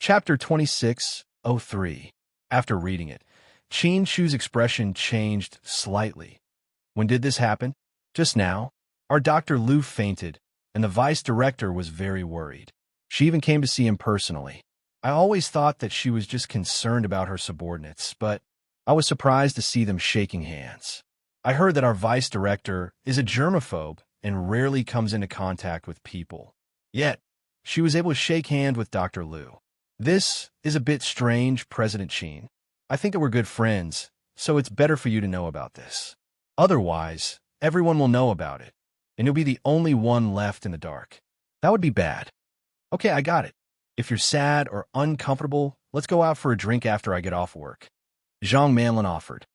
Chapter 26:03. After reading it, Qin Shu's expression changed slightly. When did this happen? Just now. Our Dr. Liu fainted, and the vice director was very worried. She even came to see him personally. I always thought that she was just concerned about her subordinates, but I was surprised to see them shaking hands. I heard that our vice director is a germaphobe and rarely comes into contact with people. Yet, she was able to shake hands with Dr. Liu. This is a bit strange, President Qin. I think that we're good friends, so it's better for you to know about this. Otherwise, everyone will know about it, and you'll be the only one left in the dark. That would be bad. Okay, I got it. If you're sad or uncomfortable, let's go out for a drink after I get off work. Zhang Manlin offered.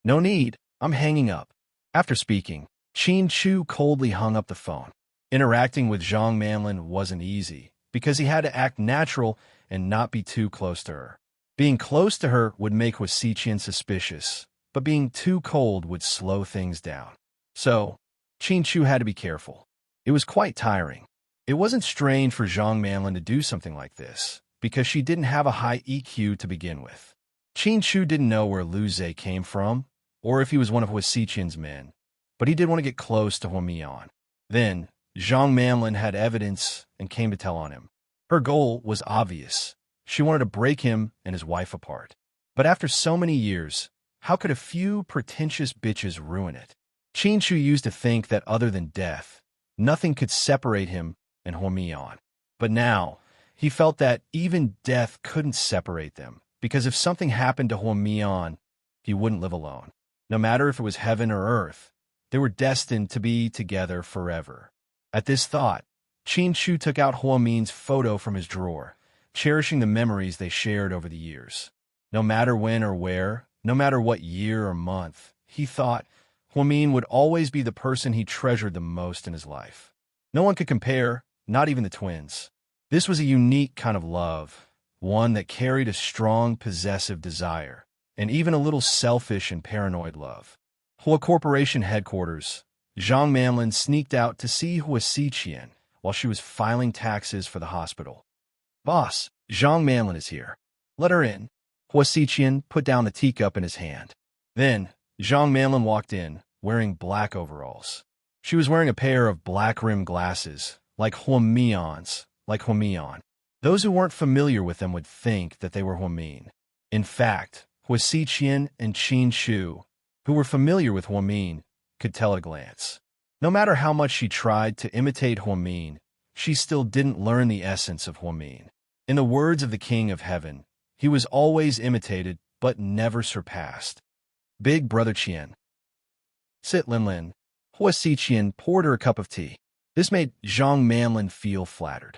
No need, I'm hanging up. After speaking, Qin Shu coldly hung up the phone. Interacting with Zhang Manlin wasn't easy, because he had to act natural and not be too close to her. Being close to her would make Hua Xiqian suspicious, but being too cold would slow things down. So, Qin Shu had to be careful. It was quite tiring. It wasn't strange for Zhang Manlin to do something like this, because she didn't have a high EQ to begin with. Qin Shu didn't know where Lu Zhe came from, or if he was one of Hua Xiqian's men, but he did want to get close to Hua Mian. Then, Zhang Manlin had evidence and came to tell on him. Her goal was obvious. She wanted to break him and his wife apart. But after so many years, how could a few pretentious bitches ruin it? Qin Shu used to think that other than death, nothing could separate him and Hua Mian. But now, he felt that even death couldn't separate them, because if something happened to Hua Mian, he wouldn't live alone. No matter if it was heaven or earth, they were destined to be together forever. At this thought, Qin Shu took out Hua Mian's photo from his drawer, cherishing the memories they shared over the years. No matter when or where, no matter what year or month, he thought Hua Mian would always be the person he treasured the most in his life. No one could compare, not even the twins. This was a unique kind of love, one that carried a strong possessive desire, and even a little selfish and paranoid love. Hua Corporation headquarters, Zhang Manlin sneaked out to see Hua Xiqian while she was filing taxes for the hospital. Boss, Zhang Manlin is here. Let her in. Hua Xiqian put down the teacup in his hand. Then, Zhang Manlin walked in, wearing black overalls. She was wearing a pair of black-rimmed glasses, like Hua Mian's, like Hua Mian. Those who weren't familiar with them would think that they were Hua Mian. In fact, Hua Xiqian and Qin Shu, who were familiar with Hua Mian, could tell at a glance. No matter how much she tried to imitate Hua Mian, she still didn't learn the essence of Hua Mian. In the words of the King of Heaven, he was always imitated but never surpassed. Big Brother Qian. Sit, Lin Lin. Hua Xiqian poured her a cup of tea. This made Zhang Manlin feel flattered.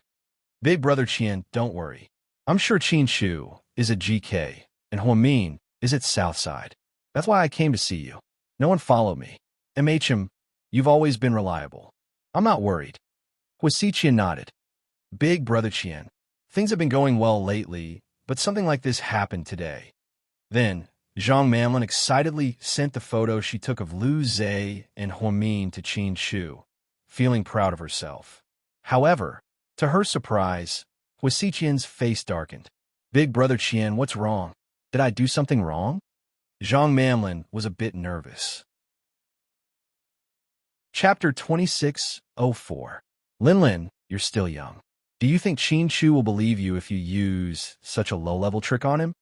Big Brother Qian, don't worry. I'm sure Qin Shu is at GK, and Hua Mian is at Southside. That's why I came to see you. No one followed me. MHM, you've always been reliable. I'm not worried. Hua Xiqian nodded. Big Brother Qian, things have been going well lately, but something like this happened today. Then, Zhang Manlin excitedly sent the photo she took of Lu Zhe and Hua Mian to Qin Shu, feeling proud of herself. However, to her surprise, Hua Xiqian's face darkened. Big Brother Qian, what's wrong? Did I do something wrong? Zhang Manlin was a bit nervous. Chapter 26:04. Lin Lin, you're still young. Do you think Qin Shu will believe you if you use such a low-level trick on him?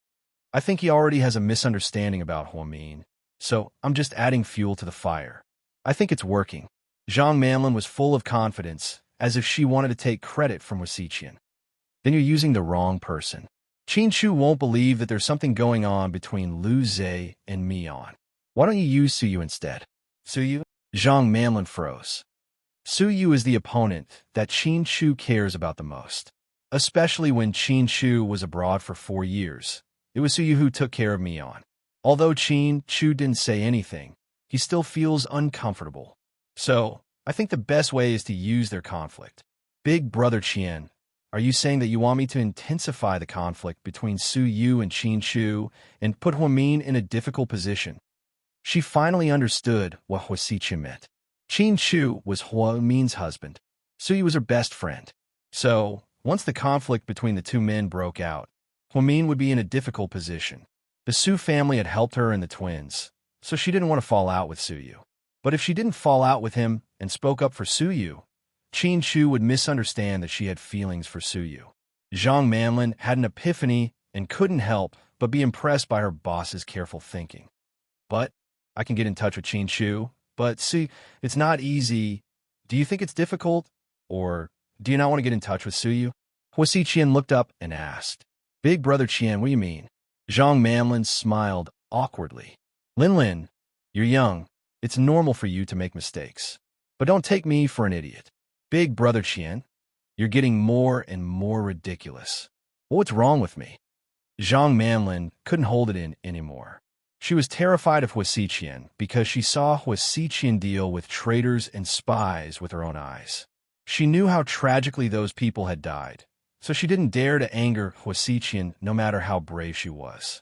I think he already has a misunderstanding about Hua Mian, so I'm just adding fuel to the fire. I think it's working. Zhang Manlin was full of confidence, as if she wanted to take credit from Hua Xiqian. Then you're using the wrong person. Qin Shu won't believe that there's something going on between Lu Zhe and Mian. Why don't you use Suyu instead? Suyu? Zhang Manlin froze. Suyu is the opponent that Qin Shu cares about the most. Especially when Qin Shu was abroad for 4 years. It was Suyu who took care of Mian. Although Qin Shu didn't say anything, he still feels uncomfortable. So, I think the best way is to use their conflict. Big Brother Qian, are you saying that you want me to intensify the conflict between Suyu and Qin Shu and put Hua Mian in a difficult position? She finally understood what Hua Xiqian meant. Qin Shu was Hua Mian's husband. Suyu was her best friend. So, once the conflict between the two men broke out, Huamin would be in a difficult position. The Su family had helped her and the twins, so she didn't want to fall out with Suyu. But if she didn't fall out with him and spoke up for Suyu, Qin Shu would misunderstand that she had feelings for Suyu. Zhang Manlin had an epiphany and couldn't help but be impressed by her boss's careful thinking. But I can get in touch with Qin Shu, but see, it's not easy. Do you think it's difficult? Or do you not want to get in touch with Suyu? Hua Xiqian looked up and asked. Big brother Qian, what do you mean? Zhang Manlin smiled awkwardly. Lin, you're young. It's normal for you to make mistakes. But don't take me for an idiot. Big brother Qian, you're getting more and more ridiculous. What's wrong with me? Zhang Manlin couldn't hold it in anymore. She was terrified of Hua Xiqian because she saw Hua Xiqian deal with traitors and spies with her own eyes. She knew how tragically those people had died, so she didn't dare to anger Hua Xiqian no matter how brave she was.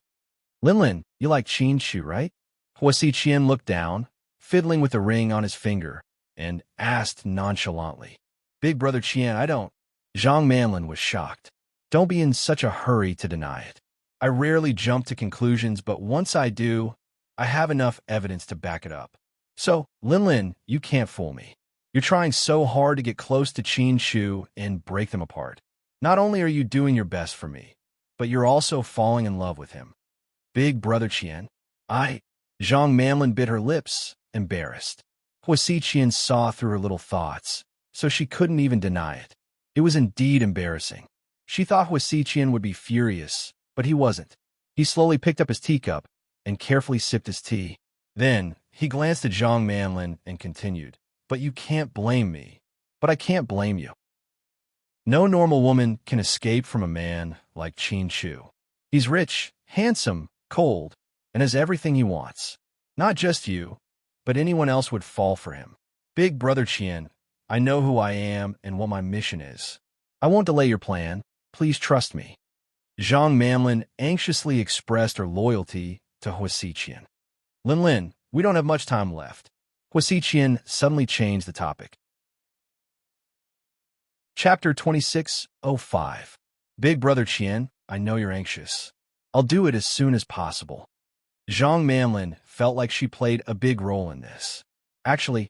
Lin, you like Qin Shu, right? Hua Xiqian looked down, fiddling with the ring on his finger, and asked nonchalantly. Big brother Qian, I don't. Zhang Manlin was shocked. Don't be in such a hurry to deny it. I rarely jump to conclusions, but once I do, I have enough evidence to back it up. So, Lin, you can't fool me. You're trying so hard to get close to Qin Shu and break them apart. Not only are you doing your best for me, but you're also falling in love with him. Big brother Qian, Zhang Manlin bit her lips, embarrassed. Hua Xiqian saw through her little thoughts, so she couldn't even deny it. It was indeed embarrassing. She thought Hua Xiqian would be furious, but he wasn't. He slowly picked up his teacup and carefully sipped his tea. Then, he glanced at Zhang Manlin and continued, But you can't blame me. But I can't blame you. No normal woman can escape from a man like Qin Shu. He's rich, handsome, cold, and has everything he wants. Not just you, but anyone else would fall for him. Big brother Qian, I know who I am and what my mission is. I won't delay your plan. Please trust me. Zhang Manlin anxiously expressed her loyalty to Hua Xiqian. Lin, we don't have much time left. Hua Xiqian suddenly changed the topic. Chapter 26:05. Big brother Qian, I know you're anxious. I'll do it as soon as possible. Zhang Manlin felt like she played a big role in this. Actually,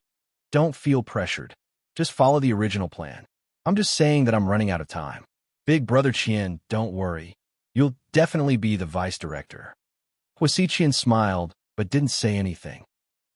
don't feel pressured. Just follow the original plan. I'm just saying that I'm running out of time. Big brother Qian, don't worry. You'll definitely be the vice director. Hua Xiqian smiled, but didn't say anything.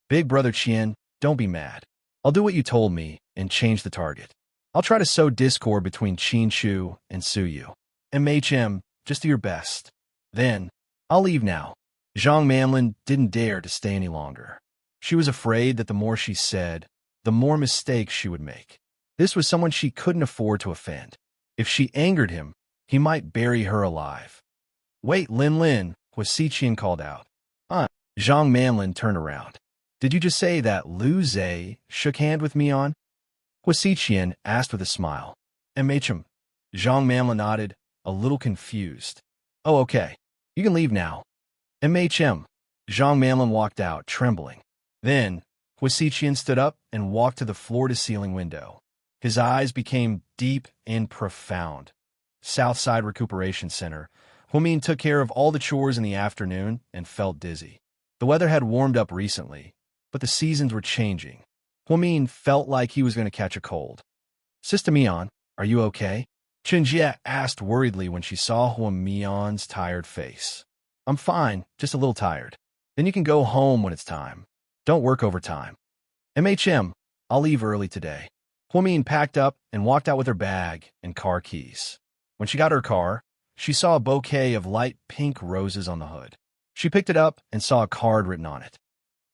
Big brother Qian, don't be mad. I'll do what you told me and change the target. I'll try to sow discord between Qin Shu and Suyu. MHM, just do your best. Then, I'll leave now. Zhang Manlin didn't dare to stay any longer. She was afraid that the more she said, the more mistakes she would make. This was someone she couldn't afford to offend. If she angered him, he might bury her alive. Wait, Lin, Hua Xiqian called out. Zhang Manlin turned around. Did you just say that Lu Zhe shook hand with me on? Hua Xiqian asked with a smile. MHM. Zhang Manlin nodded, a little confused. Oh, okay. You can leave now. MHM. Zhang Manlin walked out, trembling. Then, Hua Xiqian stood up and walked to the floor-to-ceiling window. His eyes became deep and profound. Southside Recuperation Center. Huamin took care of all the chores in the afternoon and felt dizzy. The weather had warmed up recently, but the seasons were changing. Huamin felt like he was going to catch a cold. Sister Mian, are you okay? Chenjie asked worriedly when she saw Huamin's tired face. I'm fine, just a little tired. Then you can go home when it's time. Don't work overtime. MHM, I'll leave early today. Huamin packed up and walked out with her bag and car keys. When she got her car, she saw a bouquet of light pink roses on the hood. She picked it up and saw a card written on it.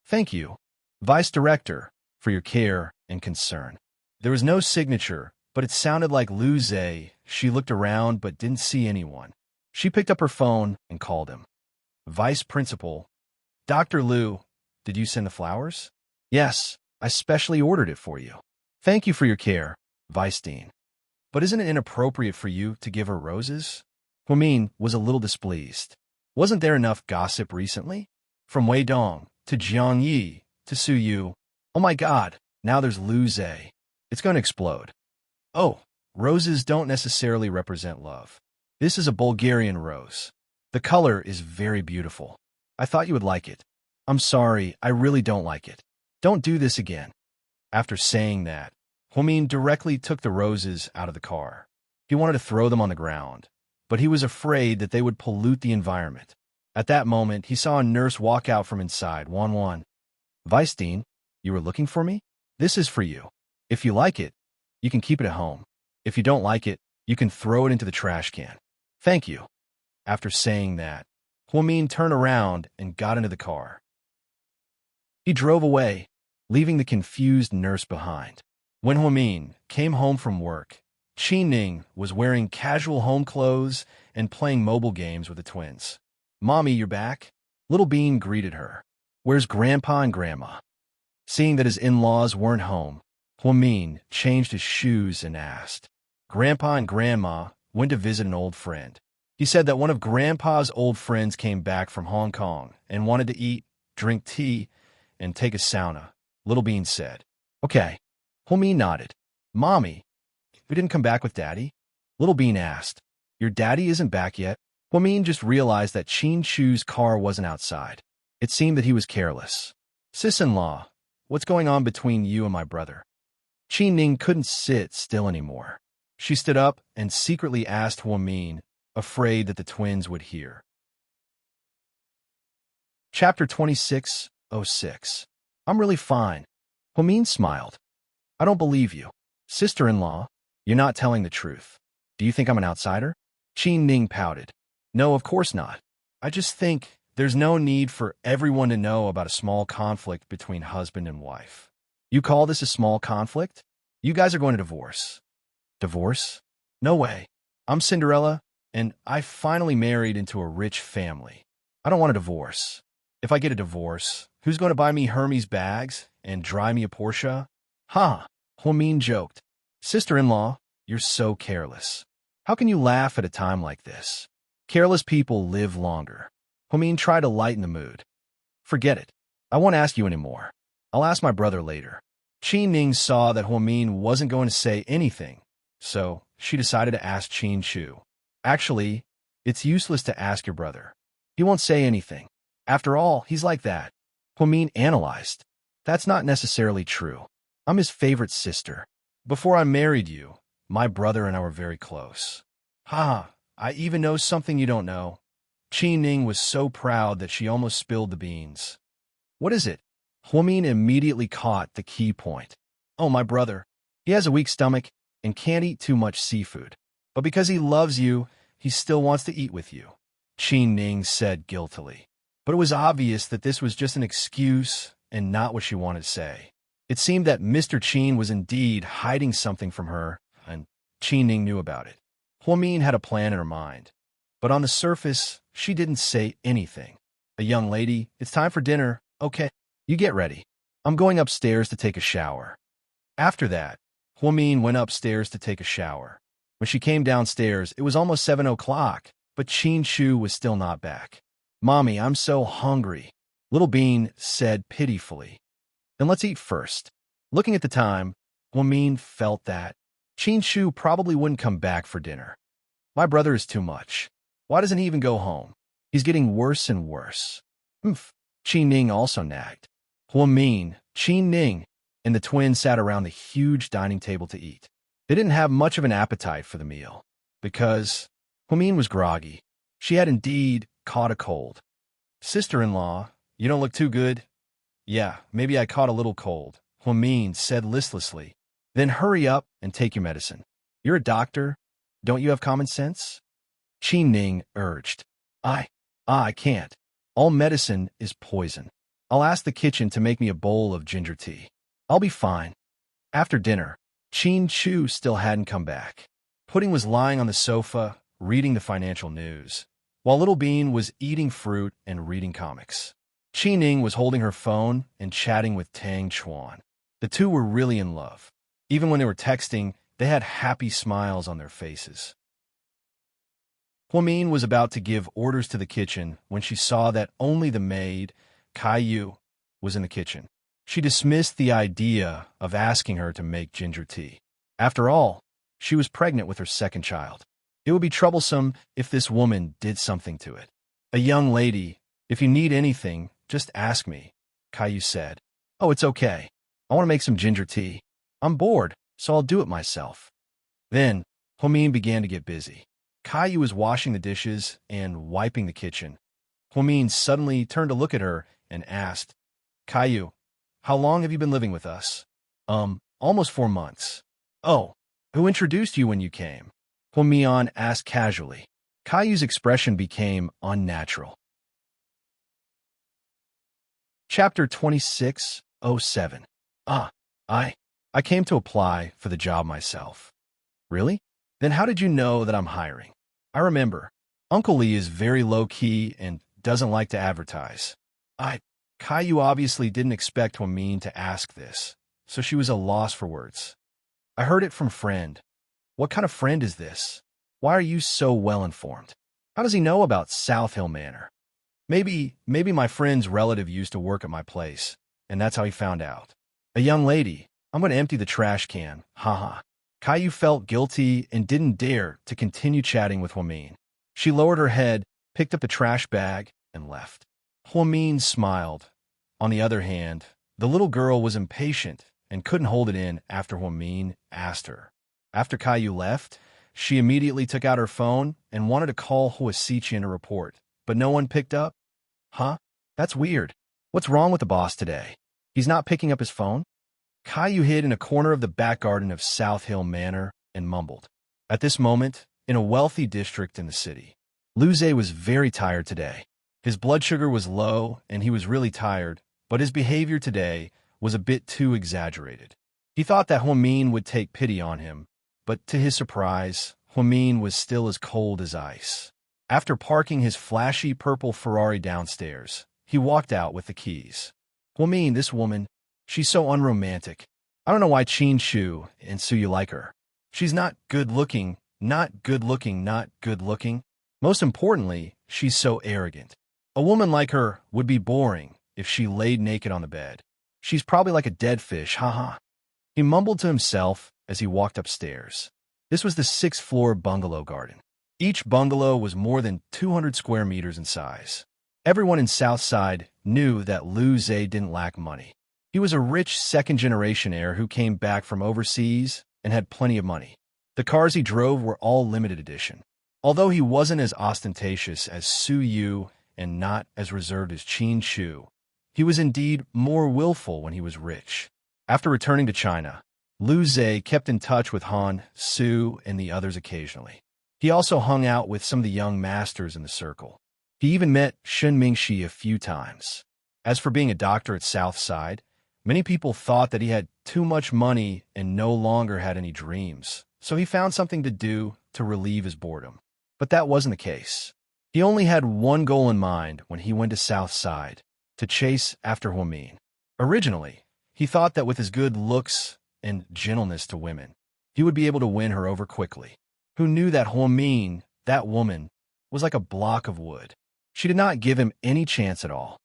Thank you, Vice Director, for your care and concern. There was no signature, but it sounded like Lu Zhe. She looked around but didn't see anyone. She picked up her phone and called him. Vice Principal, Dr. Lu, did you send the flowers? Yes, I specially ordered it for you. Thank you for your care, Vice Dean. But isn't it inappropriate for you to give her roses? Huamin was a little displeased. Wasn't there enough gossip recently? From Wei Dong to Jiang Yi to Su Yu. Oh my God, now there's Lu Zhe. It's going to explode. Oh, roses don't necessarily represent love. This is a Bulgarian rose. The color is very beautiful. I thought you would like it. I'm sorry, I really don't like it. Don't do this again. After saying that, Hwamin directly took the roses out of the car. He wanted to throw them on the ground, but he was afraid that they would pollute the environment. At that moment, he saw a nurse walk out from inside. 1-1. Weisstein, you were looking for me? This is for you. If you like it, you can keep it at home. If you don't like it, you can throw it into the trash can. Thank you. After saying that, Hwamin turned around and got into the car. He drove away, leaving the confused nurse behind. When Hwamin came home from work, Chi-Ning was wearing casual home clothes and playing mobile games with the twins. Mommy, you're back? Little Bean greeted her. Where's Grandpa and Grandma? Seeing that his in-laws weren't home, Hwamin changed his shoes and asked. Grandpa and Grandma went to visit an old friend. He said that one of Grandpa's old friends came back from Hong Kong and wanted to eat, drink tea, and take a sauna. Little Bean said. Okay. Hwamin nodded. Mommy, we didn't come back with Daddy? Little Bean asked. Your daddy isn't back yet? Hwamin just realized that Chin Chu's car wasn't outside. It seemed that he was careless. Sis-in-law, what's going on between you and my brother? Chi-Ning couldn't sit still anymore. She stood up and secretly asked Hwamin, afraid that the twins would hear. Chapter 26:06. I'm really fine. Hwamin smiled. I don't believe you. Sister-in-law, you're not telling the truth. Do you think I'm an outsider? Chi-Ning pouted. No, of course not. I just think there's no need for everyone to know about a small conflict between husband and wife. You call this a small conflict? You guys are going to divorce. Divorce? No way. I'm Cinderella, and I finally married into a rich family. I don't want a divorce. If I get a divorce, who's going to buy me Hermes bags and drive me a Porsche? Ha! Hwamin joked. Sister-in-law, you're so careless. How can you laugh at a time like this? Careless people live longer. Hwamin tried to lighten the mood. Forget it. I won't ask you anymore. I'll ask my brother later. Chi-Ning saw that Hwamin wasn't going to say anything, so she decided to ask Chin Chu. Actually, it's useless to ask your brother. He won't say anything. After all, he's like that. Hwamin analyzed. That's not necessarily true. I'm his favorite sister. Before I married you, my brother and I were very close. I even know something you don't know. Chi-Ning was so proud that she almost spilled the beans. What is it? Hwamin immediately caught the key point. Oh, my brother. He has a weak stomach and can't eat too much seafood. But because he loves you, he still wants to eat with you, Chi-Ning said guiltily. But it was obvious that this was just an excuse and not what she wanted to say. It seemed that Mr. Chin was indeed hiding something from her, and Chi-Ning knew about it. Hwamin had a plan in her mind, but on the surface, she didn't say anything. A young lady, it's time for dinner. Okay, you get ready. I'm going upstairs to take a shower. After that, Hwamin went upstairs to take a shower. When she came downstairs, it was almost 7 o'clock, but Chin Chu was still not back. Mommy, I'm so hungry, Little Bean said pitifully. Then let's eat first. Looking at the time, Hwamin felt that Chin Chu probably wouldn't come back for dinner. My brother is too much. Why doesn't he even go home? He's getting worse and worse. Chi-Ning also nagged. Hwamin, Chi-Ning, and the twins sat around the huge dining table to eat. They didn't have much of an appetite for the meal, because Hwamin was groggy. She had indeed caught a cold. Sister-in-law, you don't look too good. Yeah, maybe I caught a little cold, Hwamin said listlessly. Then hurry up and take your medicine. You're a doctor. Don't you have common sense? Chi-Ning urged. I can't. All medicine is poison. I'll ask the kitchen to make me a bowl of ginger tea. I'll be fine. After dinner, Chin Chu still hadn't come back. Pudding was lying on the sofa, reading the financial news, while Little Bean was eating fruit and reading comics. Chi-Ning was holding her phone and chatting with Tang Chuan. The two were really in love. Even when they were texting, they had happy smiles on their faces. Hwamin was about to give orders to the kitchen when she saw that only the maid, Kai Yu, was in the kitchen. She dismissed the idea of asking her to make ginger tea. After all, she was pregnant with her second child. It would be troublesome if this woman did something to it. A young lady, if you need anything, just ask me, Caillou said. Oh, it's okay. I want to make some ginger tea. I'm bored, so I'll do it myself. Then, Huamin began to get busy. Caillou was washing the dishes and wiping the kitchen. Huamin suddenly turned to look at her and asked, Caillou, how long have you been living with us? Almost 4 months. Oh, who introduced you when you came? Huamian asked casually. Caillou's expression became unnatural. Chapter 26:07. I came to apply for the job myself. Really? Then how did you know that I'm hiring? I remember. Uncle Lee is very low-key and doesn't like to advertise. Caillou obviously didn't expect Huamin to ask this, so she was at a loss for words. I heard it from friend. What kind of friend is this? Why are you so well-informed? How does he know about South Hill Manor? Maybe my friend's relative used to work at my place, and that's how he found out. A young lady. I'm going to empty the trash can. Haha. Caillou felt guilty and didn't dare to continue chatting with Huamin. She lowered her head, picked up the trash bag, and left. Huamin smiled. On the other hand, the little girl was impatient and couldn't hold it in after Huamin asked her. After Caillou left, she immediately took out her phone and wanted to call Huasichi in a report, but no one picked up. Huh? That's weird. What's wrong with the boss today? He's not picking up his phone? Caillou hid in a corner of the back garden of South Hill Manor and mumbled. At this moment, in a wealthy district in the city, Luze was very tired today. His blood sugar was low and he was really tired, but his behavior today was a bit too exaggerated. He thought that Huamin would take pity on him, but to his surprise, Huamin was still as cold as ice. After parking his flashy purple Ferrari downstairs, he walked out with the keys. Huamin, this woman, she's so unromantic. I don't know why Qin Shu and Suyu like her. She's not good-looking, not good-looking, not good-looking. Most importantly, she's so arrogant. A woman like her would be boring if she laid naked on the bed. She's probably like a dead fish, haha. He mumbled to himself as he walked upstairs. This was the 6th-floor bungalow garden. Each bungalow was more than 200 square meters in size. Everyone in Southside knew that Lu Zhe didn't lack money. He was a rich second-generation heir who came back from overseas and had plenty of money. The cars he drove were all limited edition. Although he wasn't as ostentatious as Su Yu and not as reserved as Qin Shu, he was indeed more willful when he was rich. After returning to China, Lu Zhe kept in touch with Han, Su, and the others occasionally. He also hung out with some of the young masters in the circle. He even met Shen Mingxi a few times. As for being a doctor at Southside, many people thought that he had too much money and no longer had any dreams, so he found something to do to relieve his boredom. But that wasn't the case. He only had one goal in mind when he went to Southside, to chase after Huamin. Originally, he thought that with his good looks and gentleness to women, he would be able to win her over quickly. Who knew that Huamin, that woman, was like a block of wood. She did not give him any chance at all.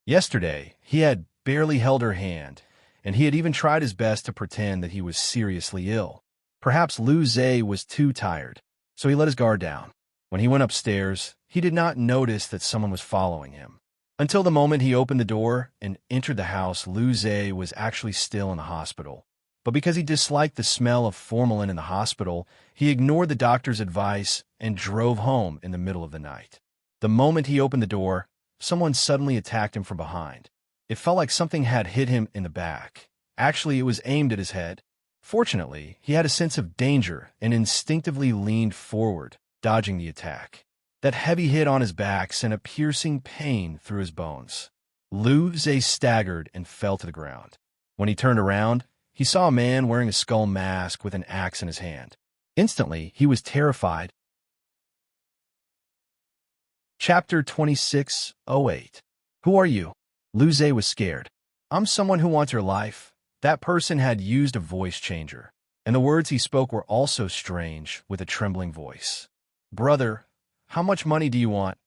Yesterday, he had barely held her hand, and he had even tried his best to pretend that he was seriously ill. Perhaps Lu Zhe was too tired, so he let his guard down. When he went upstairs, he did not notice that someone was following him. Until the moment he opened the door and entered the house, Lu Zhe was actually still in the hospital. But because he disliked the smell of formalin in the hospital, he ignored the doctor's advice and drove home in the middle of the night. The moment he opened the door, someone suddenly attacked him from behind. It felt like something had hit him in the back. Actually, it was aimed at his head. Fortunately, he had a sense of danger and instinctively leaned forward, dodging the attack. That heavy hit on his back sent a piercing pain through his bones. Lu Zhe staggered and fell to the ground. When he turned around, he saw a man wearing a skull mask with an axe in his hand. Instantly, he was terrified. Chapter 26:08. Who are you? Lu Zhe was scared. I'm someone who wants your life. That person had used a voice changer, and the words he spoke were also strange, with a trembling voice. Brother, how much money do you want?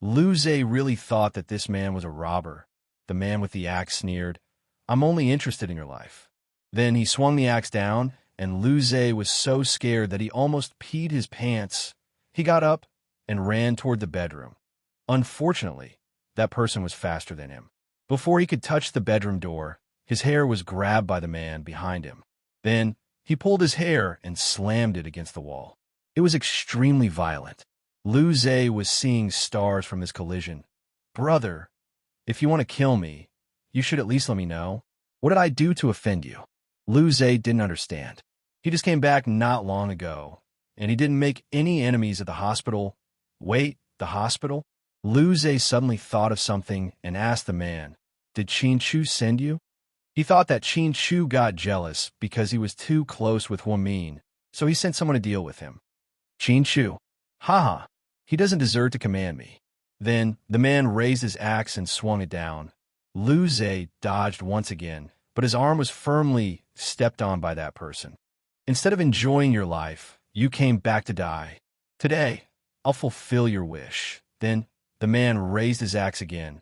Lu Zhe really thought that this man was a robber. The man with the axe sneered, I'm only interested in your life. Then he swung the axe down and Lu Zhe was so scared that he almost peed his pants. He got up and ran toward the bedroom. Unfortunately, that person was faster than him. Before he could touch the bedroom door, his hair was grabbed by the man behind him. Then, he pulled his hair and slammed it against the wall. It was extremely violent. Lu Zhe was seeing stars from this collision. "Brother, if you want to kill me, you should at least let me know. What did I do to offend you?" Lu Zhe didn't understand. He just came back not long ago, and he didn't make any enemies at the hospital. Wait, the hospital? Lu Zhe suddenly thought of something and asked the man, "Did Qin Chu send you?" He thought that Qin Chu got jealous because he was too close with Huo Min, so he sent someone to deal with him. "Qin Chu? Haha, he doesn't deserve to command me." Then the man raised his axe and swung it down. Lu Zhe dodged once again, but his arm was firmly stepped on by that person. "Instead of enjoying your life, you came back to die. Today, I'll fulfill your wish." Then the man raised his axe again.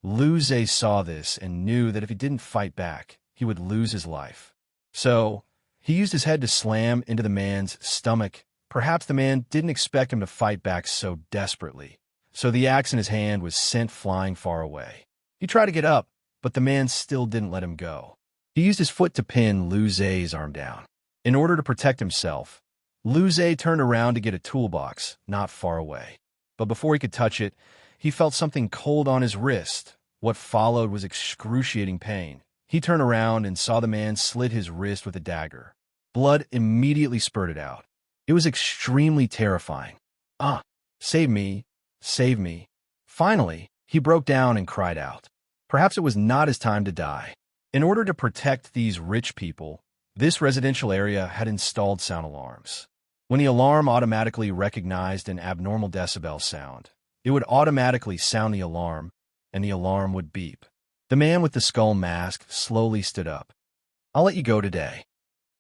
Lu Zhe saw this and knew that if he didn't fight back, he would lose his life. So, he used his head to slam into the man's stomach. Perhaps the man didn't expect him to fight back so desperately, so the axe in his hand was sent flying far away. He tried to get up, but the man still didn't let him go. He used his foot to pin Lu Zhe's arm down. In order to protect himself, Lu Zhe turned around to get a toolbox not far away. But before he could touch it, he felt something cold on his wrist. What followed was excruciating pain. He turned around and saw the man slit his wrist with a dagger. Blood immediately spurted out. It was extremely terrifying. "Ah, save me, save me." Finally, he broke down and cried out. Perhaps it was not his time to die. In order to protect these rich people, this residential area had installed sound alarms. When the alarm automatically recognized an abnormal decibel sound, it would automatically sound the alarm, and the alarm would beep. The man with the skull mask slowly stood up. "I'll let you go today."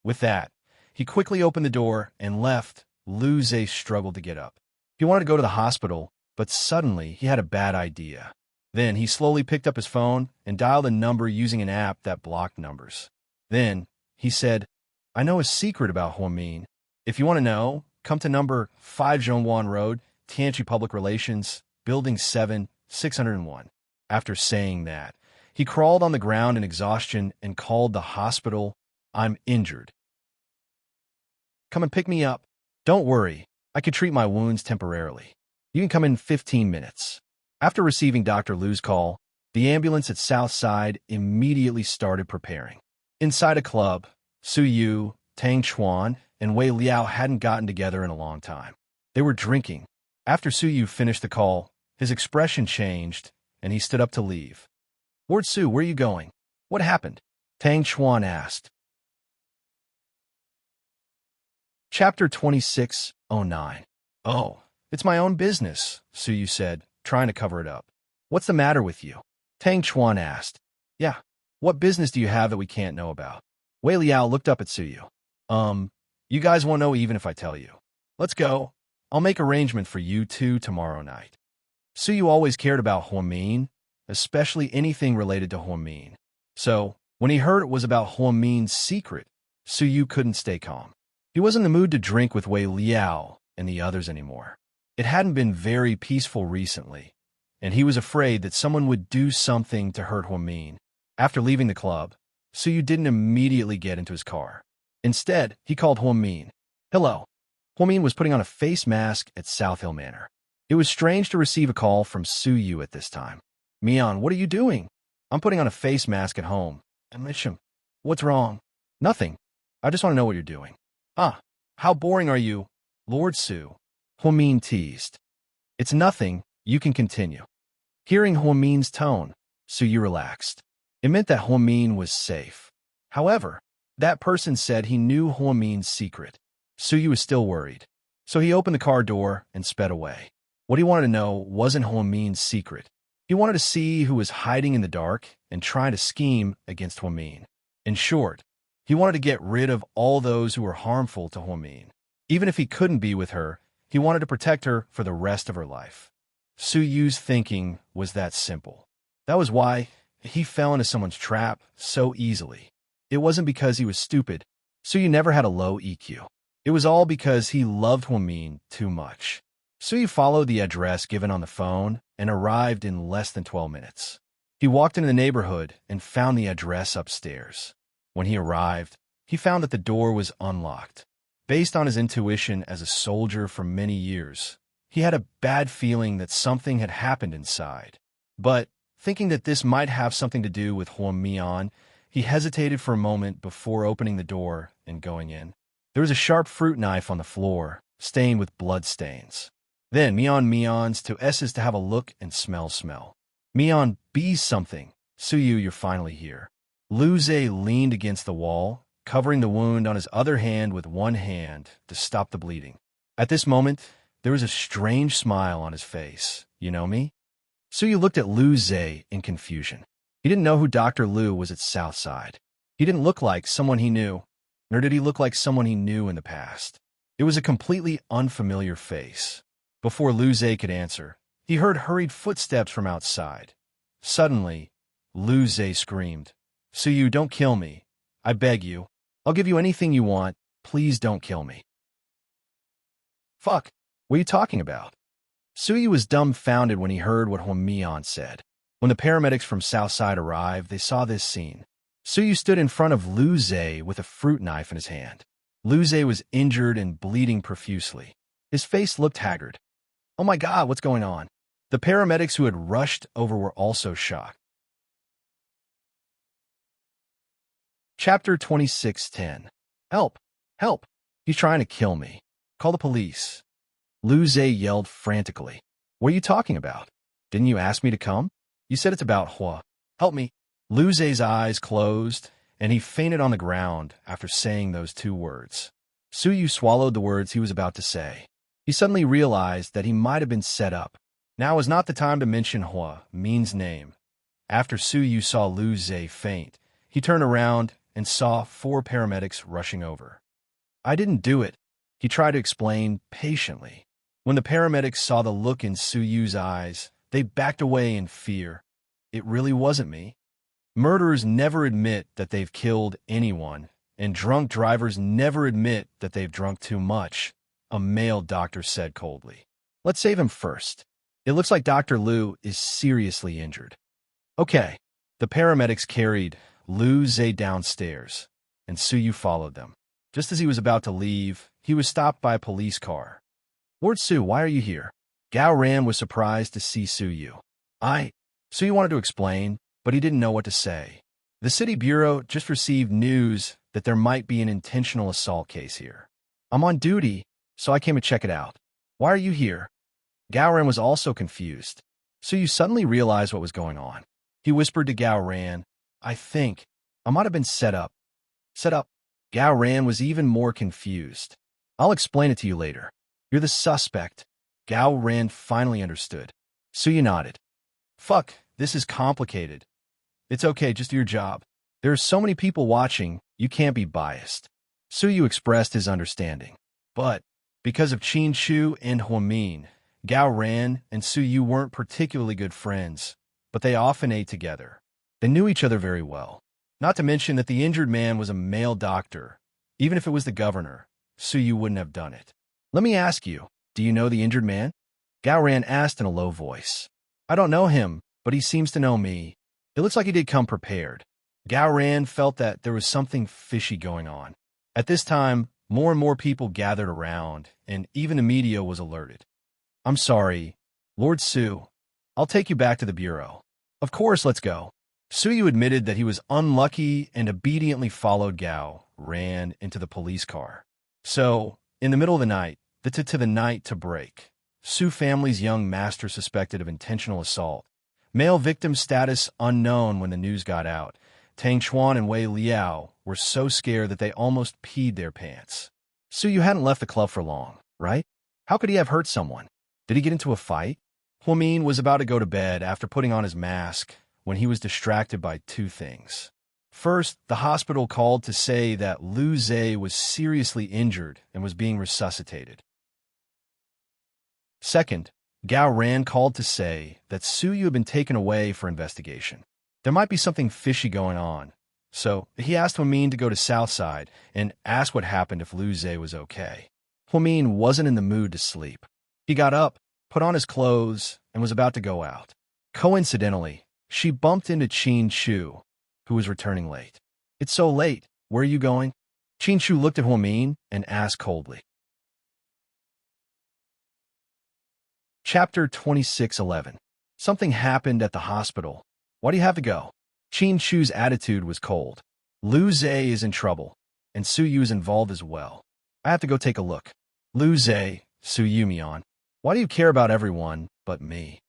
With that, he quickly opened the door and left. Lu Zhe struggled to get up. He wanted to go to the hospital, but suddenly he had a bad idea. Then he slowly picked up his phone and dialed a number using an app that blocked numbers. Then he said, "I know a secret about Huo Min. If you want to know, come to number 5 Zhongwan Road, Tianchi Public Relations, Building 7, 601. After saying that, he crawled on the ground in exhaustion and called the hospital. "I'm injured. Come and pick me up. Don't worry, I can treat my wounds temporarily. You can come in 15 minutes. After receiving Dr. Lu's call, the ambulance at Southside immediately started preparing. Inside a club, Su Yu, Tang Chuan, and Wei Liao hadn't gotten together in a long time. They were drinking. After Su Yu finished the call, his expression changed, and he stood up to leave. "Lord Su, where are you going? What happened?" Tang Chuan asked. Chapter 26:09. "Oh, it's my own business," Su Yu said, trying to cover it up. "What's the matter with you?" Tang Chuan asked. "Yeah, what business do you have that we can't know about?" Wei Liao looked up at Su Yu. You guys won't know even if I tell you. Let's go. I'll make arrangement for you two tomorrow night." Su Yu always cared about Huo Min, especially anything related to Huo Min. So, when he heard it was about Huo Min's secret, Su Yu couldn't stay calm. He wasn't in the mood to drink with Wei Liao and the others anymore. It hadn't been very peaceful recently, and he was afraid that someone would do something to hurt Huo Min. After leaving the club, Su Yu didn't immediately get into his car. Instead, he called Huo Min. "Hello." Huo Min was putting on a face mask at South Hill Manor. It was strange to receive a call from Su Yu at this time. "Mian, what are you doing?" "I'm putting on a face mask at home." "Misham, what's wrong?" "Nothing. I just want to know what you're doing." "Ah, how boring are you, Lord Su?" Huo Min teased. "It's nothing. You can continue." Hearing Huo Min's tone, Su Yu relaxed. It meant that Huo Min was safe. However, that person said he knew Huo Min's secret. Su Yu was still worried, so he opened the car door and sped away. What he wanted to know wasn't Huo Min's secret. He wanted to see who was hiding in the dark and trying to scheme against Huo Min. In short, he wanted to get rid of all those who were harmful to Huo Min. Even if he couldn't be with her, he wanted to protect her for the rest of her life. Su Yu's thinking was that simple. That was why he fell into someone's trap so easily. It wasn't because he was stupid. Suyu never had a low EQ. It was all because he loved Huamin too much. Suyu followed the address given on the phone and arrived in less than 12 minutes. He walked into the neighborhood and found the address upstairs. When he arrived, he found that the door was unlocked. Based on his intuition as a soldier for many years, he had a bad feeling that something had happened inside. But, thinking that this might have something to do with Huamian, he hesitated for a moment before opening the door and going in. There was a sharp fruit knife on the floor, stained with blood stains. Then Mian's to S's to have a look and smell. Mian, be something. Suyu, you're finally here. Lu Zhe leaned against the wall, covering the wound on his other hand with one hand to stop the bleeding. At this moment, there was a strange smile on his face. You know me? Suyu looked at Lu Zhe in confusion. He didn't know who Dr. Lu was at Southside. He didn't look like someone he knew, nor did he look like someone he knew in the past. It was a completely unfamiliar face. Before Lu Zhe could answer, he heard hurried footsteps from outside. Suddenly, Lu Zhe screamed, Suyu, don't kill me. I beg you. I'll give you anything you want. Please don't kill me. Fuck. What are you talking about? Suyu was dumbfounded when he heard what Huamian said. When the paramedics from Southside arrived, they saw this scene. Suyu stood in front of Lu Zhe with a fruit knife in his hand. Lu Zhe was injured and bleeding profusely. His face looked haggard. Oh my God, what's going on? The paramedics who had rushed over were also shocked. Chapter 26:10. Help! Help! He's trying to kill me. Call the police. Lu Zhe yelled frantically. What are you talking about? Didn't you ask me to come? You said it's about Hua. Help me. Lu Zhe's eyes closed, and he fainted on the ground after saying those two words. Suyu swallowed the words he was about to say. He suddenly realized that he might have been set up. Now was not the time to mention Hua Min's name. After Suyu saw Lu Zhe faint, he turned around and saw 4 paramedics rushing over. I didn't do it, he tried to explain patiently. When the paramedics saw the look in Suyu's eyes, they backed away in fear. It really wasn't me. Murderers never admit that they've killed anyone, and drunk drivers never admit that they've drunk too much, a male doctor said coldly. Let's save him first. It looks like Dr. Lu is seriously injured. Okay. The paramedics carried Lu Zhe downstairs, and Suyu followed them. Just as he was about to leave, he was stopped by a police car. Lord Su, why are you here? Gao Ran was surprised to see Suyu. Suyu wanted to explain, but he didn't know what to say. The city bureau just received news that there might be an intentional assault case here. I'm on duty, so I came to check it out. Why are you here? Gao Ran was also confused. Suyu suddenly realized what was going on. He whispered to Gao Ran, I think I might have been set up. Set up? Gao Ran was even more confused. I'll explain it to you later. You're the suspect. Gao Ran finally understood. Suyu nodded. Fuck, this is complicated. It's okay, just do your job. There are so many people watching, you can't be biased. Suyu expressed his understanding. But, because of Qin Shu and Huamin, Gao Ran and Suyu weren't particularly good friends, but they often ate together. They knew each other very well. Not to mention that the injured man was a male doctor. Even if it was the governor, Suyu wouldn't have done it. Let me ask you, do you know the injured man? Gao Ran asked in a low voice. I don't know him, but he seems to know me. It looks like he did come prepared. Gao Ran felt that there was something fishy going on. At this time, more and more people gathered around, and even the media was alerted. I'm sorry, Lord Su. I'll take you back to the bureau. Of course, let's go. Suyu admitted that he was unlucky and obediently followed Gao Ran into the police car. So, in the middle of the night, the night to break, Su family's young master suspected of intentional assault. Male victim status unknown when the news got out. Tang Chuan and Wei Liao were so scared that they almost peed their pants. Suyu hadn't left the club for long, right? How could he have hurt someone? Did he get into a fight? Huamin was about to go to bed after putting on his mask when he was distracted by 2 things. First, the hospital called to say that Lu Zhe was seriously injured and was being resuscitated. Second, Gao Ran called to say that Suyu had been taken away for investigation. There might be something fishy going on, So he asked Huamin to go to Southside and ask what happened if Lu Zhe was okay. Huamin wasn't in the mood to sleep. He got up, put on his clothes, and was about to go out. Coincidentally, she bumped into Qin Shu, who was returning late. "It's so late. Where are you going?" Qin Shu looked at Huamin and asked coldly. Chapter 26:11. Something happened at the hospital. Why do you have to go? Qin Shu's attitude was cold. Lu Zhe is in trouble, and Su Yu is involved as well. I have to go take a look. Lu Zhe, Su Yu Mian. Why do you care about everyone but me?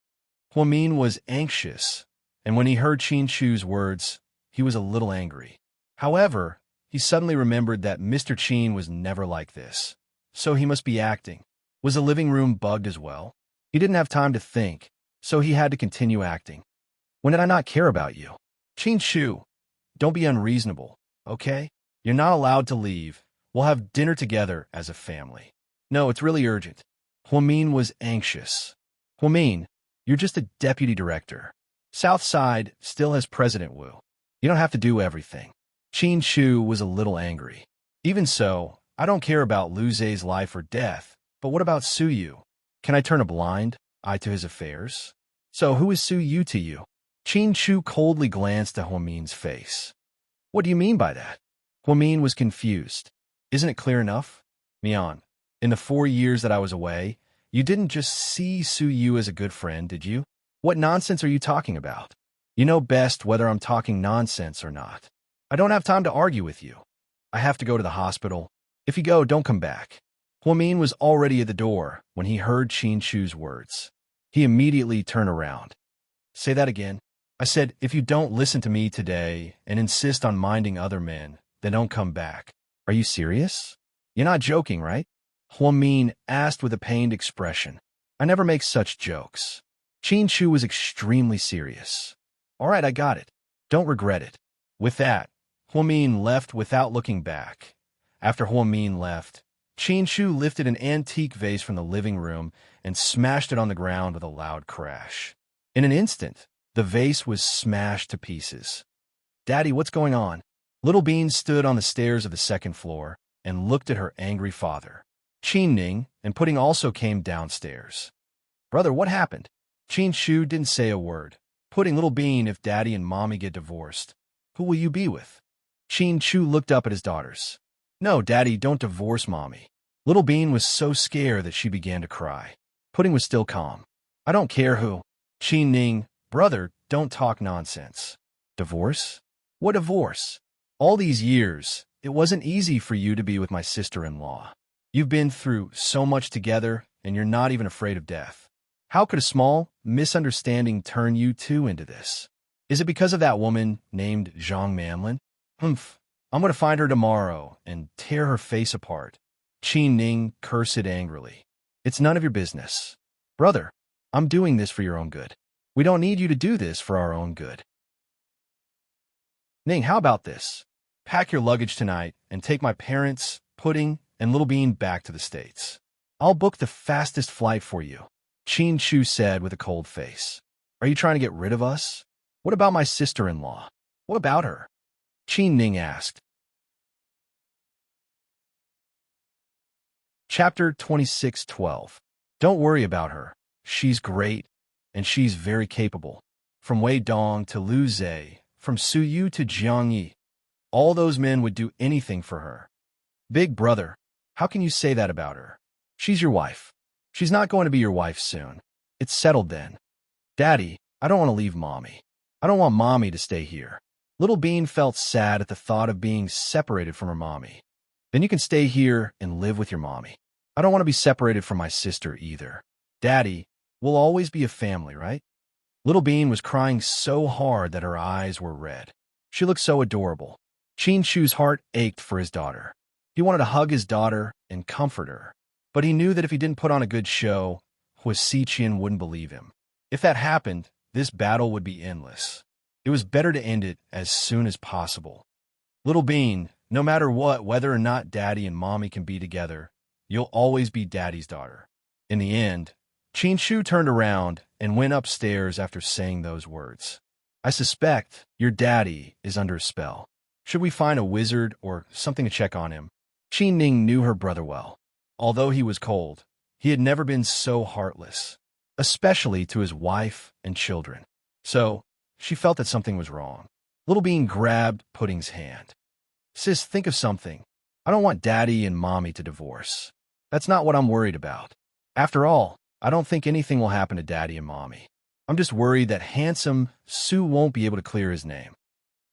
Huamin was anxious, and when he heard Qin Shu's words, he was a little angry. However, he suddenly remembered that Mr. Qin was never like this, so he must be acting. Was the living room bugged as well? He didn't have time to think, so he had to continue acting. When did I not care about you? Qin Shu, don't be unreasonable, okay? You're not allowed to leave. We'll have dinner together as a family. No, it's really urgent. Huamin was anxious. Huamin, you're just a deputy director. Southside still has President Wu. You don't have to do everything. Qin Shu was a little angry. Even so, I don't care about Lu Zhe's life or death, but what about Su Yu? Can I turn a blind eye to his affairs? So who is Su Yu to you? Qin Shu coldly glanced at Huamin's face. What do you mean by that? Huamin was confused. Isn't it clear enough? Mian, in the 4 years that I was away, you didn't just see Su Yu as a good friend, did you? What nonsense are you talking about? You know best whether I'm talking nonsense or not. I don't have time to argue with you. I have to go to the hospital. If you go, don't come back. Huamin was already at the door when he heard Qin Shu's words. He immediately turned around. Say that again. I said, if you don't listen to me today and insist on minding other men, then don't come back. Are you serious? You're not joking, right? Huamin asked with a pained expression. I never make such jokes. Qin Shu was extremely serious. All right, I got it. Don't regret it. With that, Huamin left without looking back. After Huamin left, Qin Shu lifted an antique vase from the living room and smashed it on the ground with a loud crash. In an instant, the vase was smashed to pieces. Daddy, what's going on? Little Bean stood on the stairs of the second floor and looked at her angry father. Qin Ning and Pudding also came downstairs. Brother, what happened? Qin Shu didn't say a word. Pudding, Little Bean, if Daddy and Mommy get divorced, who will you be with? Qin Shu looked up at his daughters. No, Daddy, don't divorce Mommy. Little Bean was so scared that she began to cry. Pudding was still calm. I don't care who. Qin Ning, brother, don't talk nonsense. Divorce? What divorce? All these years, it wasn't easy for you to be with my sister-in-law. You've been through so much together, and you're not even afraid of death. How could a small misunderstanding turn you two into this? Is it because of that woman named Zhang Manlin? Humph, I'm going to find her tomorrow and tear her face apart. Qin Ning cursed angrily. It's none of your business. Brother, I'm doing this for your own good. We don't need you to do this for our own good. Ning, how about this? Pack your luggage tonight and take my parents, Pudding, and Little Bean back to the States. I'll book the fastest flight for you, Qin Shu said with a cold face. Are you trying to get rid of us? What about my sister-in-law? What about her? Qin Ning asked. Chapter 26:12. Don't worry about her. She's great, and she's very capable. From Wei Dong to Lu Zhe, from Su Yu to Jiang Yi, all those men would do anything for her. Big brother, how can you say that about her? She's your wife. She's not going to be your wife soon. It's settled then. Daddy, I don't want to leave Mommy. I don't want Mommy to stay here. Little Bean felt sad at the thought of being separated from her mommy. Then you can stay here and live with your mommy. I don't want to be separated from my sister either. Daddy, we'll always be a family, right? Little Bean was crying so hard that her eyes were red. She looked so adorable. Qin Shu's heart ached for his daughter. He wanted to hug his daughter and comfort her, but he knew that if he didn't put on a good show, Hua Xiqian wouldn't believe him. If that happened, this battle would be endless. It was better to end it as soon as possible. Little Bean, no matter what, whether or not Daddy and Mommy can be together, you'll always be Daddy's daughter. In the end, Qin Shu turned around and went upstairs after saying those words. I suspect your daddy is under a spell. Should we find a wizard or something to check on him? Qi Ning knew her brother well. Although he was cold, he had never been so heartless, especially to his wife and children. So, she felt that something was wrong. Little Bean grabbed Pudding's hand. Sis, think of something. I don't want Daddy and Mommy to divorce. That's not what I'm worried about. After all, I don't think anything will happen to Daddy and Mommy. I'm just worried that handsome Sue won't be able to clear his name.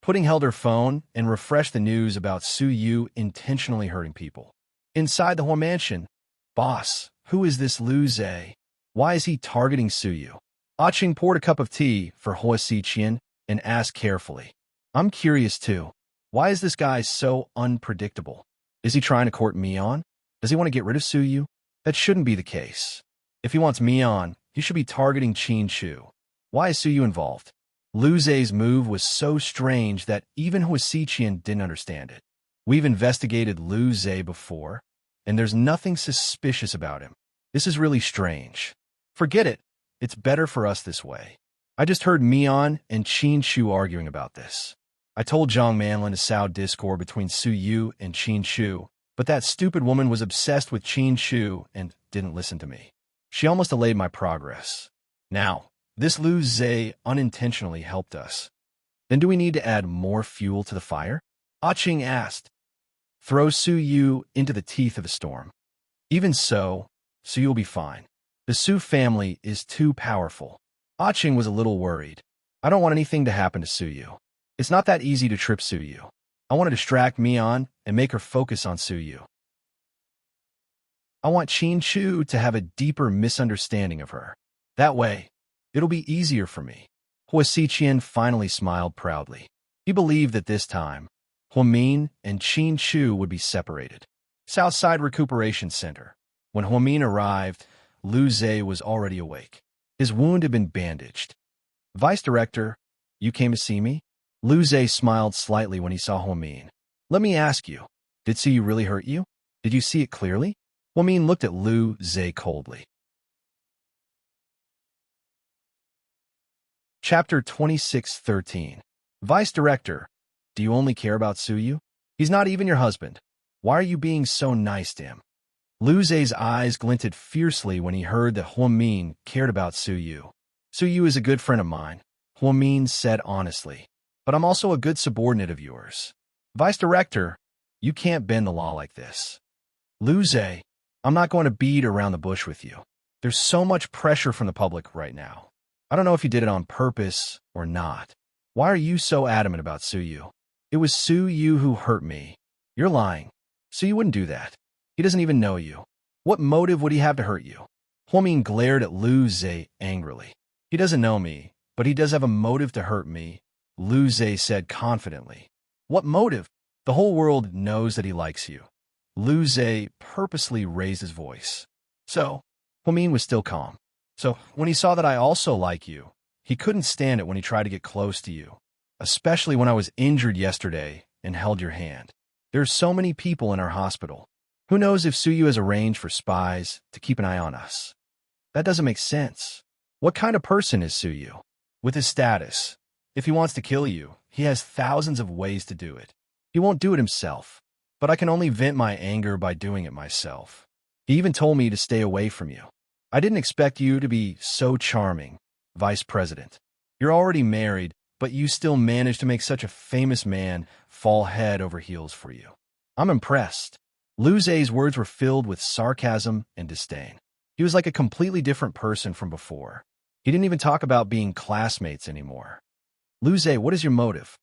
Pudding held her phone and refreshed the news about Su Yu intentionally hurting people. Inside the Hua mansion, boss, who is this Lu Zhe? Why is he targeting Su Yu? Ah Ching poured a cup of tea for Hua Xiqian and asked carefully. I'm curious too. Why is this guy so unpredictable? Is he trying to court Mian? Does he want to get rid of Su Yu? That shouldn't be the case. If he wants Mian, he should be targeting Qin Shu. Why is Su Yu involved? Lu Zhe's move was so strange that even Hua Xiqian didn't understand it. We've investigated Lu Zhe before, and there's nothing suspicious about him. This is really strange. Forget it. It's better for us this way. I just heard Mian and Qin Shu arguing about this. I told Zhang Manlin to sow discord between Su Yu and Qin Shu, but that stupid woman was obsessed with Qin Shu and didn't listen to me. She almost delayed my progress. Now, this Lu Zhe unintentionally helped us. Then do we need to add more fuel to the fire? Ah Ching asked. Throw Su Yu into the teeth of the storm. Even so, Su Yu will be fine. The Su family is too powerful. Ah Ching was a little worried. I don't want anything to happen to Su Yu. It's not that easy to trip Su Yu. I want to distract Mian and make her focus on Su Yu. I want Qin Shu to have a deeper misunderstanding of her. That way, it'll be easier for me. Hua Xiqian finally smiled proudly. He believed that this time, Huamin and Qin Shu would be separated. Southside Recuperation Center. When Huamin arrived, Lu Zhe was already awake. His wound had been bandaged. Vice Director, you came to see me? Lu Zhe smiled slightly when he saw Huamin. Let me ask you, did Su Yu really hurt you? Did you see it clearly? Huamin looked at Lu Zhe coldly. Chapter 26:13. Vice Director, do you only care about Su Yu? He's not even your husband. Why are you being so nice to him? Lu Zhe's eyes glinted fiercely when he heard that Huamin cared about Su Yu. Su Yu is a good friend of mine, Huamin said honestly. But I'm also a good subordinate of yours. Vice Director, you can't bend the law like this. Lu Zhe, I'm not going to beat around the bush with you. There's so much pressure from the public right now. I don't know if you did it on purpose or not. Why are you so adamant about Su Yu? It was Su Yu who hurt me. You're lying. Su Yu wouldn't do that. He doesn't even know you. What motive would he have to hurt you? Huamin glared at Lu Zhe angrily. He doesn't know me, but he does have a motive to hurt me, Lu Zhe said confidently. What motive? The whole world knows that he likes you. Lu Zhe purposely raised his voice. So, Huamin was still calm. So, when he saw that I also like you, he couldn't stand it when he tried to get close to you, especially when I was injured yesterday and held your hand. There's so many people in our hospital. Who knows if Su Yu has arranged for spies to keep an eye on us? That doesn't make sense. What kind of person is Su Yu? With his status, if he wants to kill you, he has thousands of ways to do it. He won't do it himself, but I can only vent my anger by doing it myself. He even told me to stay away from you. I didn't expect you to be so charming, Vice President. You're already married, but you still managed to make such a famous man fall head over heels for you. I'm impressed. Lu Zhe's words were filled with sarcasm and disdain. He was like a completely different person from before. He didn't even talk about being classmates anymore. Lu Zhe, what is your motive?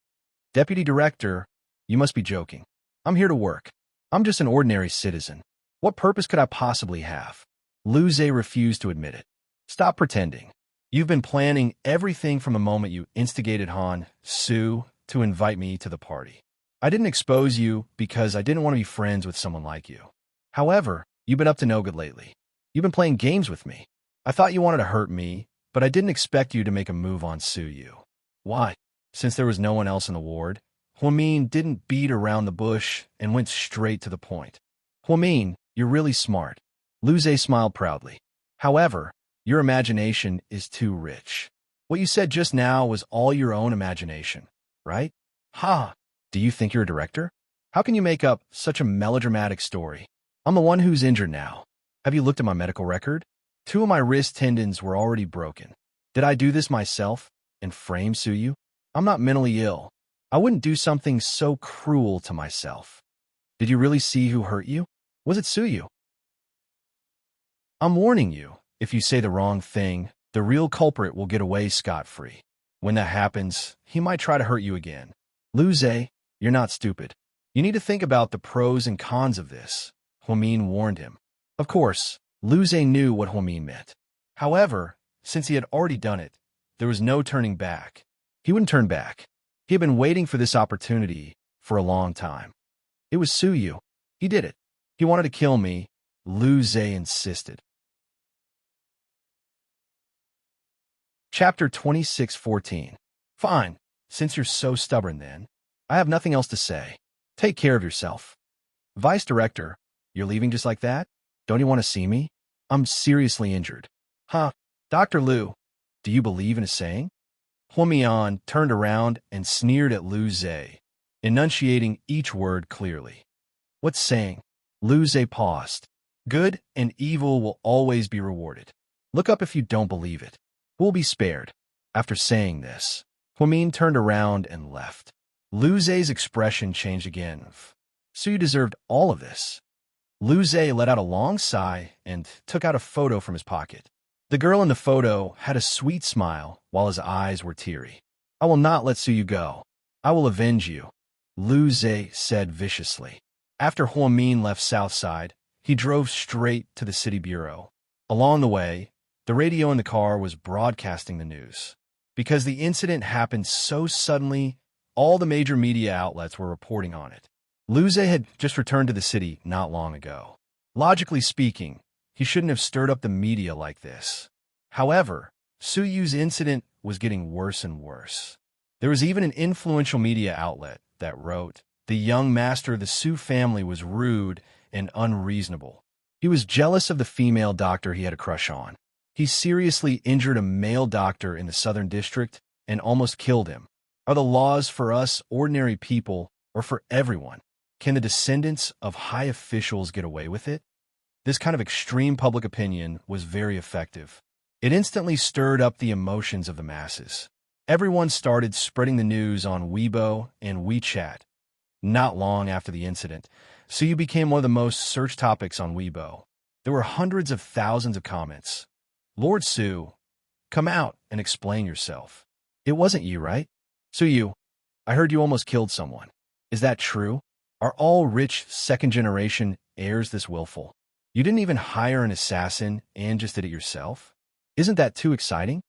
Deputy Director, you must be joking. I'm here to work. I'm just an ordinary citizen. What purpose could I possibly have? Lu Zhe refused to admit it. Stop pretending. You've been planning everything from the moment you instigated Han Su to invite me to the party. I didn't expose you because I didn't want to be friends with someone like you. However, you've been up to no good lately. You've been playing games with me. I thought you wanted to hurt me, but I didn't expect you to make a move on Su Yu. Why? Since there was no one else in the ward, Huamin didn't beat around the bush and went straight to the point. Huamin, you're really smart. Lu Zhe smiled proudly. However, your imagination is too rich. What you said just now was all your own imagination, right? Ha! Do you think you're a director? How can you make up such a melodramatic story? I'm the one who's injured now. Have you looked at my medical record? 2 of my wrist tendons were already broken. Did I do this myself and frame sue you? I'm not mentally ill. I wouldn't do something so cruel to myself. Did you really see who hurt you? Was it sue you? I'm warning you, if you say the wrong thing, the real culprit will get away scot-free. When that happens, he might try to hurt you again. Luze, you're not stupid. You need to think about the pros and cons of this. Huamin warned him. Of course, Luze knew what Huamin meant. However, since he had already done it, there was no turning back. He wouldn't turn back. He had been waiting for this opportunity for a long time. It was Suyu. He did it. He wanted to kill me, Luze insisted. Chapter 26:14. Fine, since you're so stubborn then. I have nothing else to say. Take care of yourself. Vice Director, you're leaving just like that? Don't you want to see me? I'm seriously injured. Huh, Dr. Liu, do you believe in a saying? Huamian turned around and sneered at Luze, enunciating each word clearly. What saying? Luze paused. Good and evil will always be rewarded. Look up if you don't believe it. Who will be spared? After saying this, Huamin turned around and left. Luze's expression changed again. So you deserved all of this. Luze let out a long sigh and took out a photo from his pocket. The girl in the photo had a sweet smile while his eyes were teary. I will not let Suyu go. I will avenge you, Luze said viciously. After Huamin left Southside, he drove straight to the city bureau. Along the way, the radio in the car was broadcasting the news. Because the incident happened so suddenly, all the major media outlets were reporting on it. Luze had just returned to the city not long ago. Logically speaking, he shouldn't have stirred up the media like this. However, Suyu's incident was getting worse and worse. There was even an influential media outlet that wrote, "The young master of the Su family was rude and unreasonable. He was jealous of the female doctor he had a crush on. He seriously injured a male doctor in the Southern District and almost killed him. Are the laws for us ordinary people or for everyone? Can the descendants of high officials get away with it?" This kind of extreme public opinion was very effective. It instantly stirred up the emotions of the masses. Everyone started spreading the news on Weibo and WeChat. Not long after the incident, Suyu became one of the most searched topics on Weibo. There were hundreds of thousands of comments. Lord Su, come out and explain yourself. It wasn't you, right? Suyu, I heard you almost killed someone. Is that true? Are all rich second-generation heirs this willful? You didn't even hire an assassin and just did it yourself? Isn't that too exciting?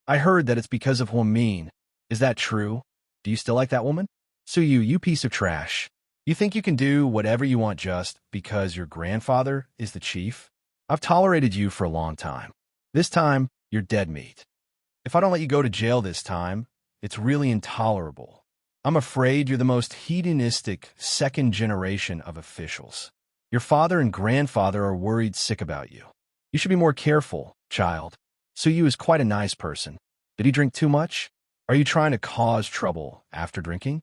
I heard that it's because of Huamin. Is that true? Do you still like that woman? Suyu, you piece of trash. You think you can do whatever you want just because your grandfather is the chief? I've tolerated you for a long time. This time, you're dead meat. If I don't let you go to jail this time, it's really intolerable. I'm afraid you're the most hedonistic second generation of officials. Your father and grandfather are worried sick about you. You should be more careful, child. Suyu is quite a nice person. Did he drink too much? Are you trying to cause trouble after drinking?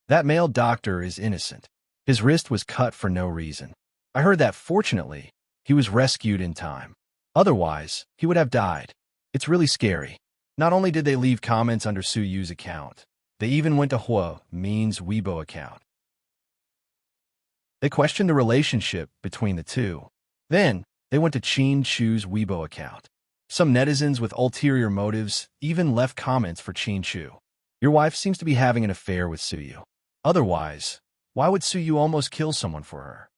That male doctor is innocent. His wrist was cut for no reason. I heard that, fortunately, he was rescued in time. Otherwise, he would have died. It's really scary. Not only did they leave comments under Suyu's account, they even went to Huamin's Weibo account. They questioned the relationship between the two. Then, they went to Qin Chu's Weibo account. Some netizens with ulterior motives even left comments for Qin Chu. Your wife seems to be having an affair with Suyu. Otherwise, why would Suyu almost kill someone for her?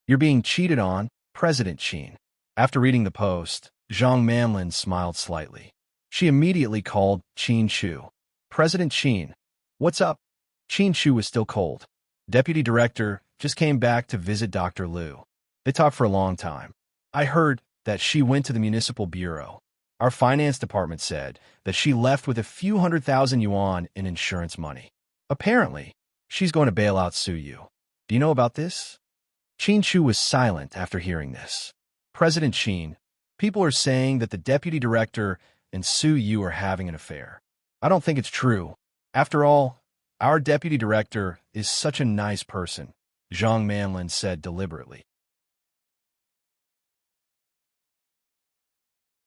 You're being cheated on, President Qin. After reading the post, Zhang Manlin smiled slightly. She immediately called Qin Chu. President Qin, what's up? Qin Chu was still cold. Deputy Director just came back to visit Dr. Liu. They talked for a long time. I heard that she went to the municipal bureau. Our finance department said that she left with a few $100,000 in insurance money. Apparently, she's going to bail out Suyu. Do you know about this? Qin Chu was silent after hearing this. President Qin, people are saying that the deputy director and Suyu are having an affair. I don't think it's true. After all, Our deputy director is such a nice person, Zhang Manlin said deliberately.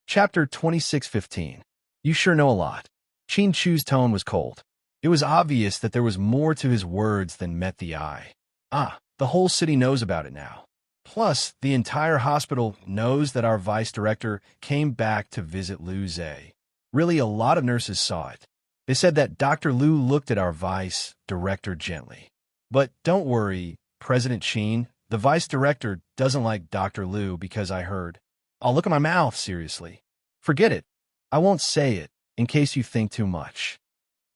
Chapter 2615. You sure know a lot. Qin Chu's tone was cold. It was obvious that there was more to his words than met the eye. The whole city knows about it now. Plus, the entire hospital knows that our vice director came back to visit Lu Zhe. Really, a lot of nurses saw it. They said that Dr. Lu looked at our vice director gently. But don't worry, President Qin, the vice director doesn't like Dr. Lu because I heard. I'll look at my mouth, seriously. Forget it. I won't say it, in case you think too much.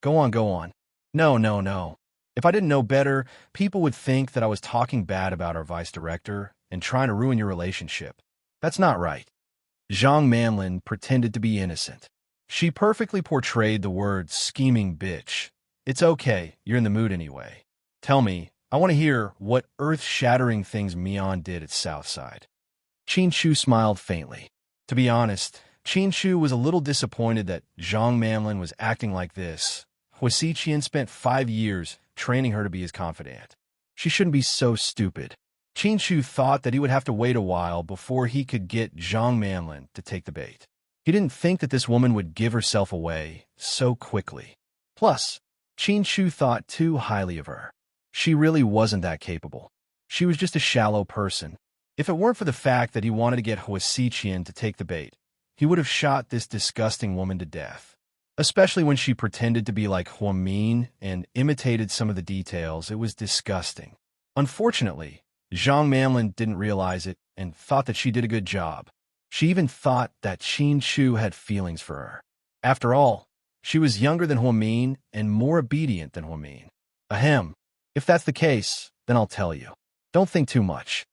Go on, go on. No. If I didn't know better, people would think that I was talking bad about our vice director and trying to ruin your relationship. That's not right. Zhang Manlin pretended to be innocent. She perfectly portrayed the word scheming bitch. It's okay, you're in the mood anyway. Tell me, I want to hear what earth-shattering things Mian did at Southside. Qin Chu smiled faintly. To be honest, Qin Chu was a little disappointed that Zhang Manlin was acting like this. Huasiqian spent 5 years training her to be his confidant. She shouldn't be so stupid. Qin Chu thought that he would have to wait a while before he could get Zhang Manlin to take the bait. He didn't think that this woman would give herself away so quickly. Plus, Qin Chu thought too highly of her. She really wasn't that capable. She was just a shallow person. If it weren't for the fact that he wanted to get Huasiqian to take the bait, he would have shot this disgusting woman to death. Especially when she pretended to be like Huamin and imitated some of the details, it was disgusting. Unfortunately, Zhang Manlin didn't realize it and thought that she did a good job. She even thought that Qin Chu had feelings for her. After all, she was younger than Huamin and more obedient than Huamin. Ahem. If that's the case, then I'll tell you. Don't think too much.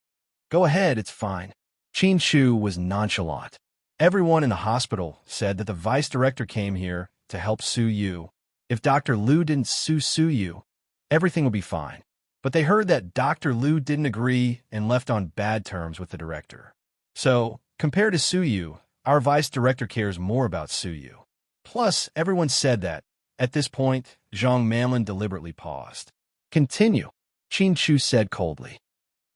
Go ahead, it's fine. Qin Chu was nonchalant. Everyone in the hospital said that the vice director came here to help Su Yu. If Dr. Lu didn't sue Su Yu, everything would be fine. But they heard that Dr. Lu didn't agree and left on bad terms with the director. So, compared to Su Yu, our vice director cares more about Su Yu. Plus, everyone said that. At this point, Zhang Manlin deliberately paused. Continue, Qin Chu said coldly.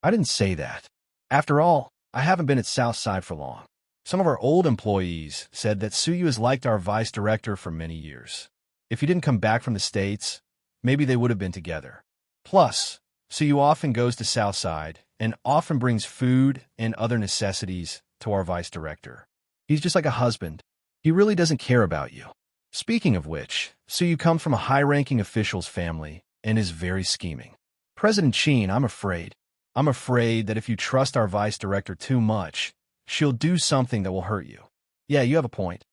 I didn't say that. After all, I haven't been at Southside for long. Some of our old employees said that Su Yu has liked our vice director for many years. If he didn't come back from the States, maybe they would have been together. Plus, Su Yu often goes to Southside and often brings food and other necessities to our vice director. He's just like a husband. He really doesn't care about you. Speaking of which, Su Yu comes from a high-ranking official's family and is very scheming. President Qin, I'm afraid that if you trust our vice director too much, she'll do something that will hurt you. Yeah, you have a point.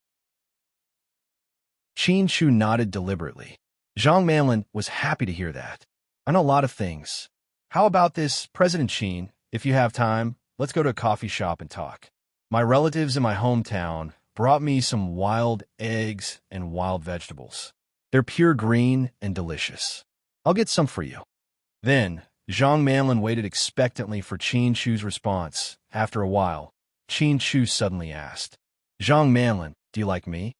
Qin Chu nodded deliberately. Zhang Manlin was happy to hear that. I know a lot of things. How about this, President Qin? If you have time, let's go to a coffee shop and talk. My relatives in my hometown brought me some wild eggs and wild vegetables. They're pure green and delicious. I'll get some for you. Then, Zhang Manlin waited expectantly for Qin Chu's response. After a while, Qin Chu suddenly asked, Zhang Manlin, do you like me?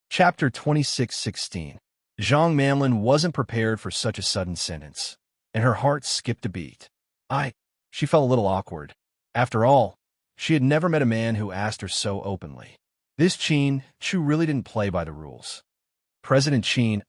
Chapter 2616. Zhang Manlin wasn't prepared for such a sudden sentence, and her heart skipped a beat. She felt a little awkward. After all, she had never met a man who asked her so openly. This Qin Chu really didn't play by the rules. President Qin,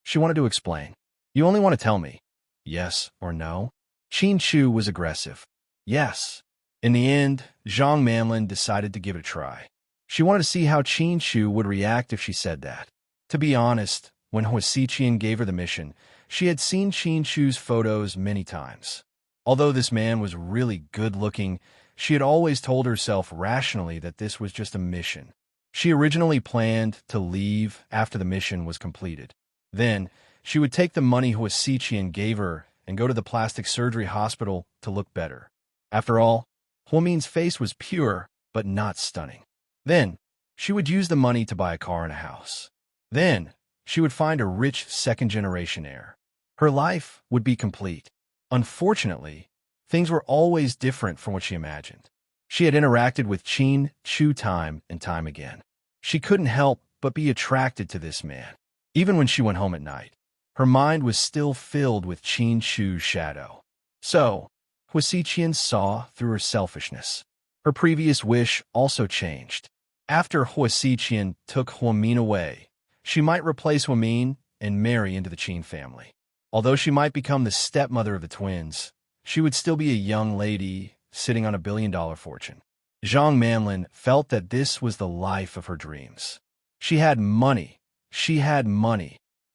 she wanted to explain. You only want to tell me, yes or no? Qin Chu was aggressive. Yes. In the end, Zhang Manlin decided to give it a try. She wanted to see how Qin Chu would react if she said that. To be honest, when Huasiqian gave her the mission, she had seen Qin Chu's photos many times. Although this man was really good-looking, she had always told herself rationally that this was just a mission. She originally planned to leave after the mission was completed. Then, she would take the money Huasiqian gave her and go to the plastic surgery hospital to look better. After all, Huamin's face was pure, but not stunning. Then, she would use the money to buy a car and a house. Then, she would find a rich second-generation heir. Her life would be complete. Unfortunately, things were always different from what she imagined. She had interacted with Qin Chu time and time again. She couldn't help but be attracted to this man. Even when she went home at night, her mind was still filled with Qin Shu's shadow. So, Huasiqian saw through her selfishness. Her previous wish also changed. After Huasiqian took Huamin away, she might replace Huamin and marry into the Qin family. Although she might become the stepmother of the twins, she would still be a young lady sitting on a billion-dollar fortune. Zhang Manlin felt that this was the life of her dreams. She had money,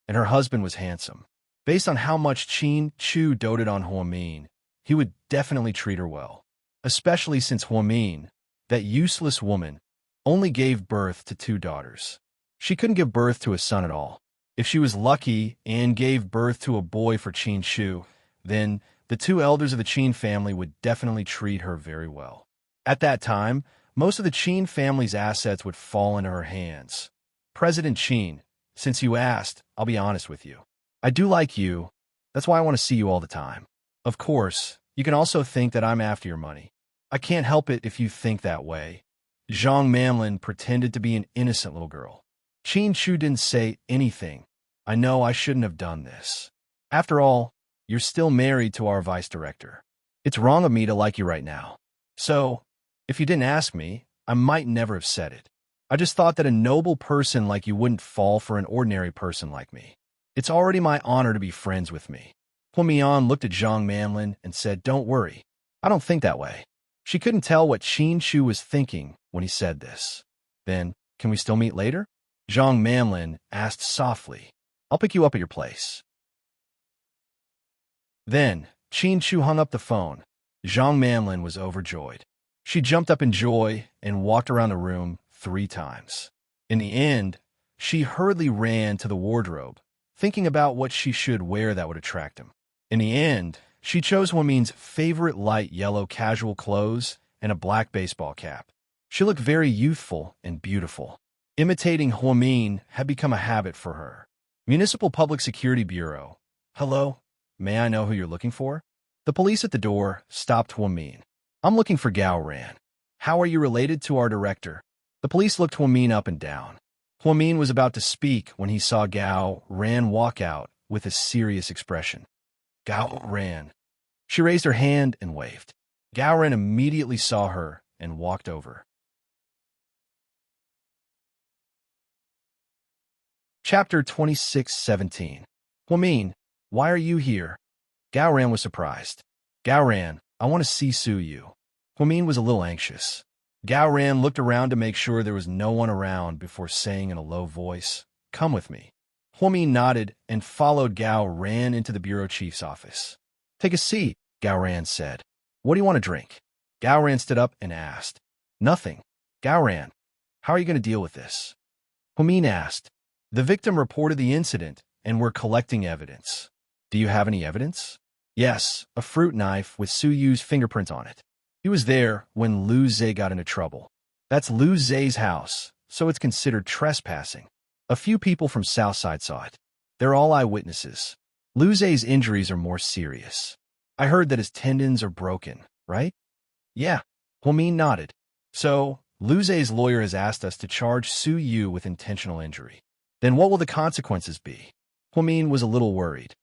and her husband was handsome. Based on how much Qin Chu doted on Huamin, he would definitely treat her well, especially since Huamin, that useless woman, only gave birth to 2 daughters. She couldn't give birth to a son at all. If she was lucky and gave birth to a boy for Qin Shu, then the 2 elders of the Qin family would definitely treat her very well. At that time, most of the Qin family's assets would fall into her hands. President Qin, since you asked, I'll be honest with you. I do like you. That's why I want to see you all the time. Of course, you can also think that I'm after your money. I can't help it if you think that way. Zhang Manlin pretended to be an innocent little girl. Qin Chu didn't say anything. I know I shouldn't have done this. After all, you're still married to our vice director. It's wrong of me to like you right now. So, if you didn't ask me, I might never have said it. I just thought that a noble person like you wouldn't fall for an ordinary person like me. It's already my honor to be friends with me. Huamian looked at Zhang Manlin and said, Don't worry. I don't think that way. She couldn't tell what Qin Chu was thinking when he said this. Then, can we still meet later? Zhang Manlin asked softly. I'll pick you up at your place. Then, Qin Chu hung up the phone. Zhang Manlin was overjoyed. She jumped up in joy and walked around the room 3 times. In the end, she hurriedly ran to the wardrobe, thinking about what she should wear that would attract him. In the end, she chose Huamin's favorite light yellow casual clothes and a black baseball cap. She looked very youthful and beautiful. Imitating Huamin had become a habit for her. Municipal Public Security Bureau. Hello? May I know who you're looking for? The police at the door stopped Huamin. I'm looking for Gao Ran. How are you related to our director? The police looked Huamin up and down. Huamin was about to speak when he saw Gao Ran walk out with a serious expression. Gao Ran. She raised her hand and waved. Gao Ran immediately saw her and walked over. Chapter 26:17. Huamin, why are you here? Gao Ran was surprised. Gao Ran, I want to see Su Yu. Huamin was a little anxious. Gao Ran looked around to make sure there was no one around before saying in a low voice, Come with me. Huamin nodded and followed Gao Ran into the bureau chief's office. Take a seat, Gao Ran said. What do you want to drink? Gao Ran stood up and asked. Nothing. Gao Ran, how are you going to deal with this? Huamin asked. The victim reported the incident and we're collecting evidence. Do you have any evidence? Yes, a fruit knife with Su Yu's fingerprint on it. He was there when Lu Zhe got into trouble. That's Lu Zhe's house, so it's considered trespassing. A few people from Southside saw it. They're all eyewitnesses. Lu Zhe's injuries are more serious. I heard that his tendons are broken, right? Yeah, Huamin nodded. So, Lu Zhe's lawyer has asked us to charge Su Yu with intentional injury. Then what will the consequences be? Huamin was a little worried.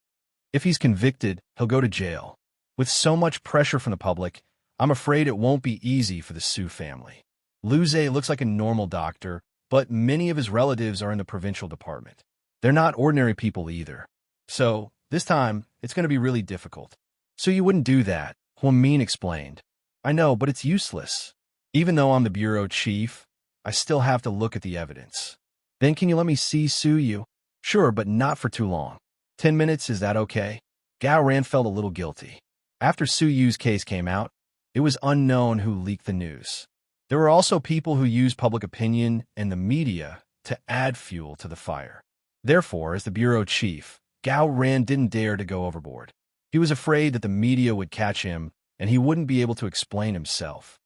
If he's convicted, he'll go to jail. With so much pressure from the public, I'm afraid it won't be easy for the Su family. Lu Zhe looks like a normal doctor, but many of his relatives are in the provincial department. They're not ordinary people either. So, this time, it's going to be really difficult. So you wouldn't do that, Huamin explained. I know, but it's useless. Even though I'm the bureau chief, I still have to look at the evidence. Then can you let me see Su Yu? Sure, but not for too long. 10 minutes, is that okay? Gao Ran felt a little guilty. After Su Yu's case came out, it was unknown who leaked the news. There were also people who used public opinion and the media to add fuel to the fire. Therefore, as the bureau chief, Gao Ran didn't dare to go overboard. He was afraid that the media would catch him and he wouldn't be able to explain himself.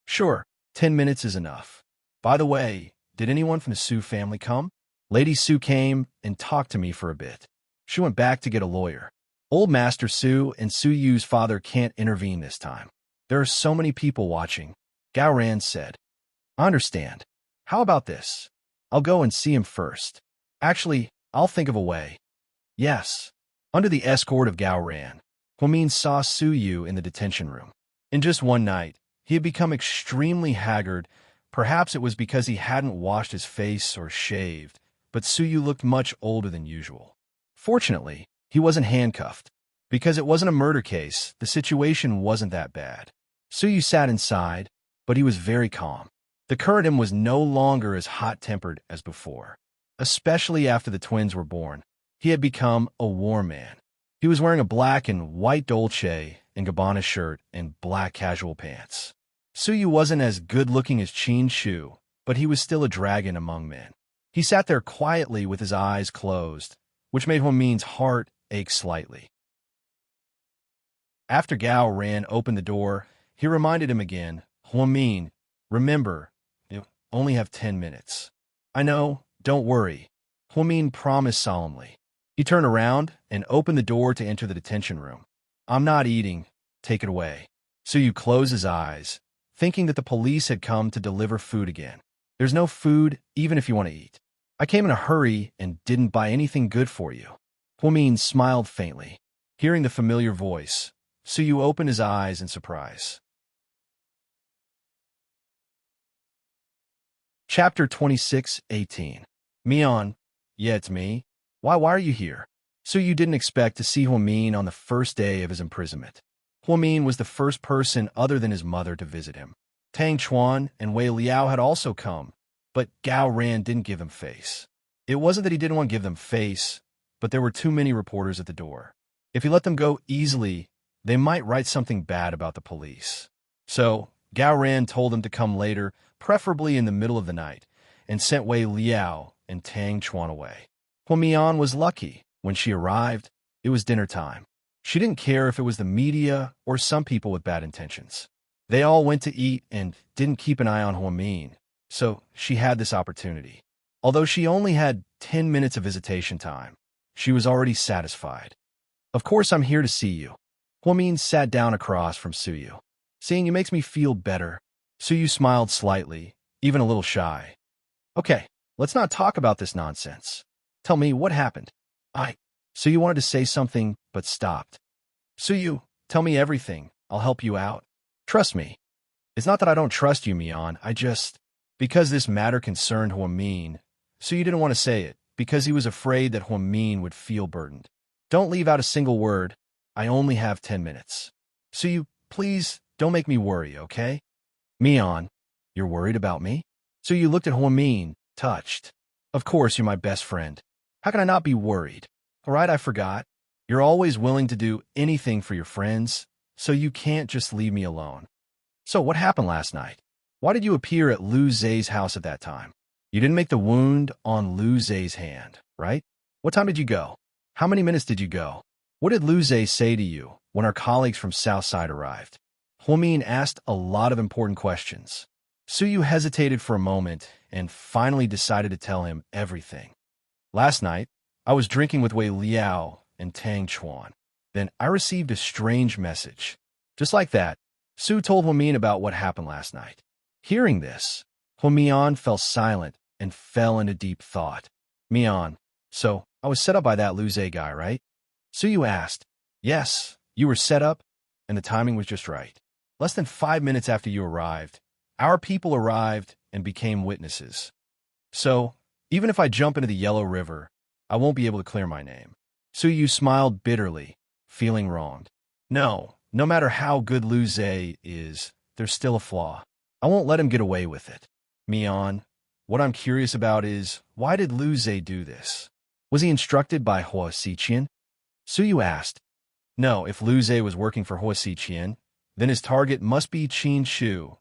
Sure, 10 minutes is enough. By the way, did anyone from the Su family come? Lady Su came and talked to me for a bit. She went back to get a lawyer. Old Master Su and Su Yu's father can't intervene this time. There are so many people watching, Gao Ran said. I understand. How about this? I'll go and see him first. Actually, I'll think of a way. Yes. Under the escort of Gao Ran, Huamin saw Su Yu in the detention room. In just one night, he had become extremely haggard. Perhaps it was because he hadn't washed his face or shaved, but Su Yu looked much older than usual. Fortunately, he wasn't handcuffed. Because it wasn't a murder case, the situation wasn't that bad. Su Yu sat inside, but he was very calm. The current him was no longer as hot-tempered as before. Especially after the twins were born, he had become a war man. He was wearing a black and white Dolce & Gabbana shirt and black casual pants. Su Yu wasn't as good-looking as Qin Shu, but he was still a dragon among men. He sat there quietly with his eyes closed, which made Huamin's heart ache slightly. After Gao Ran opened the door, he reminded him again, "Huamin, remember, you only have 10 minutes. I know, don't worry," Huamin promised solemnly. He turned around and opened the door to enter the detention room. "I'm not eating. Take it away." Su Yu closed his eyes, thinking that the police had come to deliver food again. "There's no food, even if you want to eat. I came in a hurry and didn't buy anything good for you." Huamin smiled faintly. Hearing the familiar voice, Su Yu opened his eyes in surprise. Chapter 26:18. Mian, yeah, it's me. Why are you here? Su Yu didn't expect to see Huamin on the first day of his imprisonment. Huamin was the first person other than his mother to visit him. Tang Chuan and Wei Liao had also come, but Gao Ran didn't give them face. It wasn't that he didn't want to give them face, but there were too many reporters at the door. If he let them go easily, they might write something bad about the police. So, Gao Ran told them to come later, preferably in the middle of the night, and sent Wei Liao and Tang Chuan away. Huamian was lucky. When she arrived, it was dinner time. She didn't care if it was the media or some people with bad intentions. They all went to eat and didn't keep an eye on Huamin, so she had this opportunity. Although she only had 10 minutes of visitation time, she was already satisfied. "Of course I'm here to see you." Huamin sat down across from Su Yu. "Seeing you makes me feel better." Su Yu smiled slightly, even a little shy. "Okay, let's not talk about this nonsense. Tell me, what happened?" Su Yu wanted to say something, but stopped. "Su Yu, tell me everything. I'll help you out. Trust me." "It's not that I don't trust you, Mian. Because this matter concerned Huamin, Su Yu didn't want to say it, because he was afraid that Huamin would feel burdened. "Don't leave out a single word. I only have 10 minutes. Su Yu, please don't make me worry, okay?" "Mian, you're worried about me?" Su Yu looked at Huamin, touched. "Of course, you're my best friend. How can I not be worried? All right, I forgot. You're always willing to do anything for your friends, so you can't just leave me alone. So what happened last night? Why did you appear at Lu Zhe's house at that time? You didn't make the wound on Lu Zhe's hand, right? What time did you go? How many minutes did you go? What did Lu Zhe say to you when our colleagues from Southside arrived?" Huamin asked a lot of important questions. Su Yu hesitated for a moment and finally decided to tell him everything. "Last night, I was drinking with Wei Liao and Tang Chuan. Then I received a strange message." Just like that, Su told Huamin about what happened last night. Hearing this, Huamian fell silent and fell into deep thought. "Mian, so I was set up by that Lu Zhe guy, right?" Su Yu asked. "Yes, you were set up, and the timing was just right. Less than 5 minutes after you arrived, our people arrived and became witnesses. So, even if I jump into the Yellow River, I won't be able to clear my name." Su Yu smiled bitterly, feeling wronged. No matter how good Lu Zhe is, there's still a flaw. I won't let him get away with it. Mian, what I'm curious about is, why did Lu Zhe do this? Was he instructed by Hua Xiqian? Su Yu asked. No, if Lu Zhe was working for Hua Xiqian, then his target must be Qin Shu.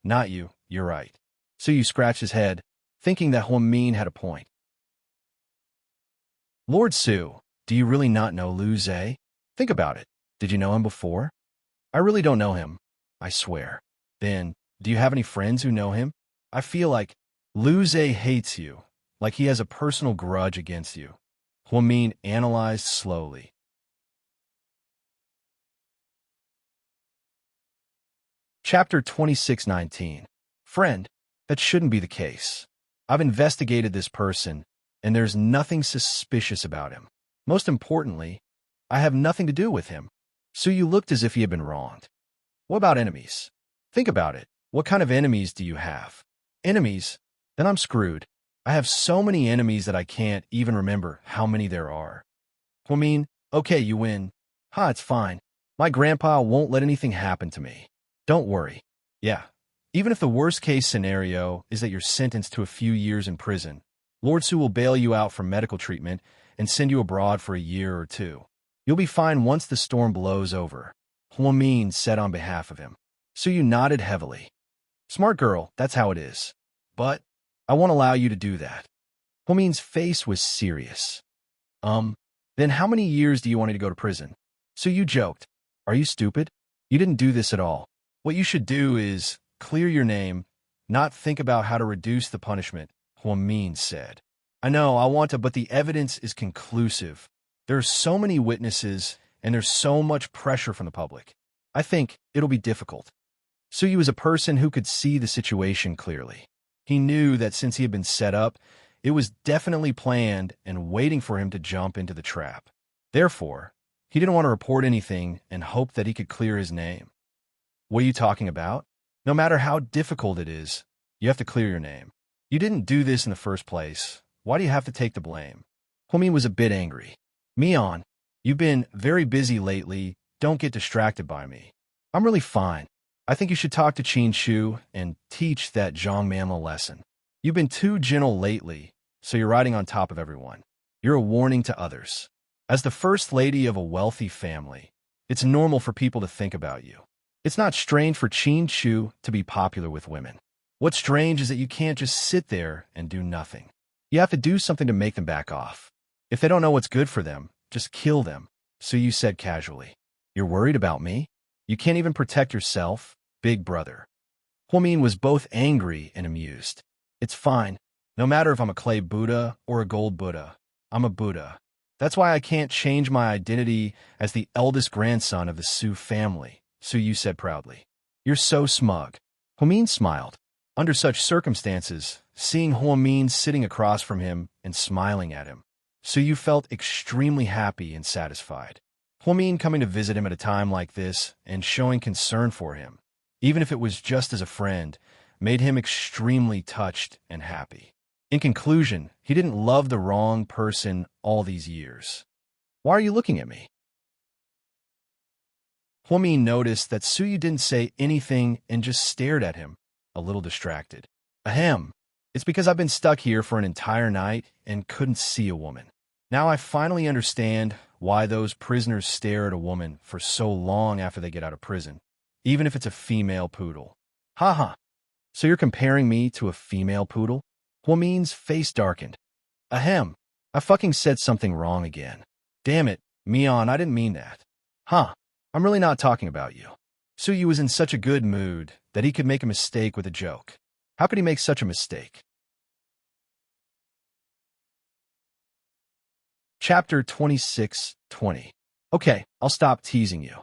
Not you, you're right. Su Yu scratched his head, thinking that Huamin had a point. "Lord Su, do you really not know Lu Zhe? Think about it. Did you know him before?" "I really don't know him, I swear." "Then, do you have any friends who know him?" "I feel like Lu Zhe hates you, like he has a personal grudge against you." Huamin analyzed slowly. Chapter 26:19. Friend, that shouldn't be the case. I've investigated this person, and there's nothing suspicious about him. Most importantly, I have nothing to do with him. Suyu looked as if he had been wronged. What about enemies? Think about it. What kind of enemies do you have? Enemies? Then I'm screwed. I have so many enemies that I can't even remember how many there are. Okay, you win. It's fine. My grandpa won't let anything happen to me. Don't worry. Yeah. Even if the worst-case scenario is that you're sentenced to a few years in prison, Lord Su will bail you out for medical treatment and send you abroad for a year or two. You'll be fine once the storm blows over, Huamin said on behalf of him. Suyu nodded heavily. Smart girl, that's how it is. But I won't allow you to do that. Huamin's face was serious. Then how many years do you want me to go to prison? Suyu joked. Are you stupid? You didn't do this at all. What you should do is clear your name, not think about how to reduce the punishment, Huamin said. I know, I want to, but the evidence is conclusive. There are so many witnesses, and there's so much pressure from the public. I think it'll be difficult. Suyu was a person who could see the situation clearly. He knew that since he had been set up, it was definitely planned and waiting for him to jump into the trap. Therefore, he didn't want to report anything and hoped that he could clear his name. What are you talking about? No matter how difficult it is, you have to clear your name. You didn't do this in the first place. Why do you have to take the blame? Huamin was a bit angry. Mion, you've been very busy lately. Don't get distracted by me. I'm really fine. I think you should talk to Qin Shu and teach that Zhang Man a lesson. You've been too gentle lately, so you're riding on top of everyone. You're a warning to others. As the first lady of a wealthy family, it's normal for people to think about you. It's not strange for Qin Shu to be popular with women. What's strange is that you can't just sit there and do nothing. You have to do something to make them back off. If they don't know what's good for them, just kill them, Suyu said casually. You're worried about me? You can't even protect yourself, big brother. Huamin was both angry and amused. It's fine. No matter if I'm a clay Buddha or a gold Buddha, I'm a Buddha. That's why I can't change my identity as the eldest grandson of the Su family, Suyu said proudly. You're so smug. Huamin smiled. Under such circumstances, seeing Huamin sitting across from him and smiling at him, Suyu felt extremely happy and satisfied. Huamin coming to visit him at a time like this and showing concern for him, even if it was just as a friend, made him extremely touched and happy. In conclusion, he didn't love the wrong person all these years. Why are you looking at me? Huamin noticed that Suyu didn't say anything and just stared at him, a little distracted. Ahem. It's because I've been stuck here for an entire night and couldn't see a woman. Now I finally understand why those prisoners stare at a woman for so long after they get out of prison, even if it's a female poodle. Haha. So you're comparing me to a female poodle? Huamin's face darkened. Ahem. I fucking said something wrong again. Damn it, Mion, I didn't mean that. I'm really not talking about you. Suyu was in such a good mood that he could make a mistake with a joke. How could he make such a mistake? Chapter 26:20. Okay, I'll stop teasing you.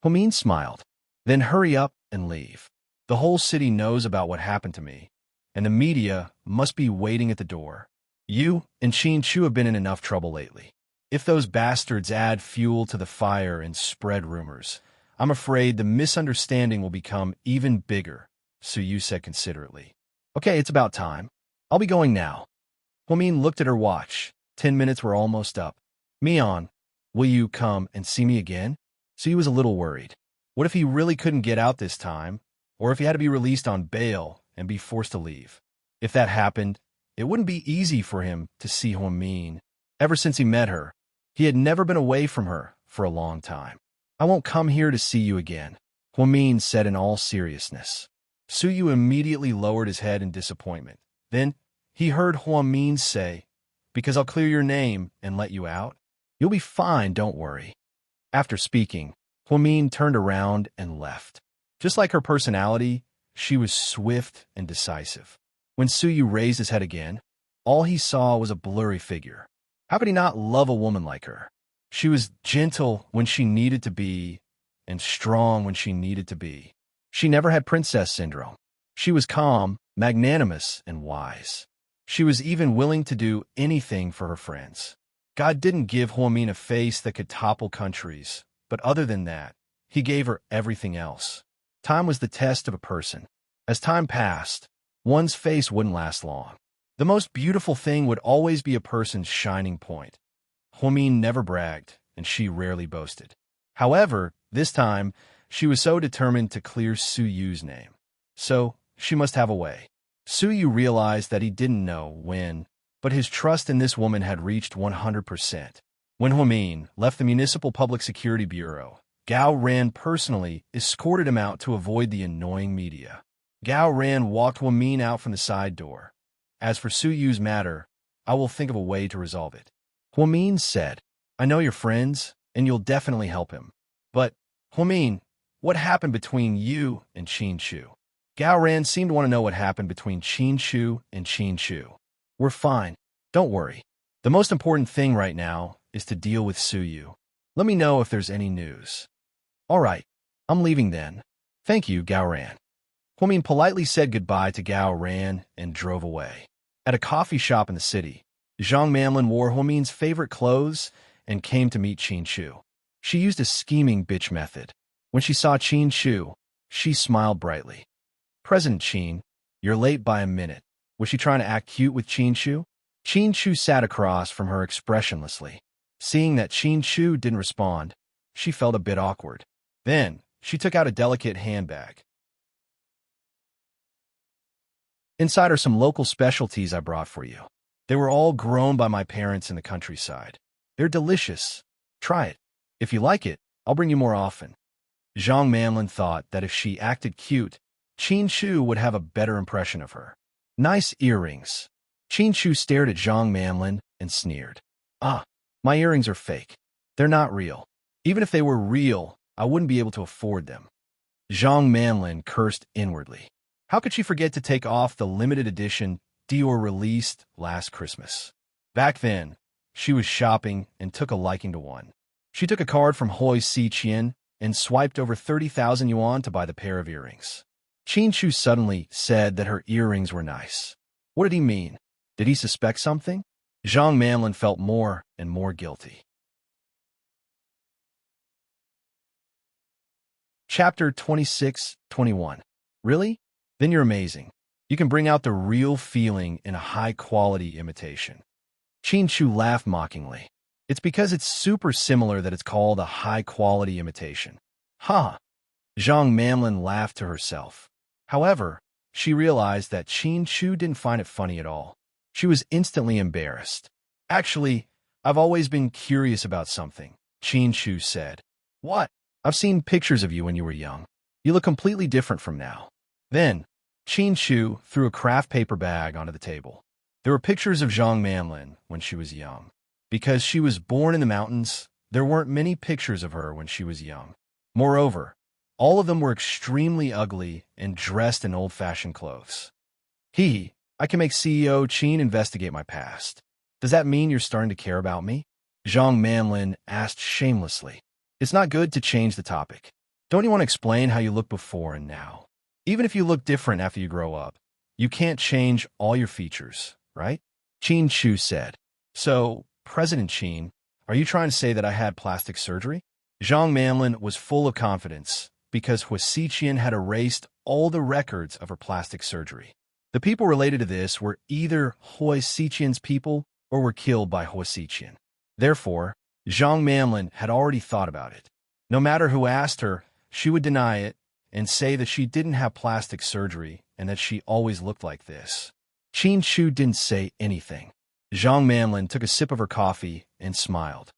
Huamin smiled. Then hurry up and leave. The whole city knows about what happened to me, and the media must be waiting at the door. You and Qin Shu have been in enough trouble lately. If those bastards add fuel to the fire and spread rumors, I'm afraid the misunderstanding will become even bigger, Suyu said considerately. Okay, it's about time. I'll be going now. Huamin looked at her watch. 10 minutes were almost up. Mion, will you come and see me again? Suyu was a little worried. What if he really couldn't get out this time, or if he had to be released on bail and be forced to leave? If that happened, it wouldn't be easy for him to see Huamin. Ever since he met her, he had never been away from her for a long time. I won't come here to see you again, Huamin said in all seriousness. Suyu immediately lowered his head in disappointment. Then he heard Huamin say, because I'll clear your name and let you out. You'll be fine, don't worry. After speaking, Huamin turned around and left. Just like her personality, she was swift and decisive. When Suyu raised his head again, all he saw was a blurry figure. How could he not love a woman like her? She was gentle when she needed to be, and strong when she needed to be. She never had princess syndrome. She was calm, magnanimous, and wise. She was even willing to do anything for her friends. God didn't give Huamin a face that could topple countries, but other than that, he gave her everything else. Time was the test of a person. As time passed, one's face wouldn't last long. The most beautiful thing would always be a person's shining point. Huamin never bragged, and she rarely boasted. However, this time, she was so determined to clear Su Yu's name. So, she must have a way. Su Yu realized that he didn't know when, but his trust in this woman had reached 100%. When Huamin left the Municipal Public Security Bureau, Gao Ran personally escorted him out to avoid the annoying media. Gao Ran walked Huamin out from the side door. As for Su Yu's matter, I will think of a way to resolve it. Huamin said, I know you're friends, and you'll definitely help him. But, Huamin, what happened between you and Qin Chu? Gao Ran seemed to want to know what happened between Qin Chu and Qin Chu. We're fine. Don't worry. The most important thing right now is to deal with Su Yu. Let me know if there's any news. All right. I'm leaving then. Thank you, Gao Ran. Huamin politely said goodbye to Gao Ran and drove away. At a coffee shop in the city, Zhang Mamlin wore Huamin's favorite clothes and came to meet Qin Chu. She used a scheming bitch method. When she saw Qin Chu, she smiled brightly. President Qin, you're late by a minute. Was she trying to act cute with Qin Chu? Qin Chu sat across from her expressionlessly. Seeing that Qin Chu didn't respond, she felt a bit awkward. Then, she took out a delicate handbag. Inside are some local specialties I brought for you. They were all grown by my parents in the countryside. They're delicious. Try it. If you like it, I'll bring you more often. Zhang Mamlin thought that if she acted cute, Qin Chu would have a better impression of her. Nice earrings. Qin Chu stared at Zhang Mamlin and sneered. Ah, my earrings are fake. They're not real. Even if they were real, I wouldn't be able to afford them. Zhang Mamlin cursed inwardly. How could she forget to take off the limited edition Dior released last Christmas? Back then, she was shopping and took a liking to one. She took a card from Hoi Xiqian and swiped over 30,000 yuan to buy the pair of earrings. Qin Chu suddenly said that her earrings were nice. What did he mean? Did he suspect something? Zhang Mamlin felt more and more guilty. Chapter 26-21. Really? Then you're amazing. You can bring out the real feeling in a high-quality imitation. Qin Chu laughed mockingly. It's because it's super similar that it's called a high-quality imitation. Ha! Zhang Mamlin laughed to herself. However, she realized that Qin Chu didn't find it funny at all. She was instantly embarrassed. Actually, I've always been curious about something, Qin Chu said. What? I've seen pictures of you when you were young. You look completely different from now. Then, Qin Chu threw a craft paper bag onto the table. There were pictures of Zhang Mamlin when she was young. Because she was born in the mountains, there weren't many pictures of her when she was young. Moreover, all of them were extremely ugly and dressed in old-fashioned clothes. I can make CEO Qin investigate my past. Does that mean you're starting to care about me? Zhang Mamlin asked shamelessly. It's not good to change the topic. Don't you want to explain how you look before and now? Even if you look different after you grow up, you can't change all your features, right? Qin Chu said. So, President Qin, are you trying to say that I had plastic surgery? Zhang Mamlin was full of confidence because Hua Xiqian had erased all the records of her plastic surgery. The people related to this were either Hua Xiqian's people or were killed by Hua Xiqian. Therefore, Zhang Mamlin had already thought about it. No matter who asked her, she would deny it and say that she didn't have plastic surgery and that she always looked like this. Qin Chu didn't say anything. Zhang Mamlin took a sip of her coffee and smiled.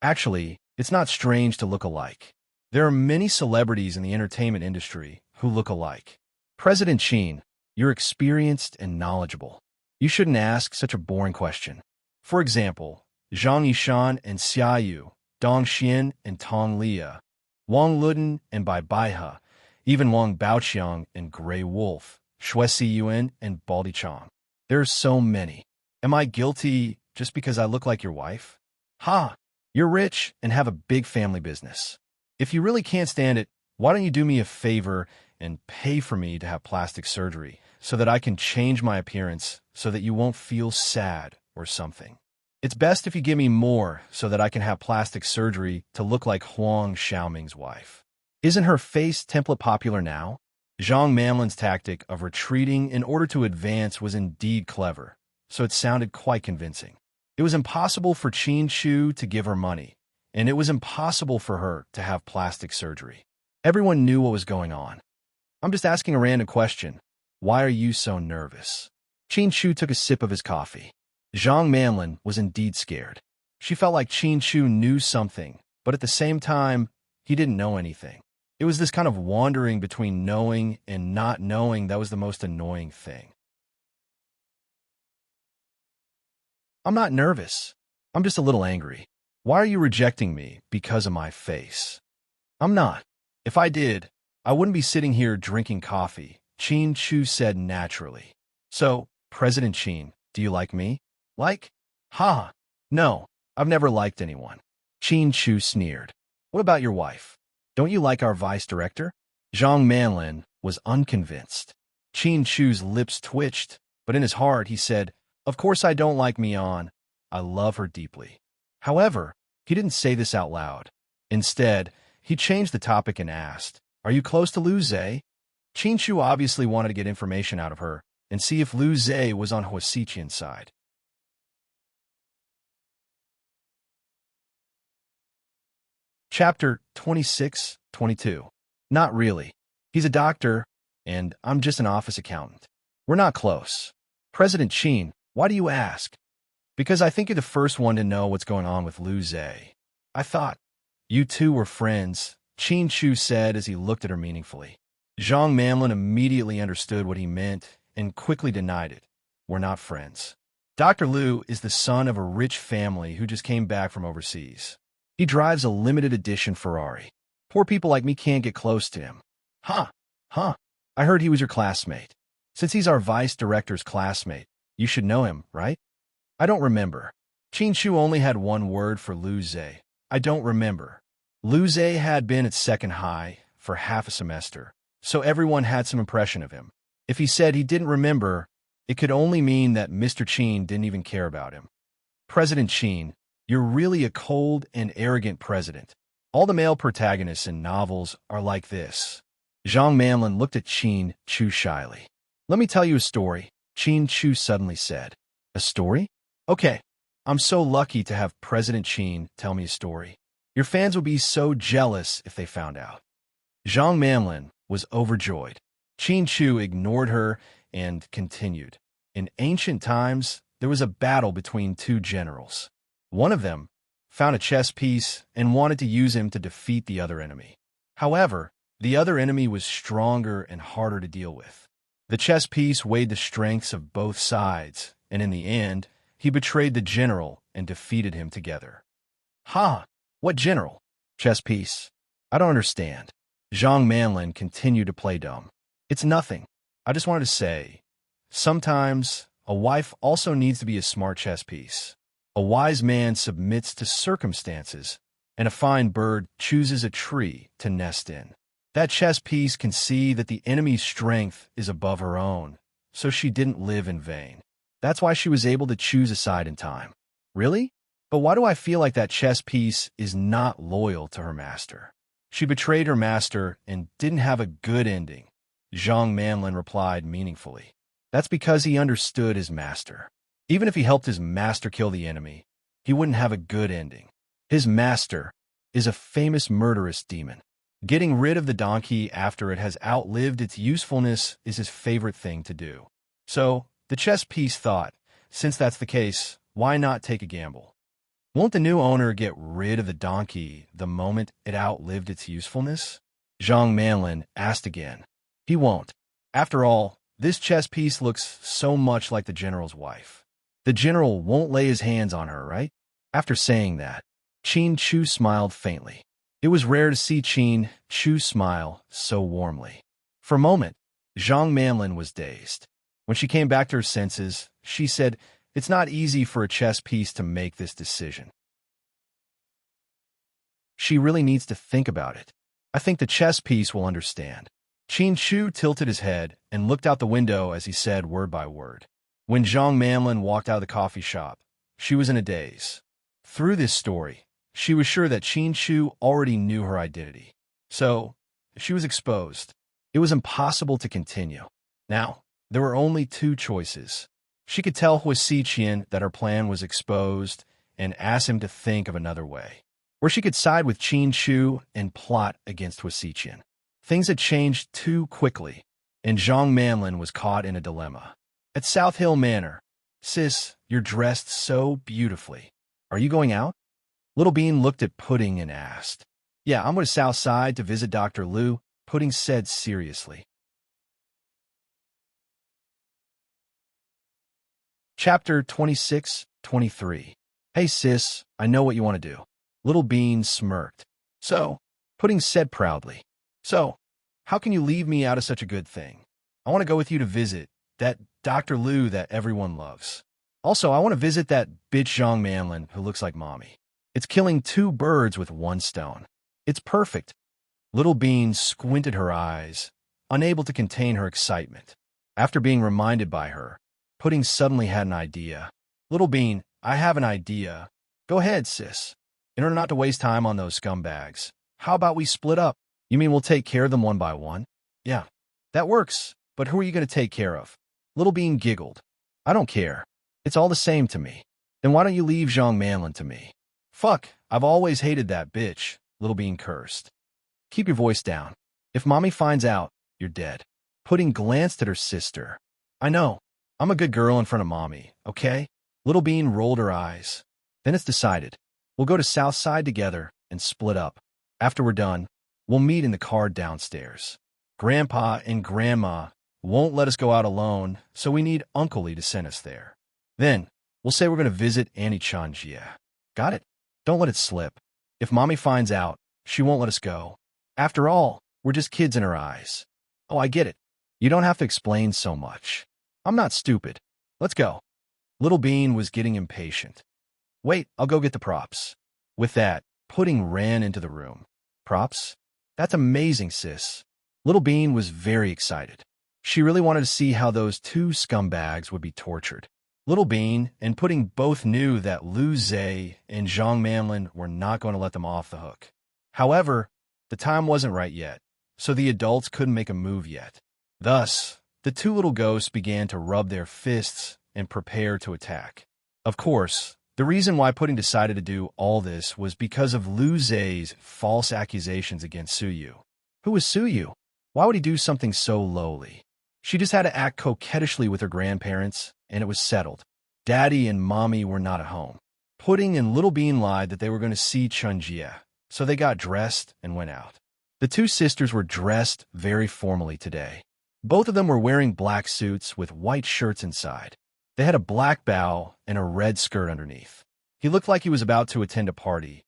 Actually, it's not strange to look alike. There are many celebrities in the entertainment industry who look alike. President Qin, you're experienced and knowledgeable. You shouldn't ask such a boring question. For example, Zhang Yishan and Xia Yu, Dong Xian and Tong Lia, Wang Luden and Bai Baihe, even Wang Baoqiang and Grey Wolf, Xue Si Yuan and Baldi Chong. There are so many. Am I guilty just because I look like your wife? Ha! You're rich and have a big family business. If you really can't stand it, why don't you do me a favor and pay for me to have plastic surgery so that I can change my appearance so that you won't feel sad or something. It's best if you give me more so that I can have plastic surgery to look like Huang Xiaoming's wife. Isn't her face template popular now? Zhang Manlin's tactic of retreating in order to advance was indeed clever, so it sounded quite convincing. It was impossible for Qin Shu to give her money, and it was impossible for her to have plastic surgery. Everyone knew what was going on. I'm just asking a random question. Why are you so nervous? Qin Shu took a sip of his coffee. Zhang Manlin was indeed scared. She felt like Qin Shu knew something, but at the same time, he didn't know anything. It was this kind of wandering between knowing and not knowing that was the most annoying thing. I'm not nervous. I'm just a little angry. Why are you rejecting me because of my face? I'm not. If I did, I wouldn't be sitting here drinking coffee, Qin Shu said naturally. So, President Qin, do you like me? Like? Ha! No, I've never liked anyone. Qin Shu sneered. What about your wife? Don't you like our vice director? Zhang Manlin was unconvinced. Qin Shu's lips twitched, but in his heart he said, Of course I don't like Mian. I love her deeply. However, he didn't say this out loud. Instead, he changed the topic and asked, Are you close to Lu Zhe? Qin Shu obviously wanted to get information out of her and see if Lu Zhe was on Hua Xiqian's side. Chapter 26-22. Not really. He's a doctor, and I'm just an office accountant. We're not close. President Qin, why do you ask? Because I think you're the first one to know what's going on with Lu Zhe. I thought you two were friends, Qin Shu said as he looked at her meaningfully. Zhang Manlin immediately understood what he meant and quickly denied it. We're not friends. Dr. Lu is the son of a rich family who just came back from overseas. He drives a limited edition Ferrari. Poor people like me can't get close to him. Huh. I heard he was your classmate. Since he's our vice director's classmate, you should know him, right? I don't remember. Qin Shu only had one word for Lu Zhe. I don't remember. Lu Zhe had been at second high for half a semester, so everyone had some impression of him. If he said he didn't remember, it could only mean that Mr. Qin didn't even care about him. President Qin, you're really a cold and arrogant president. All the male protagonists in novels are like this. Zhang Manlin looked at Qin Shu shyly. Let me tell you a story, Qin Shu suddenly said. A story? Okay, I'm so lucky to have President Qin tell me a story. Your fans would be so jealous if they found out. Zhang Manlin was overjoyed. Qin Shu ignored her and continued. In ancient times, there was a battle between two generals. One of them found a chess piece and wanted to use him to defeat the other enemy. However, the other enemy was stronger and harder to deal with. The chess piece weighed the strengths of both sides, and in the end, he betrayed the general and defeated him together. Ha! What general? Chess piece. I don't understand. Zhang Manlin continued to play dumb. It's nothing. I just wanted to say, sometimes a wife also needs to be a smart chess piece. A wise man submits to circumstances, and a fine bird chooses a tree to nest in. That chess piece can see that the enemy's strength is above her own, so she didn't live in vain. That's why she was able to choose a side in time. Really? But why do I feel like that chess piece is not loyal to her master? She betrayed her master and didn't have a good ending, Zhang Manlin replied meaningfully. That's because he understood his master. Even if he helped his master kill the enemy, he wouldn't have a good ending. His master is a famous murderous demon. Getting rid of the donkey after it has outlived its usefulness is his favorite thing to do. So, the chess piece thought, since that's the case, why not take a gamble? Won't the new owner get rid of the donkey the moment it outlived its usefulness? Zhang Manlin asked again. He won't. After all, this chess piece looks so much like the general's wife. The general won't lay his hands on her, right? After saying that, Qin Shu smiled faintly. It was rare to see Qin Shu smile so warmly. For a moment, Zhang Manlin was dazed. When she came back to her senses, she said, It's not easy for a chess piece to make this decision. She really needs to think about it. I think the chess piece will understand. Qin Shu tilted his head and looked out the window as he said word by word. When Zhang Manlin walked out of the coffee shop, she was in a daze. Through this story, she was sure that Qin Shu already knew her identity. So, she was exposed. It was impossible to continue. Now, there were only two choices. She could tell Hua Xiqian that her plan was exposed and ask him to think of another way. Or she could side with Qin Shu and plot against Hua Xiqian. Things had changed too quickly, and Zhang Manlin was caught in a dilemma. At South Hill Manor, "Sis, you're dressed so beautifully. Are you going out?" Little Bean looked at Pudding and asked. "Yeah, I'm going to South Side to visit Dr. Liu," Pudding said seriously. Chapter 26-23. "Hey sis, I know what you want to do." Little Bean smirked. "So," Pudding said proudly. "So, how can you leave me out of such a good thing? I want to go with you to visit that Dr. Liu that everyone loves. Also, I want to visit that bitch Zhang Manlin who looks like mommy. It's killing two birds with one stone. It's perfect." Little Bean squinted her eyes, unable to contain her excitement. After being reminded by her, Pudding suddenly had an idea. "Little Bean, I have an idea." "Go ahead, sis. In order not to waste time on those scumbags, how about we split up?" "You mean we'll take care of them one by one?" "Yeah, that works, but who are you going to take care of?" Little Bean giggled. "I don't care. It's all the same to me." "Then why don't you leave Zhang Manlin to me?" "Fuck, I've always hated that bitch," Little Bean cursed. "Keep your voice down. If Mommy finds out, you're dead." Pudding glanced at her sister. "I know. I'm a good girl in front of Mommy, okay?" Little Bean rolled her eyes. "Then it's decided. We'll go to South Side together and split up. After we're done, we'll meet in the car downstairs. Grandpa and Grandma won't let us go out alone, so we need Uncle Lee to send us there. Then, we'll say we're going to visit Annie Chanjia. Got it? Don't let it slip. If Mommy finds out, she won't let us go. After all, we're just kids in her eyes." "Oh, I get it. You don't have to explain so much. I'm not stupid. Let's go." Little Bean was getting impatient. "Wait, I'll go get the props." With that, Pudding ran into the room. "Props? That's amazing, sis." Little Bean was very excited. She really wanted to see how those two scumbags would be tortured. Little Bean and Pudding both knew that Liu Zhe and Zhang Manlin were not going to let them off the hook. However, the time wasn't right yet, so the adults couldn't make a move yet. Thus, the two little ghosts began to rub their fists and prepare to attack. Of course, the reason why Pudding decided to do all this was because of Liu Zhe's false accusations against Suyu. Who was Suyu? Why would he do something so lowly? She just had to act coquettishly with her grandparents, and it was settled. Daddy and Mommy were not at home. Pudding and Little Bean lied that they were going to see Chunjia, so they got dressed and went out. The two sisters were dressed very formally today. Both of them were wearing black suits with white shirts inside. They had a black bow and a red skirt underneath. He looked like he was about to attend a party.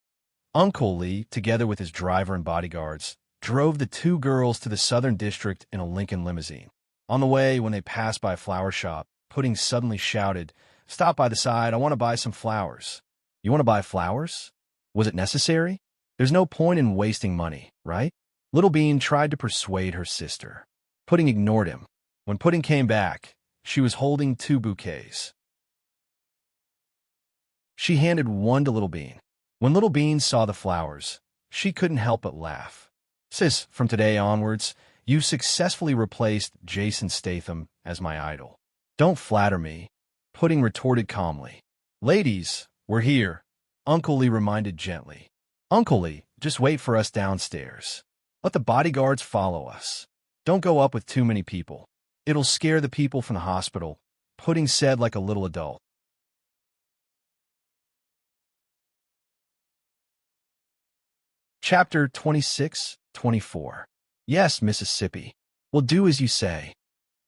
Uncle Lee, together with his driver and bodyguards, drove the two girls to the Southern District in a Lincoln limousine. On the way, when they passed by a flower shop, Pudding suddenly shouted, "Stop by the side, I want to buy some flowers." "You want to buy flowers? Was it necessary? There's no point in wasting money, right?" Little Bean tried to persuade her sister. Pudding ignored him. When Pudding came back, she was holding two bouquets. She handed one to Little Bean. When Little Bean saw the flowers, she couldn't help but laugh. "Sis, from today onwards, you successfully replaced Jason Statham as my idol." "Don't flatter me," Pudding retorted calmly. "Ladies, we're here," Uncle Lee reminded gently. "Uncle Lee, just wait for us downstairs. Let the bodyguards follow us. Don't go up with too many people. It'll scare the people from the hospital," Pudding said like a little adult. Chapter 26-24. "Yes, Mississippi. We'll do as you say."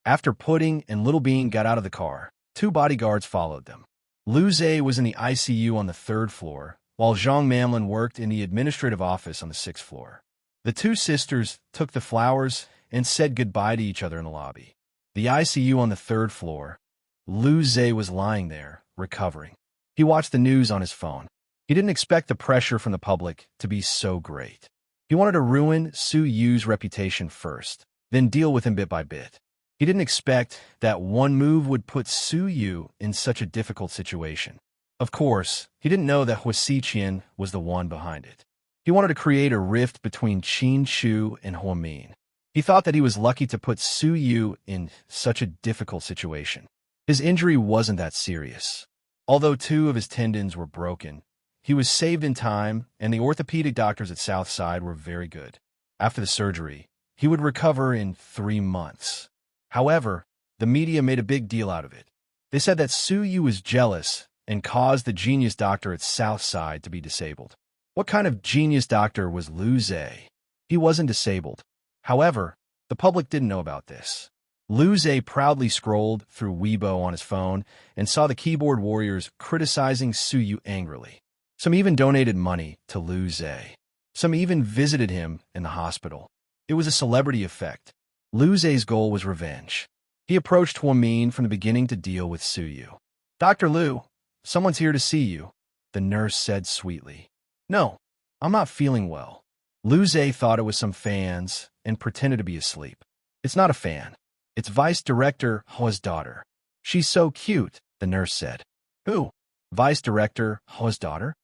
After Pudding and Little Bean got out of the car, two bodyguards followed them. Liu Zhe was in the ICU on the 3rd floor, while Zhang Manlin worked in the administrative office on the 6th floor. The two sisters took the flowers and said goodbye to each other in the lobby. The ICU on the 3rd floor. Liu Zhe was lying there, recovering. He watched the news on his phone. He didn't expect the pressure from the public to be so great. He wanted to ruin Su Yu's reputation first. then deal with him bit by bit. He didn't expect that one move would put Su Yu in such a difficult situation. Of course, he didn't know that Huasiqian was the one behind it. He wanted to create a rift between Qin Shu and Huamin. He thought that he was lucky to put Su Yu in such a difficult situation. His injury wasn't that serious. Although 2 of his tendons were broken, he was saved in time, and the orthopedic doctors at Southside were very good. After the surgery, he would recover in 3 months. However, the media made a big deal out of it. They said that Su Yu was jealous and caused the genius doctor at Southside to be disabled. What kind of genius doctor was Lu Zhe? He wasn't disabled. However, the public didn't know about this. Lu Zhe proudly scrolled through Weibo on his phone and saw the keyboard warriors criticizing Su Yu angrily. Some even donated money to Lu Zhe. Some even visited him in the hospital. It was a celebrity effect. Lu Zhe's goal was revenge. He approached Huamin from the beginning to deal with Su Yu. "Dr. Lu, someone's here to see you," the nurse said sweetly. "No, I'm not feeling well." Lu Zhe thought it was some fans and pretended to be asleep. "It's not a fan. It's Vice Director Hua's daughter. She's so cute," the nurse said. "Who? Vice Director Hua's daughter?"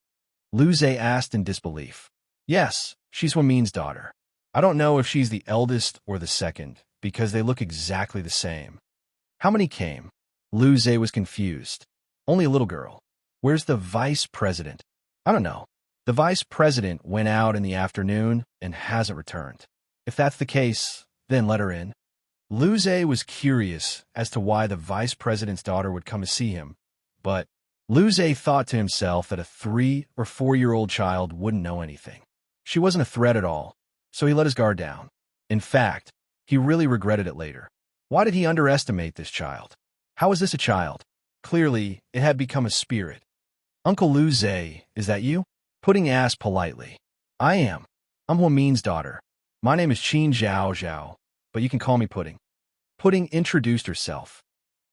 Lu Zhe asked in disbelief. "Yes, she's Huamin's daughter. I don't know if she's the eldest or the second, because they look exactly the same." "How many came?" Lu Zhe was confused. "Only a little girl." "Where's the vice president?" "I don't know. The vice president went out in the afternoon and hasn't returned." "If that's the case, then let her in." Lu Zhe was curious as to why the vice president's daughter would come to see him, but Lu Zhe thought to himself that a 3- or 4-year-old child wouldn't know anything. She wasn't a threat at all, so he let his guard down. In fact, he really regretted it later. Why did he underestimate this child? How was this a child? Clearly, it had become a spirit. "Uncle Lu Zhe, is that you?" Pudding asked politely. "I am. I'm Huamin's daughter. My name is Qin Zhao Zhao, but you can call me Pudding." Pudding introduced herself.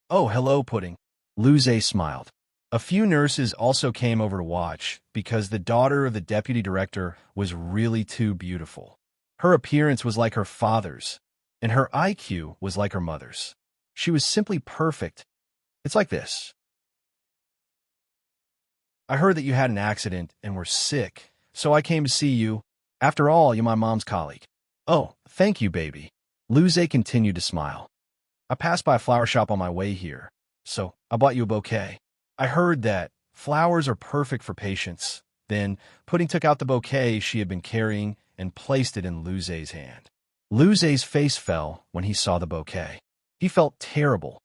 "Oh, hello, Pudding." Lu Zhe smiled. A few nurses also came over to watch because the daughter of the deputy director was really too beautiful. Her appearance was like her father's, and her IQ was like her mother's. She was simply perfect. It's like this. "I heard that you had an accident and were sick, so I came to see you. After all, you're my mom's colleague." "Oh, thank you, baby." Lu Zhe continued to smile. "I passed by a flower shop on my way here, so I bought you a bouquet. I heard that flowers are perfect for patients." Then Pudding took out the bouquet she had been carrying and placed it in Lu Zhe's hand. Lu Zhe's face fell when he saw the bouquet. He felt terrible.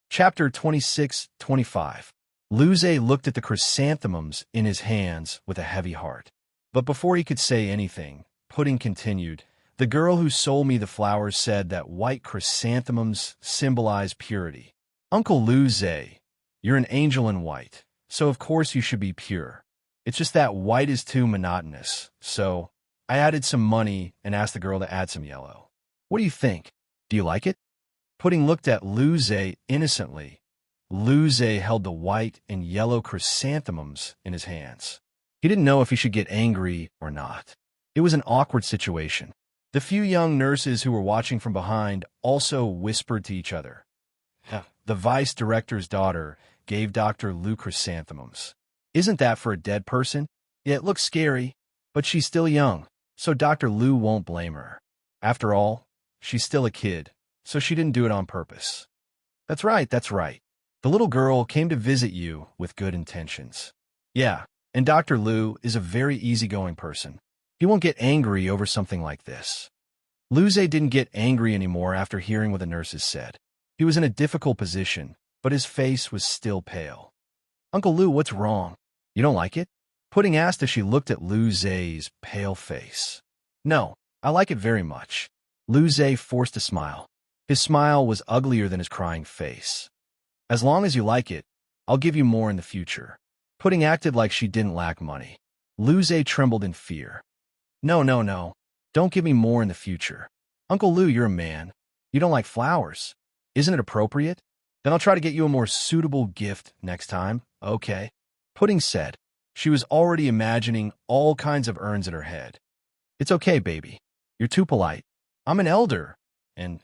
Chapter 26-25. Lu Zhe looked at the chrysanthemums in his hands with a heavy heart. But before he could say anything, Pudding continued, "The girl who sold me the flowers said that white chrysanthemums symbolize purity. Uncle Lu Zhe, you're an angel in white, so of course you should be pure. It's just that white is too monotonous, so I added some money and asked the girl to add some yellow. What do you think? Do you like it?" Pudding looked at Lu Zhe innocently. Lu Zhe held the white and yellow chrysanthemums in his hands. He didn't know if he should get angry or not. It was an awkward situation. The few young nurses who were watching from behind also whispered to each other. The vice director's daughter gave Dr. Lu chrysanthemums. Isn't that for a dead person? Yeah, it looks scary, but she's still young, so Dr. Lu won't blame her. After all, she's still a kid, so she didn't do it on purpose. That's right, that's right. The little girl came to visit you with good intentions. Yeah, and Dr. Lu is a very easygoing person. He won't get angry over something like this. Lu Zhe didn't get angry anymore after hearing what the nurses said. He was in a difficult position, but his face was still pale. "Uncle Lu, what's wrong? You don't like it?" Pudding asked as she looked at Lu Zhe's pale face. "No, I like it very much." Lu Zhe forced a smile. His smile was uglier than his crying face. "As long as you like it, I'll give you more in the future." Pudding acted like she didn't lack money. Lu Zhe trembled in fear. No, don't give me more in the future. Uncle Lu, you're a man. You don't like flowers. Isn't it appropriate? Then I'll try to get you a more suitable gift next time, okay?" Pudding said. She was already imagining all kinds of urns in her head. It's okay, baby. You're too polite. I'm an elder, and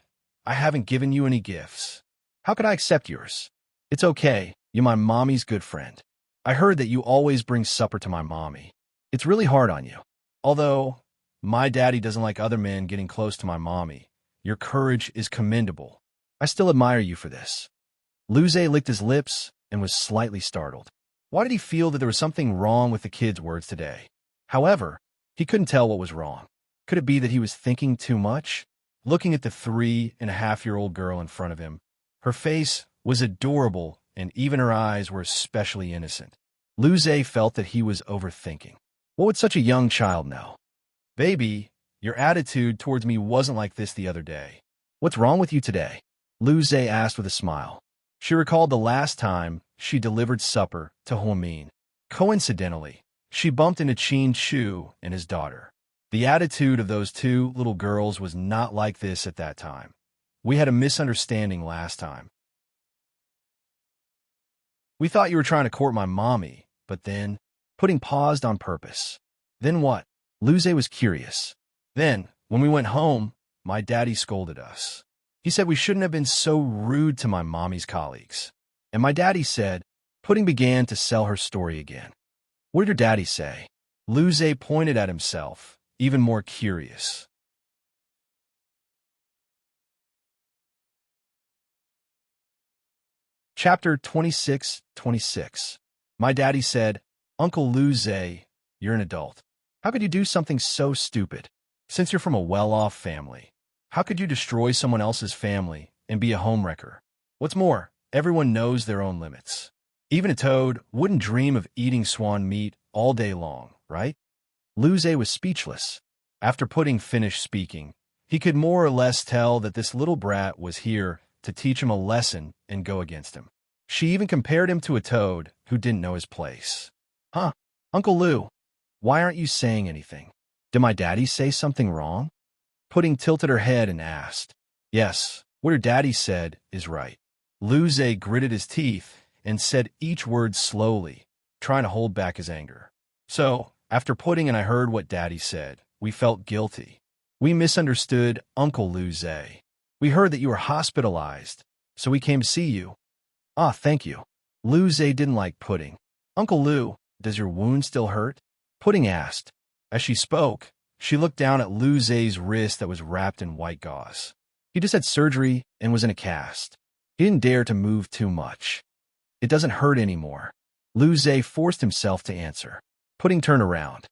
I haven't given you any gifts. How could I accept yours? It's okay. You're my mommy's good friend. I heard that you always bring supper to my mommy. It's really hard on you. Although my daddy doesn't like other men getting close to my mommy, your courage is commendable. I still admire you for this. Luce licked his lips and was slightly startled. Why did he feel that there was something wrong with the kid's words today? However, he couldn't tell what was wrong. Could it be that he was thinking too much? Looking at the 3.5-year-old girl in front of him, her face was adorable and even her eyes were especially innocent. Luce felt that he was overthinking. What would such a young child know? Baby, your attitude towards me wasn't like this the other day. What's wrong with you today? Luce asked with a smile. She recalled the last time she delivered supper to Huamin. Coincidentally, she bumped into Qin Chu and his daughter. The attitude of those two little girls was not like this at that time. We had a misunderstanding last time. We thought you were trying to court my mommy, but then, Pudding paused on purpose. Then what? Luce was curious. Then, when we went home, my daddy scolded us. He said we shouldn't have been so rude to my mommy's colleagues. And my daddy said, Pudding began to sell her story again. What did your daddy say? Luce pointed at himself, even more curious. Chapter 26:26. My daddy said, Uncle Luce, you're an adult. How could you do something so stupid? Since you're from a well-off family, how could you destroy someone else's family and be a homewrecker? What's more, everyone knows their own limits. Even a toad wouldn't dream of eating swan meat all day long, right? Luce was speechless. After Pudding finished speaking, he could more or less tell that this little brat was here to teach him a lesson and go against him. She even compared him to a toad who didn't know his place. Huh, Uncle Lou, why aren't you saying anything? Did my daddy say something wrong? Pudding tilted her head and asked. Yes, what her daddy said is right. Luce gritted his teeth and said each word slowly, trying to hold back his anger. So, after Pudding and I heard what Daddy said, we felt guilty. We misunderstood Uncle Luce. We heard that you were hospitalized, so we came to see you. Ah, thank you. Luce didn't like Pudding. Uncle Lou, does your wound still hurt? Pudding asked. As she spoke, she looked down at Luce's wrist that was wrapped in white gauze. He just had surgery and was in a cast. He didn't dare to move too much. It doesn't hurt anymore. Luce forced himself to answer. Pudding turned around.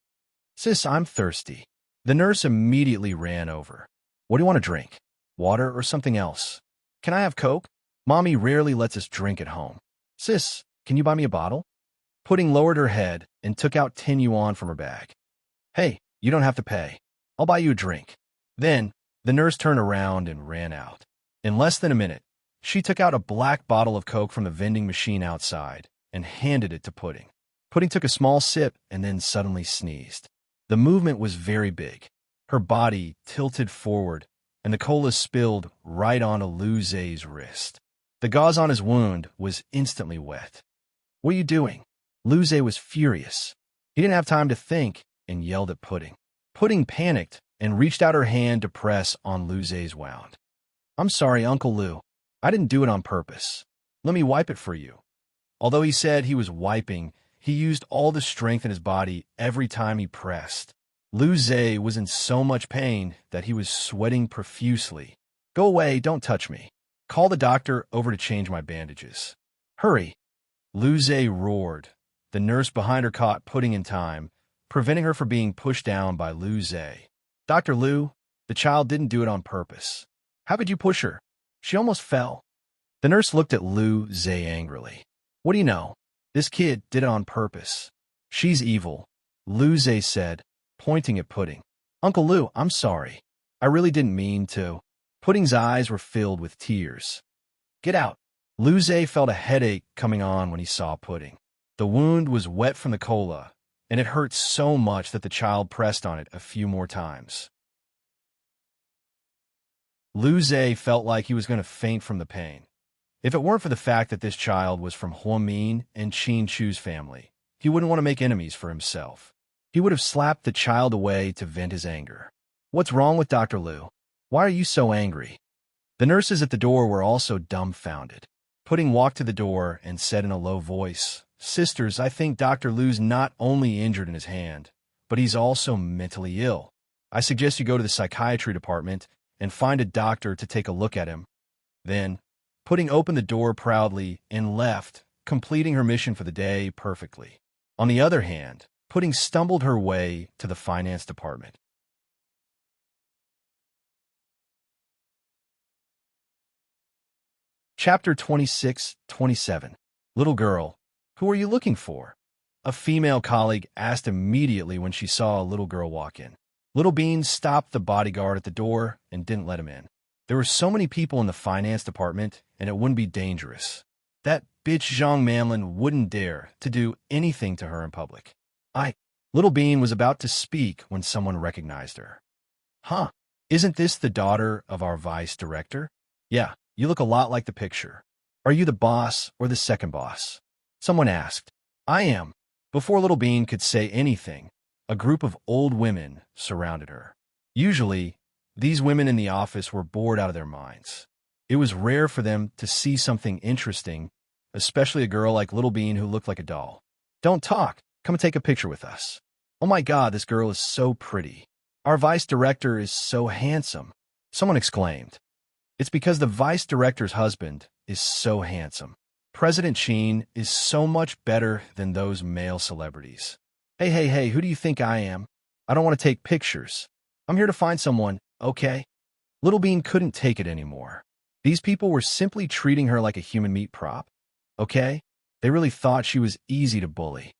Sis, I'm thirsty. The nurse immediately ran over. What do you want to drink? Water or something else? Can I have Coke? Mommy rarely lets us drink at home. Sis, can you buy me a bottle? Pudding lowered her head and took out 10 yuan from her bag. Hey, you don't have to pay. I'll buy you a drink. Then, the nurse turned around and ran out. In less than a minute, she took out a black bottle of Coke from the vending machine outside and handed it to Pudding. Pudding took a small sip and then suddenly sneezed. The movement was very big. Her body tilted forward, and the cola spilled right onto Luce's wrist. The gauze on his wound was instantly wet. What are you doing? Luce was furious. He didn't have time to think and yelled at Pudding. Pudding panicked and reached out her hand to press on Luce's wound. I'm sorry, Uncle Lou. I didn't do it on purpose. Let me wipe it for you. Although he said he was wiping, he used all the strength in his body every time he pressed. Luce was in so much pain that he was sweating profusely. Go away, don't touch me. Call the doctor over to change my bandages. Hurry. Luce roared. The nurse behind her caught Pudding in time, preventing her from being pushed down by Luce. Dr. Lou, the child didn't do it on purpose. How could you push her? She almost fell. The nurse looked at Luce angrily. What do you know? This kid did it on purpose. She's evil, Luce said, pointing at Pudding. Uncle Lou, I'm sorry. I really didn't mean to. Pudding's eyes were filled with tears. Get out. Luce felt a headache coming on when he saw Pudding. The wound was wet from the cola, and it hurt so much that the child pressed on it a few more times. Luce felt like he was going to faint from the pain. If it weren't for the fact that this child was from Huamin and Qin Chu's family, he wouldn't want to make enemies for himself. He would have slapped the child away to vent his anger. "What's wrong with Dr. Liu? Why are you so angry?" The nurses at the door were also dumbfounded. Pudding walked to the door and said in a low voice, "Sisters, I think Dr. Liu's not only injured in his hand, but he's also mentally ill. I suggest you go to the psychiatry department and find a doctor to take a look at him." Then, Pudding opened the door proudly and left, completing her mission for the day perfectly. On the other hand, Pudding stumbled her way to the finance department. Chapter 26-27. Little girl, who are you looking for? A female colleague asked immediately when she saw a little girl walk in. Little Bean stopped the bodyguard at the door and didn't let him in. There were so many people in the finance department, and it wouldn't be dangerous. That bitch Zhang Manlin wouldn't dare to do anything to her in public. Little Bean was about to speak when someone recognized her. "Huh, isn't this the daughter of our vice director?" "Yeah, you look a lot like the picture. Are you the boss or the second boss?" Someone asked. "I am." Before Little Bean could say anything, a group of old women surrounded her. Usually, these women in the office were bored out of their minds. It was rare for them to see something interesting, especially a girl like Little Bean who looked like a doll. "Don't talk. Come and take a picture with us." "Oh my God, this girl is so pretty. Our vice director is so handsome," someone exclaimed. "It's because the vice director's husband is so handsome. President Qin is so much better than those male celebrities." Hey, who do you think I am? I don't want to take pictures. I'm here to find someone, okay?" Little Bean couldn't take it anymore. These people were simply treating her like a human meat prop. Okay? They really thought she was easy to bully.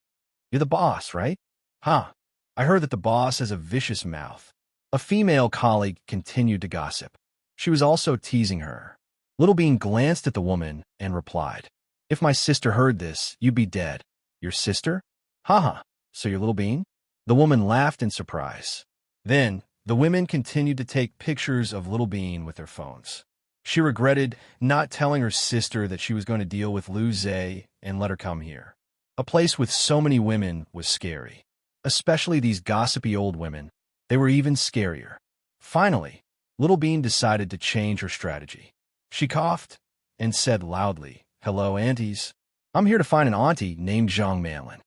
"You're the boss, right?" "Huh. I heard that the boss has a vicious mouth." A female colleague continued to gossip. She was also teasing her. Little Bean glanced at the woman and replied, "If my sister heard this, you'd be dead." "Your sister? Haha, so you're Little Bean?" The woman laughed in surprise. Then, the women continued to take pictures of Little Bean with their phones. She regretted not telling her sister that she was going to deal with Lu Zhe and let her come here. A place with so many women was scary. Especially these gossipy old women. They were even scarier. Finally, Little Bean decided to change her strategy. She coughed and said loudly, "Hello, aunties. I'm here to find an auntie named Zhang Manlin."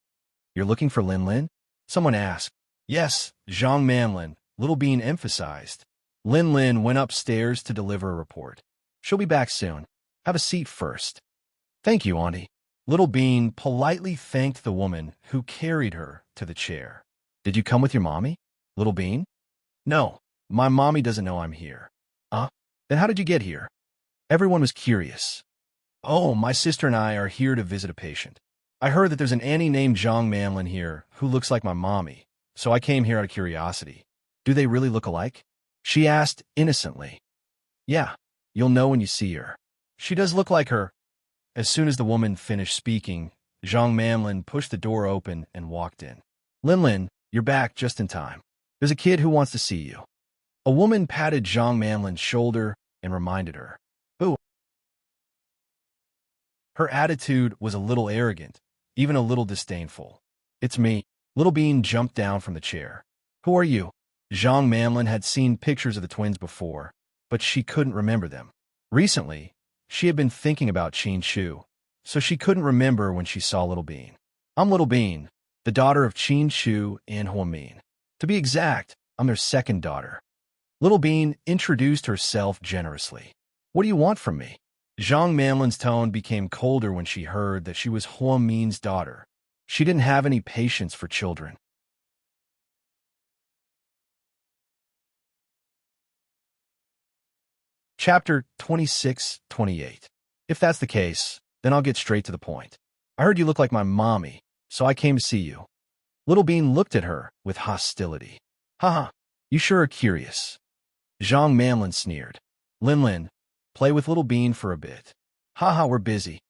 "You're looking for Lin Lin?" someone asked. "Yes, Zhang Manlin," Little Bean emphasized. Lin Lin went upstairs to deliver a report. "She'll be back soon. Have a seat first." "Thank you, auntie." Little Bean politely thanked the woman who carried her to the chair. "Did you come with your mommy, Little Bean?" "No, my mommy doesn't know I'm here." Then how did you get here?" Everyone was curious. "Oh, my sister and I are here to visit a patient. I heard that there's an Annie named Zhang Manlin here who looks like my mommy, so I came here out of curiosity." "Do they really look alike?" she asked innocently. "Yeah, you'll know when you see her. She does look like her." As soon as the woman finished speaking, Zhang Manlin pushed the door open and walked in. "Lin Lin, you're back just in time. There's a kid who wants to see you." A woman patted Zhang Manlin's shoulder and reminded her. "Boo." Her attitude was a little arrogant, even a little disdainful. "It's me." Little Bean jumped down from the chair. "Who are you?" Zhang Manlin had seen pictures of the twins before, but she couldn't remember them. Recently, she had been thinking about Qin Shu, so she couldn't remember when she saw Little Bean. "I'm Little Bean, the daughter of Qin Shu and Huamin. To be exact, I'm their second daughter." Little Bean introduced herself generously. "What do you want from me?" Zhang Manlin's tone became colder when she heard that she was Huamin's daughter. She didn't have any patience for children. Chapter 26-28. "If that's the case, then I'll get straight to the point. I heard you look like my mommy, so I came to see you." Little Bean looked at her with hostility. "Haha, you sure are curious." Zhang Manlin sneered. "Lin Lin, play with Little Bean for a bit." "Haha, we're busy."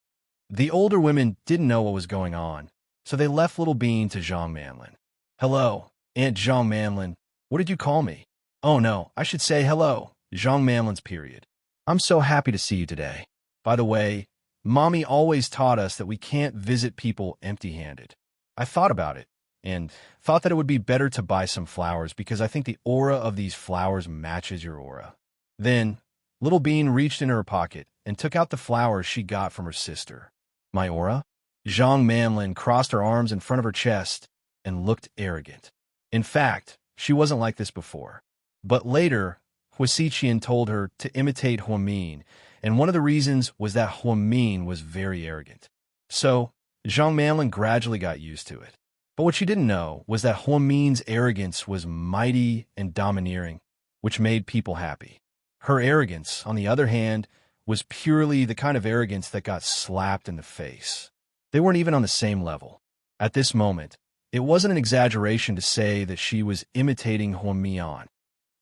The older women didn't know what was going on, so they left Little Bean to Zhang Manlin. "Hello, Aunt Zhang Manlin. What did you call me?" "Oh no, I should say hello, Zhang Manlin's period. I'm so happy to see you today. By the way, Mommy always taught us that we can't visit people empty-handed." I thought about it and thought that it would be better to buy some flowers because I think the aura of these flowers matches your aura. Then, Little Bean reached into her pocket and took out the flowers she got from her sister. My aura? Zhang Manlin crossed her arms in front of her chest and looked arrogant. In fact, she wasn't like this before. But later, Huasiqian told her to imitate Huamin, and one of the reasons was that Huamin was very arrogant. So, Zhang Manlin gradually got used to it. But what she didn't know was that Huamin's arrogance was mighty and domineering, which made people happy. Her arrogance, on the other hand, was purely the kind of arrogance that got slapped in the face. They weren't even on the same level. At this moment, it wasn't an exaggeration to say that she was imitating Huamian.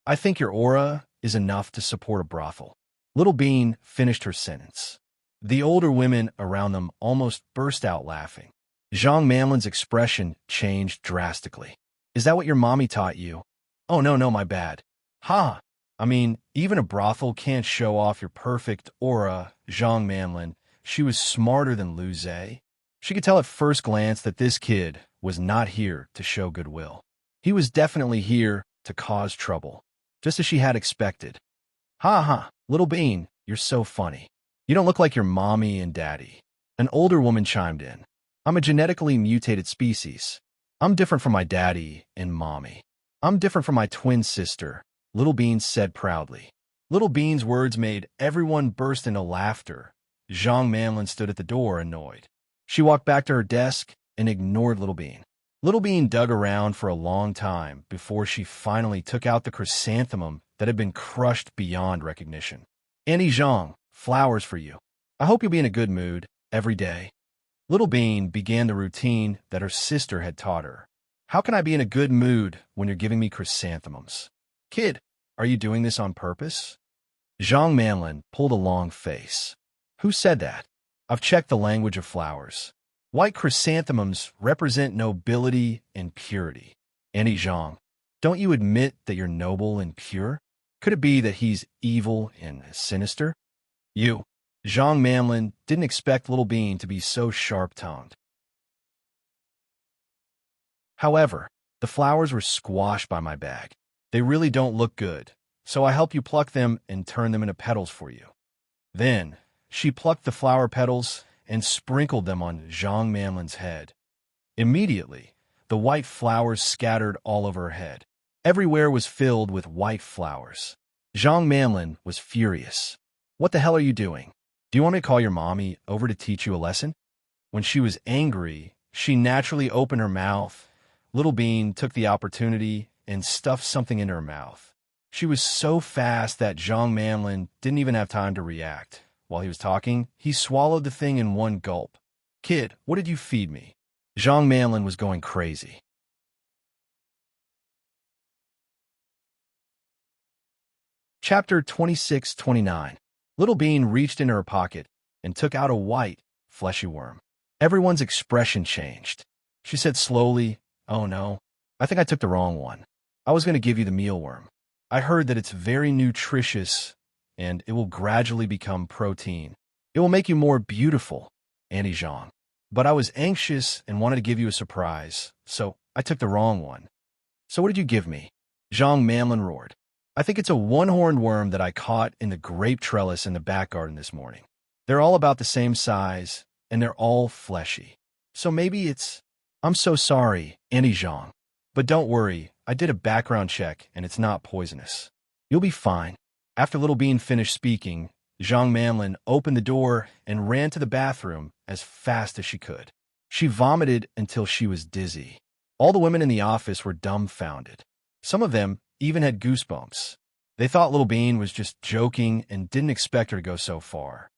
I think your aura is enough to support a brothel. Little Bean finished her sentence. The older women around them almost burst out laughing. Zhang Manlin's expression changed drastically. Is that what your mommy taught you? Oh, no, my bad. Ha! I mean, even a brothel can't show off your perfect aura, Zhang Manlin. She was smarter than Lu Zhe. She could tell at first glance that this kid was not here to show goodwill. He was definitely here to cause trouble, just as she had expected. Ha, Little Bean, you're so funny. You don't look like your mommy and daddy. An older woman chimed in. I'm a genetically mutated species. I'm different from my daddy and mommy. I'm different from my twin sister, Little Bean said proudly. Little Bean's words made everyone burst into laughter. Zhang Manlin stood at the door, annoyed. She walked back to her desk and ignored Little Bean. Little Bean dug around for a long time before she finally took out the chrysanthemum that had been crushed beyond recognition. Annie Zhang, flowers for you. I hope you'll be in a good mood every day. Little Bean began the routine that her sister had taught her. How can I be in a good mood when you're giving me chrysanthemums? Kid, are you doing this on purpose? Zhang Manlin pulled a long face. Who said that? I've checked the language of flowers. White chrysanthemums represent nobility and purity. Annie Zhang, don't you admit that you're noble and pure? Could it be that he's evil and sinister? You. Zhang Manlin didn't expect Little Bean to be so sharp-tongued. However, the flowers were squashed by my bag. They really don't look good, so I help you pluck them and turn them into petals for you. Then, she plucked the flower petals and sprinkled them on Zhang Manlin's head. Immediately, the white flowers scattered all over her head. Everywhere was filled with white flowers. Zhang Manlin was furious. What the hell are you doing? Do you want me to call your mommy over to teach you a lesson? When she was angry, she naturally opened her mouth. Little Bean took the opportunity and stuffed something into her mouth. She was so fast that Zhang Manlin didn't even have time to react. While he was talking, he swallowed the thing in one gulp. Kid, what did you feed me? Zhang Manlin was going crazy. Chapter 26-29. Little Bean reached into her pocket and took out a white, fleshy worm. Everyone's expression changed. She said slowly, Oh no, I think I took the wrong one. I was going to give you the mealworm. I heard that it's very nutritious and it will gradually become protein. It will make you more beautiful, Annie Zhang. But I was anxious and wanted to give you a surprise, so I took the wrong one. So what did you give me? Zhang Manlin roared. I think it's a one-horned worm that I caught in the grape trellis in the back garden this morning. They're all about the same size, and they're all fleshy. So maybe it's... I'm so sorry, Annie Zhang. But don't worry, I did a background check, and it's not poisonous. You'll be fine. After Little Bean finished speaking, Zhang Manlin opened the door and ran to the bathroom as fast as she could. She vomited until she was dizzy. All the women in the office were dumbfounded. Some of them even had goosebumps. They thought Little Bean was just joking and didn't expect her to go so far.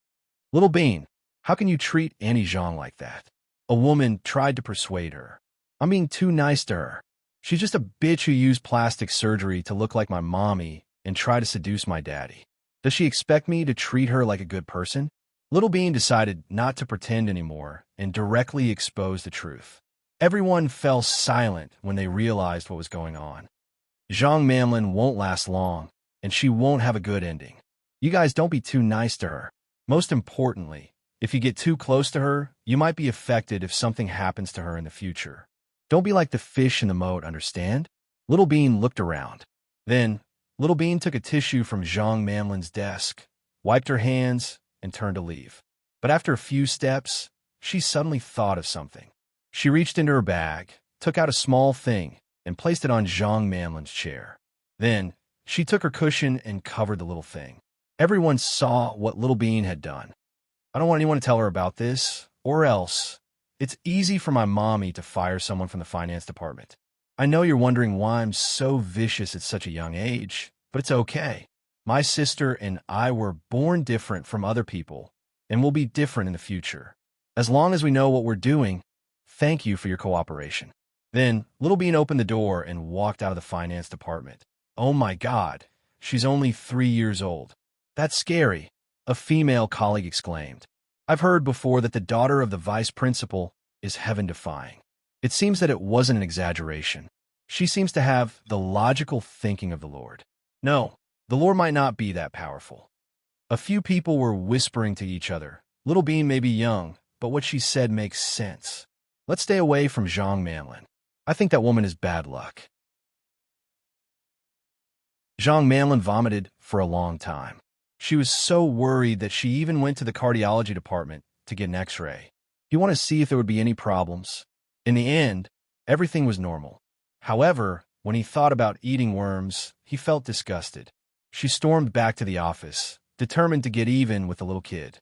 Little Bean, how can you treat Annie Zhang like that? A woman tried to persuade her. I'm being too nice to her. She's just a bitch who used plastic surgery to look like my mommy and try to seduce my daddy. Does she expect me to treat her like a good person? Little Bean decided not to pretend anymore and directly exposed the truth. Everyone fell silent when they realized what was going on. Zhang Manlin won't last long, and she won't have a good ending. You guys don't be too nice to her. Most importantly, If you get too close to her, you might be affected if something happens to her in the future. Don't be like the fish in the moat, understand? Little Bean looked around. Then, Little Bean took a tissue from Zhang Manlin's desk, wiped her hands, and turned to leave. But after a few steps, she suddenly thought of something. She reached into her bag, took out a small thing, and placed it on Zhang Manlin's chair. Then, she took her cushion and covered the little thing. Everyone saw what Little Bean had done. I don't want anyone to tell her about this, or else. It's easy for my mommy to fire someone from the finance department. I know you're wondering why I'm so vicious at such a young age, but it's okay. My sister and I were born different from other people, and will be different in the future. As long as we know what we're doing, thank you for your cooperation. Then, Little Bean opened the door and walked out of the finance department. Oh my God, she's only 3 years old. That's scary, a female colleague exclaimed. I've heard before that the daughter of the vice principal is heaven-defying. It seems that it wasn't an exaggeration. She seems to have the logical thinking of the Lord. No, the Lord might not be that powerful. A few people were whispering to each other. Little Bean may be young, but what she said makes sense. Let's stay away from Zhang Manlin. I think that woman is bad luck. Zhang Manlin vomited for a long time. She was so worried that she even went to the cardiology department to get an x-ray. He wanted to see if there would be any problems. In the end, everything was normal. However, when he thought about eating worms, he felt disgusted. She stormed back to the office, determined to get even with the little kid.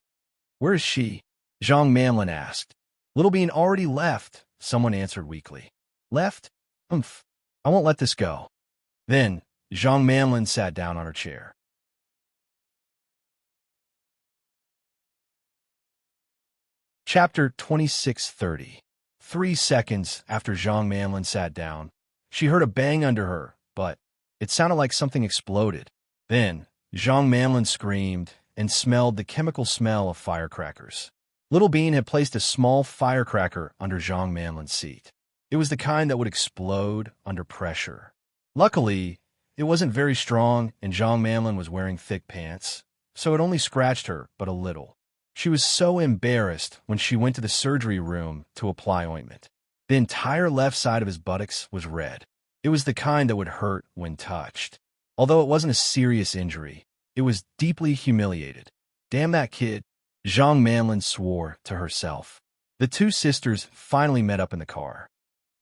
Where is she? Zhang Manlin asked. Little Bean already left, someone answered weakly. Left? Umph. I won't let this go. Then, Zhang Manlin sat down on her chair. Chapter 2630. 3 seconds after Zhang Manlin sat down, she heard a bang under her, but it sounded like something exploded. Then, Zhang Manlin screamed and smelled the chemical smell of firecrackers. Little Bean had placed a small firecracker under Zhang Manlin's seat. It was the kind that would explode under pressure. Luckily, it wasn't very strong and Zhang Manlin was wearing thick pants, so it only scratched her but a little. She was so embarrassed when she went to the surgery room to apply ointment. The entire left side of his buttocks was red. It was the kind that would hurt when touched. Although it wasn't a serious injury, it was deeply humiliated. Damn that kid, Zhang Manlin swore to herself. The two sisters finally met up in the car.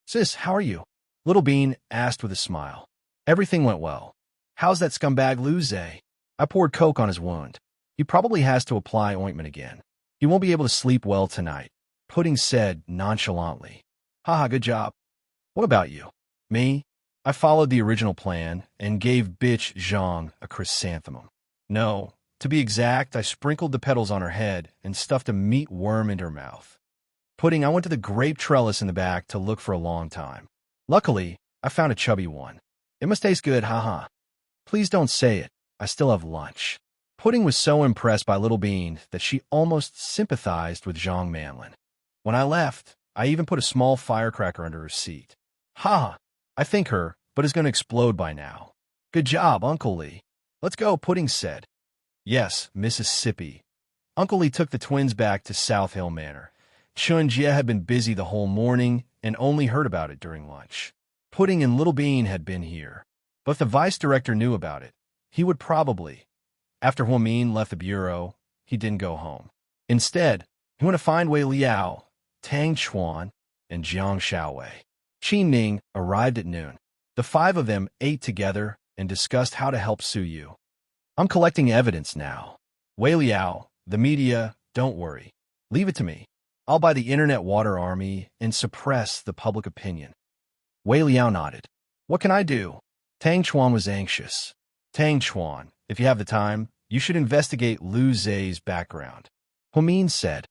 Sis, how are you? Little Bean asked with a smile. Everything went well. How's that scumbag Lu Zhe? I poured coke on his wound. He probably has to apply ointment again. He won't be able to sleep well tonight, Pudding said nonchalantly. Haha, good job. What about you? Me? I followed the original plan and gave bitch Zhang a chrysanthemum. No, to be exact, I sprinkled the petals on her head and stuffed a meat worm into her mouth. Pudding, I went to the grape trellis in the back to look for a long time. Luckily, I found a chubby one. It must taste good, haha. Please don't say it. I still have lunch. Pudding was so impressed by Little Bean that she almost sympathized with Zhang Manlin. When I left, I even put a small firecracker under her seat. Ha! I think her, but is going to explode by now. Good job, Uncle Lee. Let's go, Pudding said. Yes, Mississippi. Uncle Lee took the twins back to South Hill Manor. Chun Jie had been busy the whole morning and only heard about it during lunch. Pudding and Little Bean had been here. But if the vice director knew about it, he would probably. After Huamin left the bureau, he didn't go home. Instead, he went to find Wei Liao, Tang Chuan, and Jiang Xiaowei. Qi Ning arrived at noon. The 5 of them ate together and discussed how to help Su Yu. I'm collecting evidence now. Wei Liao, the media, don't worry. Leave it to me. I'll buy the internet water army and suppress the public opinion. Wei Liao nodded. What can I do? Tang Chuan was anxious. Tang Chuan, if you have the time, you should investigate Lu Zhe's background. Huamin said.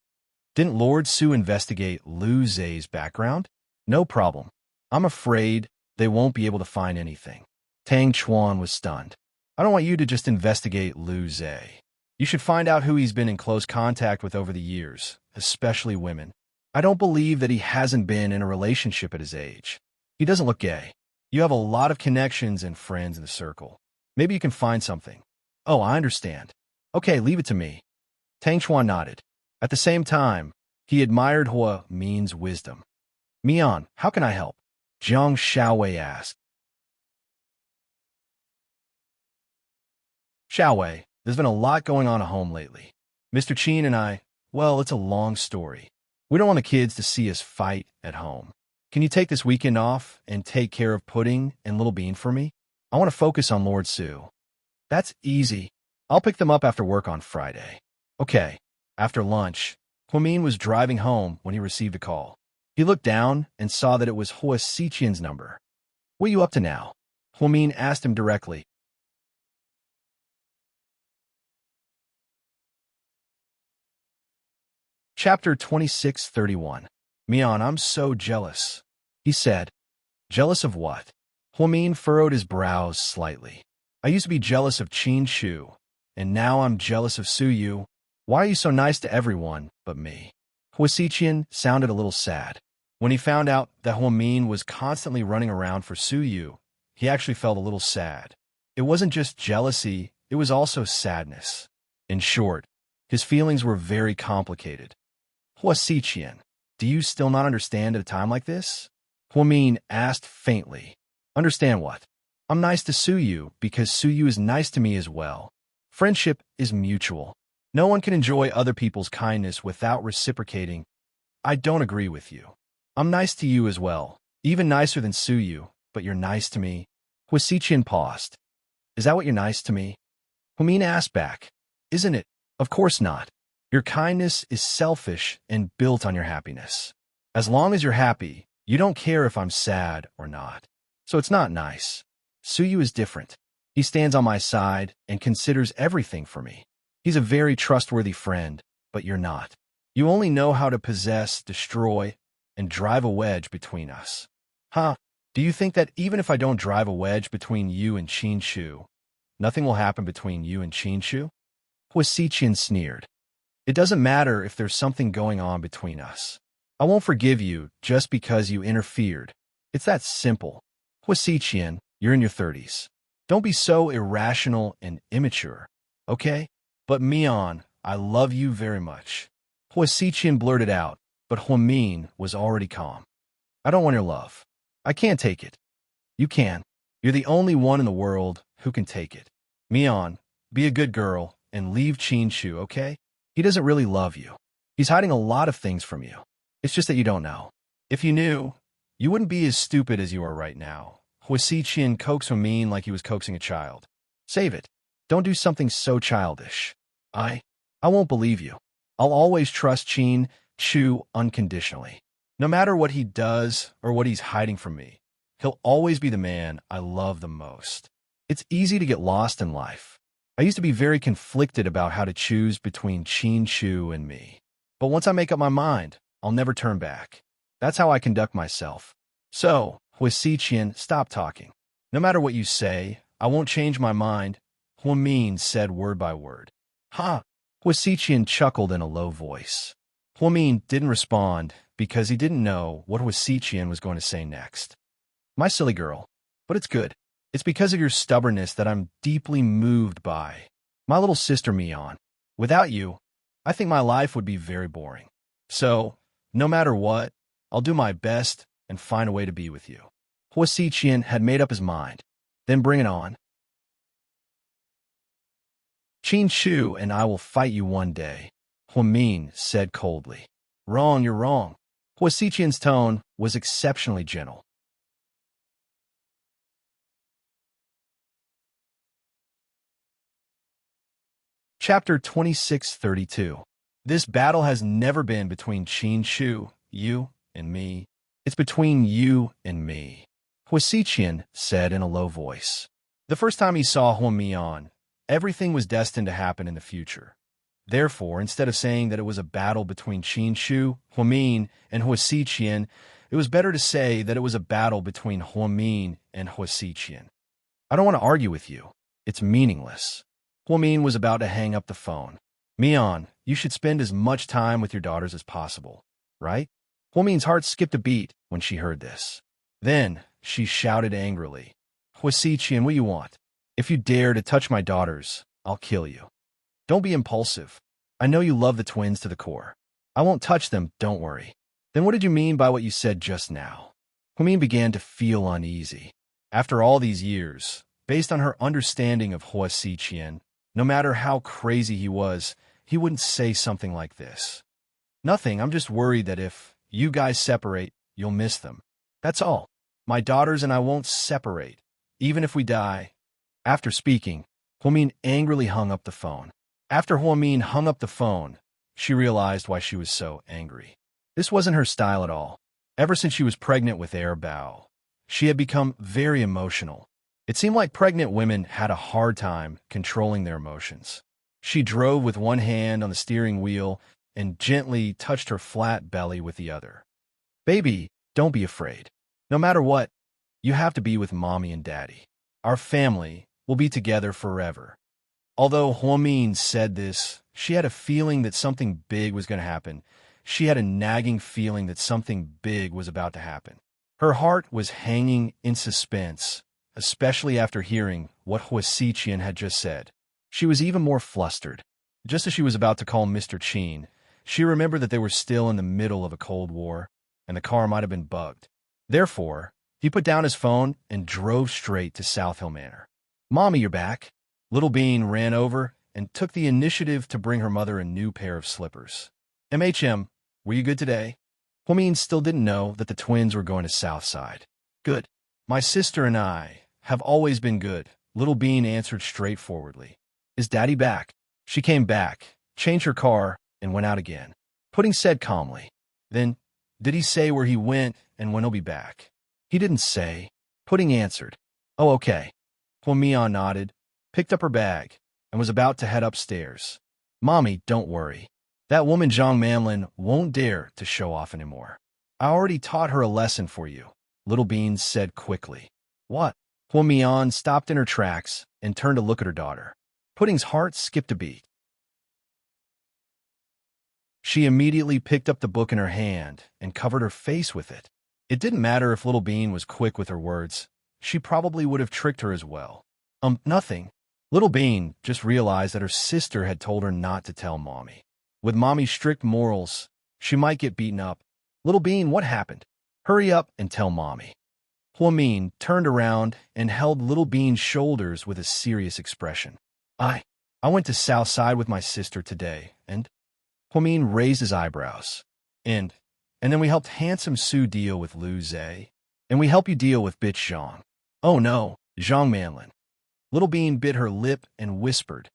Didn't Lord Su investigate Lu Zhe's background? No problem. I'm afraid they won't be able to find anything. Tang Chuan was stunned. I don't want you to just investigate Lu Zhe. You should find out who he's been in close contact with over the years, especially women. I don't believe that he hasn't been in a relationship at his age. He doesn't look gay. You have a lot of connections and friends in the circle. Maybe you can find something. Oh, I understand. Okay, leave it to me. Tang Chuan nodded. At the same time, he admired Hua Min's wisdom. "Mian, how can I help?" Jiang Xiaowei asked. "Xiaowei, there's been a lot going on at home lately. Mr. Qin and I, well, it's a long story. We don't want the kids to see us fight at home. Can you take this weekend off and take care of Pudding and Little Bean for me? I want to focus on Lord Su." "That's easy. I'll pick them up after work on Friday." "Okay." After lunch, Huamin was driving home when he received a call. He looked down and saw that it was Hua Xiqian's number. "What are you up to now?" Huamin asked him directly. Chapter 2631. "Mian, I'm so jealous," he said. "Jealous of what?" Huamin furrowed his brows slightly. "I used to be jealous of Qin Shu, and now I'm jealous of Su Yu. Why are you so nice to everyone but me?" Hua Xiqian sounded a little sad. When he found out that Huamin was constantly running around for Su Yu, he actually felt a little sad. It wasn't just jealousy, it was also sadness. In short, his feelings were very complicated. "Hua Xiqian, do you still not understand at a time like this?" Huamin asked faintly. "Understand what?" "I'm nice to Su Yu because Su Yu is nice to me as well. Friendship is mutual. No one can enjoy other people's kindness without reciprocating." "I don't agree with you. I'm nice to you as well, even nicer than Su Yu, but you're nice to me." Hua Xiqian paused. "Is that what you're nice to me?" Huamin asked back. "Isn't it?" "Of course not. Your kindness is selfish and built on your happiness. As long as you're happy, you don't care if I'm sad or not. So it's not nice. Su Yu is different. He stands on my side and considers everything for me. He's a very trustworthy friend, but you're not. You only know how to possess, destroy, and drive a wedge between us." "Huh? Do you think that even if I don't drive a wedge between you and Qin Shu, nothing will happen between you and Qin Shu?" Hua Xiqian sneered. "It doesn't matter if there's something going on between us. I won't forgive you just because you interfered. It's that simple." "Hua Xiqian, you're in your 30s. Don't be so irrational and immature, okay?" "But Mian, I love you very much." Hua Xiqian blurted out, but Huamin was already calm. "I don't want your love. I can't take it." "You can. You're the only one in the world who can take it. Mian, be a good girl and leave Qin Shu, okay? He doesn't really love you. He's hiding a lot of things from you. It's just that you don't know. If you knew, you wouldn't be as stupid as you are right now." Hua Xiqian coaxed Huamin like he was coaxing a child. "Save it. Don't do something so childish." I won't believe you. I'll always trust Qin Shu unconditionally. No matter what he does or what he's hiding from me, he'll always be the man I love the most." It's easy to get lost in life. I used to be very conflicted about how to choose between Qin Shu and me. But once I make up my mind, I'll never turn back. That's how I conduct myself. So, Hua Xiqian, stop talking. No matter what you say, I won't change my mind. Huamin said word by word. "Ha!" Hua Xiqian chuckled in a low voice. Huamin didn't respond because he didn't know what Hua Xiqian was going to say next. "My silly girl, but it's good. It's because of your stubbornness that I'm deeply moved by. My little sister Mian. Without you, I think my life would be very boring. So, no matter what, I'll do my best and find a way to be with you." Hua Xiqian had made up his mind. "Then bring it on. Qin Shu and I will fight you one day," Huamin said coldly. "Wrong, you're wrong." Hua Xiqian's tone was exceptionally gentle. Chapter 2632. "This battle has never been between Qin Shu, you, and me. It's between you and me," Hua Xiqian said in a low voice. The first time he saw Huamian, everything was destined to happen in the future. Therefore, instead of saying that it was a battle between Qin Shu, Huamin, and Hua Xiqian, it was better to say that it was a battle between Huamin and Hua Xiqian. "I don't want to argue with you. It's meaningless." Huamin was about to hang up the phone. "Mian, you should spend as much time with your daughters as possible, right?" Huamin's heart skipped a beat when she heard this. Then she shouted angrily, "Hua Xiqian, what do you want? If you dare to touch my daughters, I'll kill you." "Don't be impulsive. I know you love the twins to the core. I won't touch them, don't worry. Then what did you mean by what you said just now? Humin began to feel uneasy. After all these years, based on her understanding of Hua Xiqian, no matter how crazy he was, he wouldn't say something like this. Nothing, I'm just worried that if you guys separate, you'll miss them. That's all. My daughters and I won't separate, even if we die. After speaking, Huamin angrily hung up the phone. After Huamin hung up the phone, she realized why she was so angry. This wasn't her style at all. Ever since she was pregnant with Air Bao, she had become very emotional. It seemed like pregnant women had a hard time controlling their emotions. She drove with one hand on the steering wheel and gently touched her flat belly with the other. Baby, don't be afraid. No matter what, you have to be with mommy and daddy. Our family will be together forever. Although Huamin said this, she had a feeling that something big was going to happen. She had a nagging feeling that something big was about to happen. Her heart was hanging in suspense, especially after hearing what Hua Xiqian had just said. She was even more flustered. Just as she was about to call Mr. Qin, she remembered that they were still in the middle of a Cold War, and the car might have been bugged. Therefore, he put down his phone and drove straight to South Hill Manor. Mommy, you're back. Little Bean ran over and took the initiative to bring her mother a new pair of slippers. MHM, were you good today? Huamin still didn't know that the twins were going to Southside. Good. My sister and I have always been good, Little Bean answered straightforwardly. Is Daddy back? She came back, changed her car, and went out again. Pudding said calmly. Then, did he say where he went and when he'll be back? He didn't say. Pudding answered. Oh, okay. Huamian nodded, picked up her bag, and was about to head upstairs. Mommy, don't worry. That woman Zhang Manlin won't dare to show off anymore. I already taught her a lesson for you, Little Bean said quickly. What? Huamian stopped in her tracks and turned to look at her daughter. Pudding's heart skipped a beat. She immediately picked up the book in her hand and covered her face with it. It didn't matter if Little Bean was quick with her words. She probably would have tricked her as well. Nothing. Little Bean just realized that her sister had told her not to tell Mommy. With Mommy's strict morals, she might get beaten up. Little Bean, what happened? Hurry up and tell Mommy. Huamin turned around and held Little Bean's shoulders with a serious expression. I went to Southside with my sister today, and Huamin raised his eyebrows. And then we helped Handsome Sue deal with Lu Zhe, and we help you deal with Bitch Zhang. Oh no, Zhang Manlin. Little Bean bit her lip and whispered.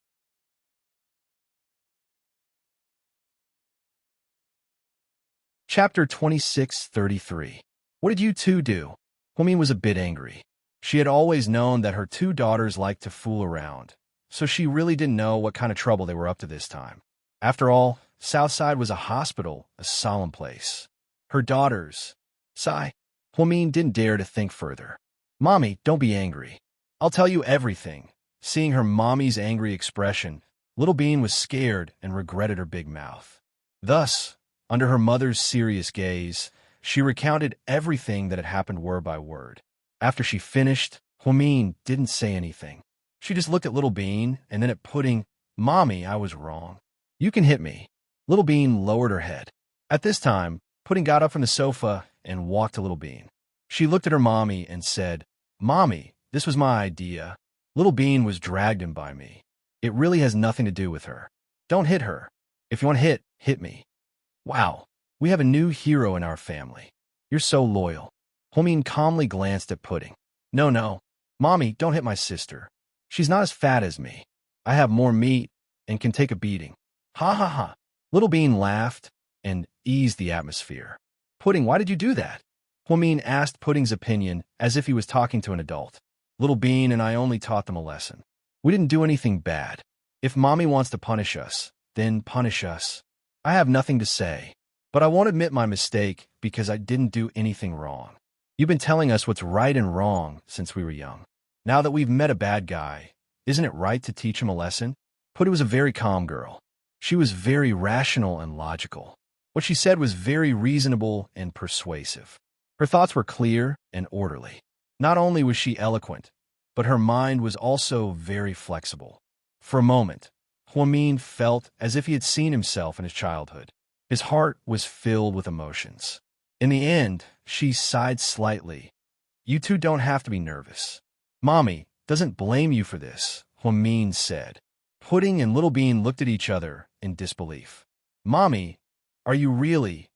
Chapter 26:33. What did you two do? Huamin was a bit angry. She had always known that her two daughters liked to fool around, so she really didn't know what kind of trouble they were up to this time. After all, Southside was a hospital, a solemn place. Her daughters. Sigh. Huamin didn't dare to think further. Mommy, don't be angry. I'll tell you everything. Seeing her mommy's angry expression, Little Bean was scared and regretted her big mouth. Thus, under her mother's serious gaze, she recounted everything that had happened word by word. After she finished, Huamin didn't say anything. She just looked at Little Bean and then at Pudding. Mommy, I was wrong. You can hit me. Little Bean lowered her head. At this time, Pudding got up from the sofa and walked to Little Bean. She looked at her mommy and said, Mommy, this was my idea. Little Bean was dragged in by me. It really has nothing to do with her. Don't hit her. If you want to hit me. Wow, we have a new hero in our family. You're so loyal. Huamin calmly glanced at Pudding. No. Mommy, don't hit my sister. She's not as fat as me. I have more meat and can take a beating. Ha ha ha. Little Bean laughed and eased the atmosphere. Pudding, why did you do that? Huamin asked Pudding's opinion as if he was talking to an adult. Little Bean and I only taught them a lesson. We didn't do anything bad. If Mommy wants to punish us, then punish us. I have nothing to say, but I won't admit my mistake because I didn't do anything wrong. You've been telling us what's right and wrong since we were young. Now that we've met a bad guy, isn't it right to teach him a lesson? Pudding was a very calm girl. She was very rational and logical. What she said was very reasonable and persuasive. Her thoughts were clear and orderly. Not only was she eloquent, but her mind was also very flexible. For a moment, Huamin felt as if he had seen himself in his childhood. His heart was filled with emotions. In the end, she sighed slightly. You two don't have to be nervous. Mommy doesn't blame you for this, Huamin said. Pudding and Little Bean looked at each other in disbelief. Mommy, are you really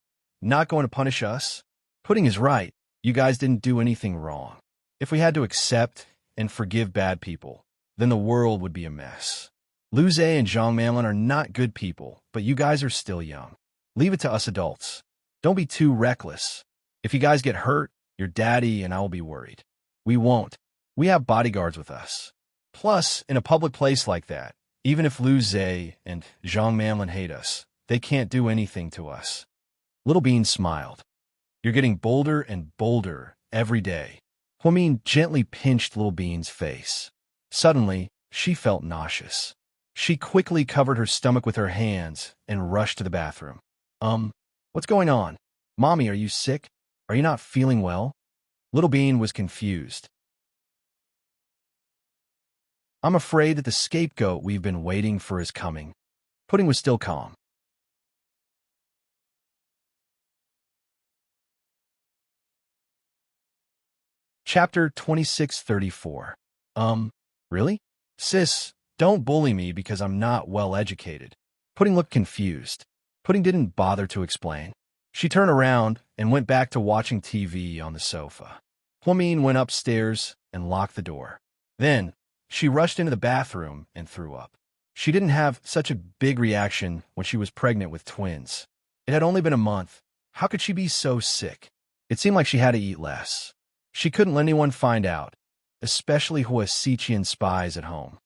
not going to punish us? Pudding is right. You guys didn't do anything wrong. If we had to accept and forgive bad people, then the world would be a mess. Lu Zhe and Zhang Manlin are not good people, but you guys are still young. Leave it to us adults. Don't be too reckless. If you guys get hurt, your daddy and I will be worried. We won't. We have bodyguards with us. Plus, in a public place like that, even if Lu Zhe and Zhang Manlin hate us, they can't do anything to us. Little Bean smiled. You're getting bolder and bolder every day. Huamin gently pinched Little Bean's face. Suddenly, she felt nauseous. She quickly covered her stomach with her hands and rushed to the bathroom. What's going on? Mommy, are you sick? Are you not feeling well? Little Bean was confused. I'm afraid that the scapegoat we've been waiting for is coming. Pudding was still calm. Chapter 2634. Really? Sis, don't bully me because I'm not well educated. Pudding looked confused. Pudding didn't bother to explain. She turned around and went back to watching TV on the sofa. Huamin went upstairs and locked the door. Then, she rushed into the bathroom and threw up. She didn't have such a big reaction when she was pregnant with twins. It had only been a month. How could she be so sick? It seemed like she had to eat less. She couldn't let anyone find out, especially Huasiqian spies at home.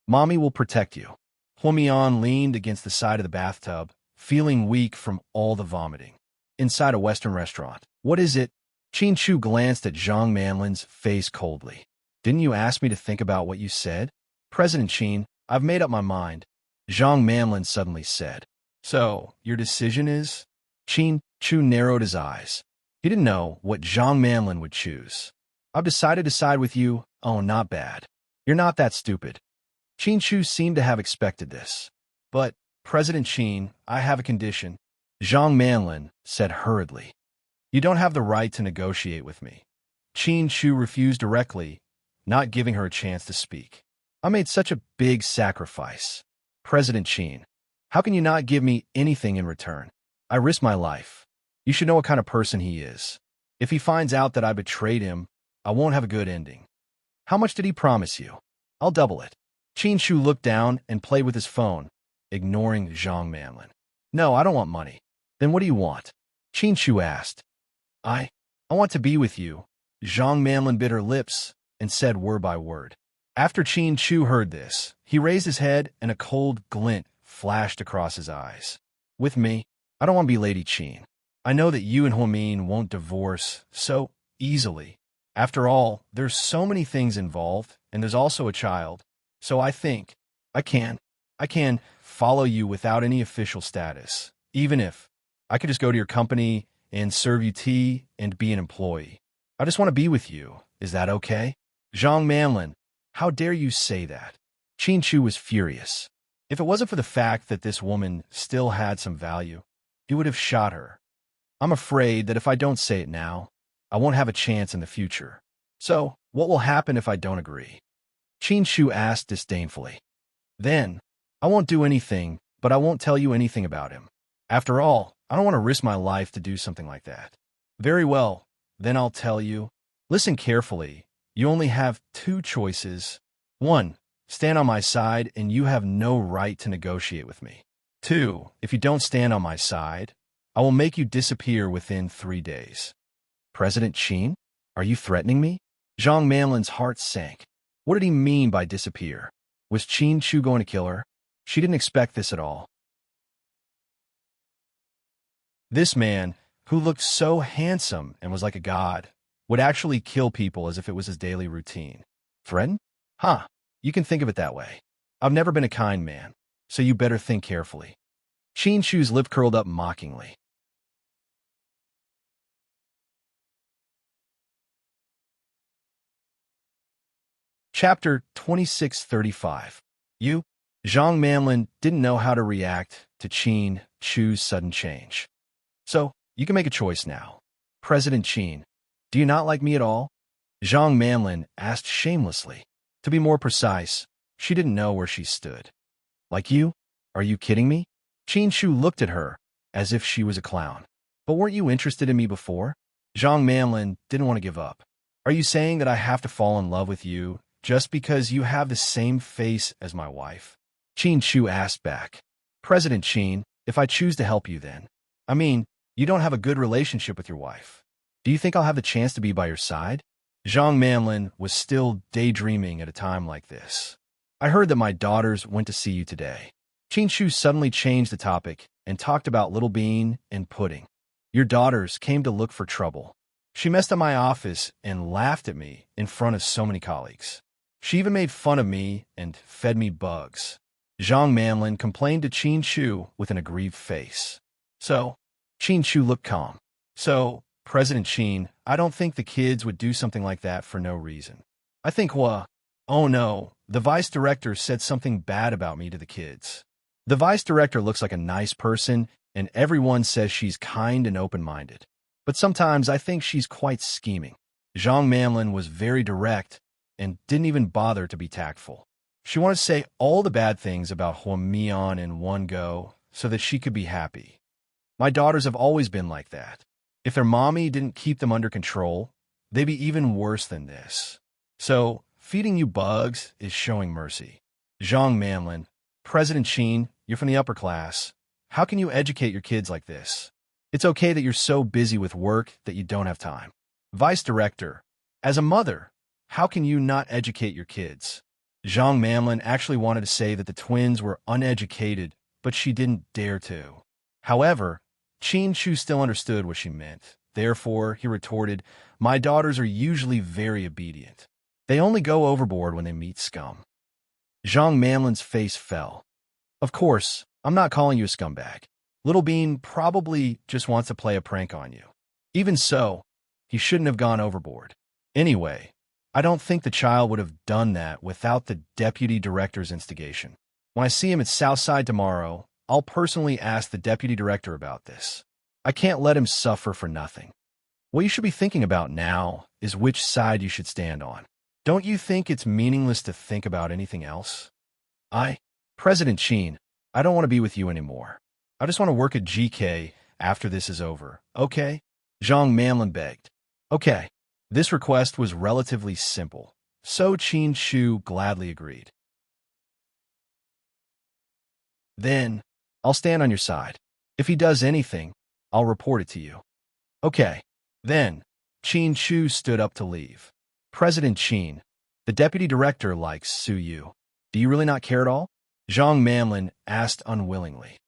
Mommy will protect you. Huamian leaned against the side of the bathtub, feeling weak from all the vomiting. Inside a Western restaurant. What is it? Qin Chu glanced at Zhang Manlin's face coldly. Didn't you ask me to think about what you said? President Qin, I've made up my mind. Zhang Manlin suddenly said. So, your decision is? Qin Chu narrowed his eyes. He didn't know what Zhang Manlin would choose. I've decided to side with you. Oh, not bad. You're not that stupid. Qin Chu seemed to have expected this. But, President Qin, I have a condition. Zhang Manlin said hurriedly. You don't have the right to negotiate with me. Qin Chu refused directly, not giving her a chance to speak. I made such a big sacrifice. President Qin, how can you not give me anything in return? I risked my life. You should know what kind of person he is. If he finds out that I betrayed him, I won't have a good ending. How much did he promise you? I'll double it. Qin Chu looked down and played with his phone, ignoring Zhang Manlin. No, I don't want money. Then what do you want? Qin Chu asked. I want to be with you. Zhang Manlin bit her lips and said word by word. After Qin Chu heard this, he raised his head and a cold glint flashed across his eyes. With me, I don't want to be Lady Qin. I know that you and Huamin won't divorce so easily. After all, there's so many things involved, and there's also a child. So I think I can follow you without any official status, even if I could just go to your company and serve you tea and be an employee. I just want to be with you. Is that okay? Zhang Manlin, how dare you say that? Qin Chu was furious. If it wasn't for the fact that this woman still had some value, he would have shot her. I'm afraid that if I don't say it now, I won't have a chance in the future. So, what will happen if I don't agree? Qin Chu asked disdainfully. Then, I won't do anything, but I won't tell you anything about him. After all, I don't want to risk my life to do something like that. Very well, then I'll tell you. Listen carefully. You only have two choices. 1. Stand on my side and you have no right to negotiate with me. 2. If you don't stand on my side, I will make you disappear within 3 days. President Qin, are you threatening me? Zhang Manlin's heart sank. What did he mean by disappear? Was Qin Chu going to kill her? She didn't expect this at all. This man, who looked so handsome and was like a god, would actually kill people as if it was his daily routine. Threaten? Huh, you can think of it that way. I've never been a kind man, so you better think carefully. Qin Chu's lip curled up mockingly. Chapter 2635. You Zhang Manlin didn't know how to react to Qin Chu's sudden change. So, you can make a choice now. President Qin, do you not like me at all? Zhang Manlin asked shamelessly. To be more precise, she didn't know where she stood. Like you? Are you kidding me? Qin Chu looked at her as if she was a clown. But weren't you interested in me before? Zhang Manlin didn't want to give up. Are you saying that I have to fall in love with you just because you have the same face as my wife? Qin Chu asked back. President Qin, if I choose to help you then. I mean, you don't have a good relationship with your wife. Do you think I'll have the chance to be by your side? Zhang Manlin was still daydreaming at a time like this. I heard that my daughters went to see you today. Qin Chu suddenly changed the topic and talked about Little Bean and Pudding. Your daughters came to look for trouble. She messed up my office and laughed at me in front of so many colleagues. She even made fun of me and fed me bugs. Zhang Manlin complained to Qin Chu with an aggrieved face. So, Qin Chu looked calm. So, President Qin, I don't think the kids would do something like that for no reason. I think, oh no, the vice director said something bad about me to the kids. The vice director looks like a nice person, and everyone says she's kind and open-minded. But sometimes I think she's quite scheming. Zhang Manlin was very direct and didn't even bother to be tactful. She wanted to say all the bad things about Huamian in one go so that she could be happy. My daughters have always been like that. If their mommy didn't keep them under control, they'd be even worse than this. So, feeding you bugs is showing mercy. Zhang Manlin, President Qin, you're from the upper class. How can you educate your kids like this? It's okay that you're so busy with work that you don't have time. Vice Director, as a mother, how can you not educate your kids? Zhang Manlin actually wanted to say that the twins were uneducated, but she didn't dare to. However, Qin Chu still understood what she meant. Therefore, he retorted, my daughters are usually very obedient. They only go overboard when they meet scum. Zhang Manlin's face fell. Of course, I'm not calling you a scumbag. Little Bean probably just wants to play a prank on you. Even so, he shouldn't have gone overboard. Anyway, I don't think the child would have done that without the deputy director's instigation. When I see him at Southside tomorrow, I'll personally ask the deputy director about this. I can't let him suffer for nothing. What you should be thinking about now is which side you should stand on. Don't you think it's meaningless to think about anything else? President Qin, I don't want to be with you anymore. I just want to work at GK after this is over, okay? Zhang Manlin begged. Okay. This request was relatively simple, so Qin Chu gladly agreed. Then, I'll stand on your side. If he does anything, I'll report it to you. Okay. Then, Qin Chu stood up to leave. President Qin, the deputy director likes Su Yu. Do you really not care at all? Zhang Manlin asked unwillingly.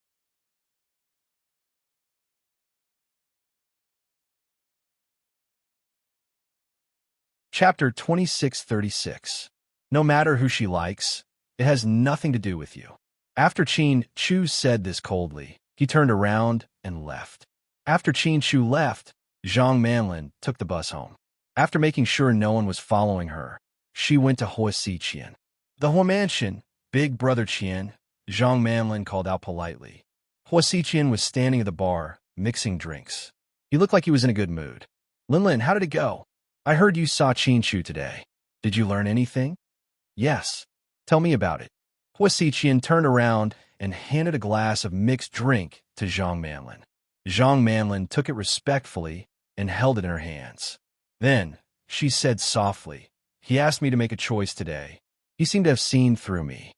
Chapter 2636. No matter who she likes, it has nothing to do with you. After Qin Chu said this coldly, he turned around and left. After Qin Chu left, Zhang Manlin took the bus home. After making sure no one was following her, she went to Huasi Qian. The Huamantian, Big Brother Qian, Zhang Manlin called out politely. Huasi Qian was standing at the bar, mixing drinks. He looked like he was in a good mood. Linlin, how did it go? I heard you saw Qin Chu today. Did you learn anything? Yes. Tell me about it. Huasi Qian turned around and handed a glass of mixed drink to Zhang Manlin. Zhang Manlin took it respectfully and held it in her hands. Then, she said softly, he asked me to make a choice today. He seemed to have seen through me.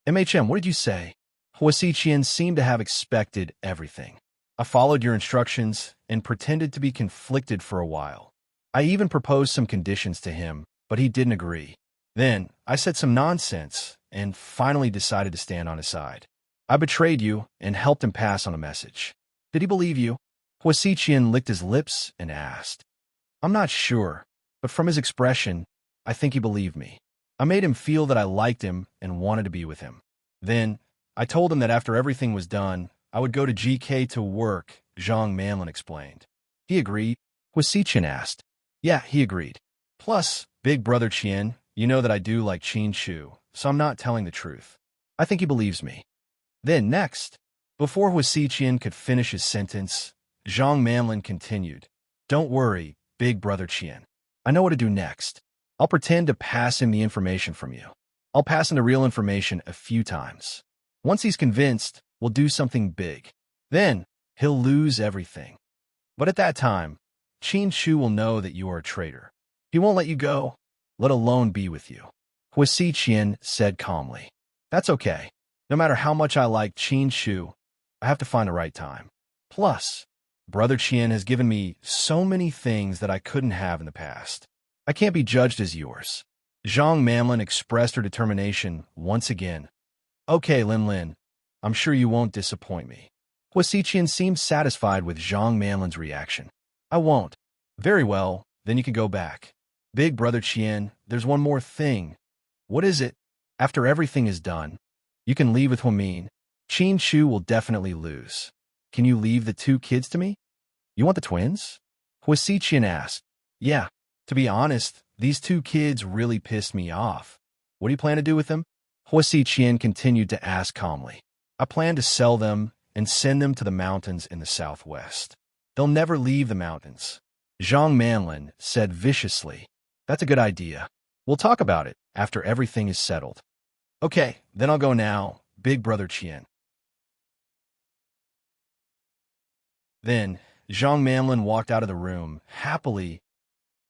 What did you say? Huasi Qian seemed to have expected everything. I followed your instructions and pretended to be conflicted for a while. I even proposed some conditions to him, but he didn't agree. Then, I said some nonsense and finally decided to stand on his side. I betrayed you and helped him pass on a message. Did he believe you? Huasi Qian licked his lips and asked. I'm not sure, but from his expression, I think he believed me. I made him feel that I liked him and wanted to be with him. Then, I told him that after everything was done, I would go to GK to work, Zhang Manlin explained. He agreed. Huasi Qian asked. Yeah, he agreed. Plus, Big Brother Qian, you know that I do like Qin Chu, so I'm not telling the truth. I think he believes me. Then next, before Huasiqian could finish his sentence, Zhang Manlin continued, Don't worry, big brother Qian. I know what to do next. I'll pretend to pass him the information from you. I'll pass him the real information a few times. Once he's convinced, we'll do something big. Then, he'll lose everything. But at that time, Qin Shu will know that you are a traitor. He won't let you go, let alone be with you. Huasiqian said calmly. That's okay. No matter how much I like Qin Shu, I have to find the right time. Plus, Brother Qian has given me so many things that I couldn't have in the past. I can't be judged as yours. Zhang Manlin expressed her determination once again. Okay, Lin Lin, I'm sure you won't disappoint me. Huasiqian seemed satisfied with Zhang Manlin's reaction. I won't. Very well, then you can go back. Big brother Qian, there's one more thing. What is it? After everything is done, you can leave with Huamin. Qin Shu will definitely lose. Can you leave the 2 kids to me? You want the twins? Huasiqian asked. Yeah, to be honest, these 2 kids really pissed me off. What do you plan to do with them? Huasiqian continued to ask calmly. I plan to sell them and send them to the mountains in the southwest. They'll never leave the mountains. Zhang Manlin said viciously. That's a good idea. We'll talk about it after everything is settled. Okay, then I'll go now, big brother Qian. Then, Zhang Manlin walked out of the room, happily.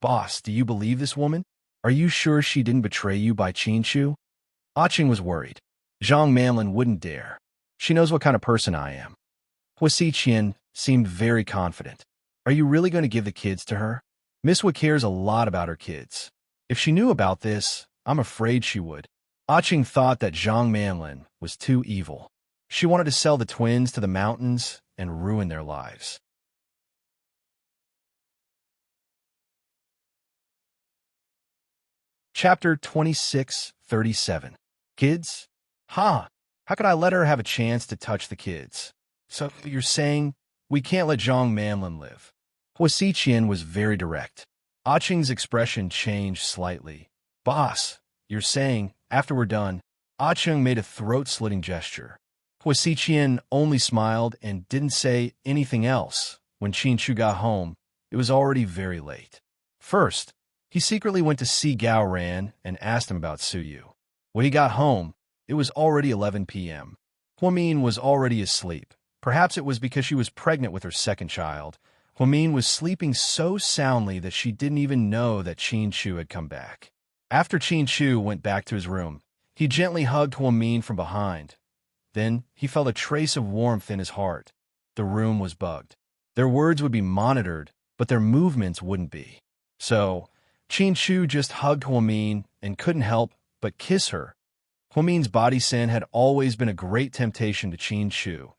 Boss, do you believe this woman? Are you sure she didn't betray you by Qin Shu? Qing was worried. Zhang Manlin wouldn't dare. She knows what kind of person I am. Huasiqian seemed very confident. Are you really going to give the kids to her? Miss Wu cares a lot about her kids. If she knew about this, I'm afraid she would. Qing thought that Zhang Manlin was too evil. She wanted to sell the twins to the mountains and ruin their lives. Chapter 26:37. Kids? How could I let her have a chance to touch the kids? So you're saying we can't let Zhang Manlin live? Huasiqian was very direct. Qing's expression changed slightly. Boss, you're saying, after we're done, Qing made a throat-slitting gesture. Huasiqian only smiled and didn't say anything else. When Qin Shu got home, it was already very late. First, he secretly went to see Gao Ran and asked him about Su Yu. When he got home, it was already 11 p.m. Huamin was already asleep. Perhaps it was because she was pregnant with her second child. Huamin was sleeping so soundly that she didn't even know that Qin Shu had come back. After Qin Shu went back to his room, he gently hugged Huamin from behind. Then he felt a trace of warmth in his heart. The room was bugged. Their words would be monitored, but their movements wouldn't be. So, Qin Shu just hugged Huamin and couldn't help but kiss her. Huamin's body scent had always been a great temptation to Qin Shu.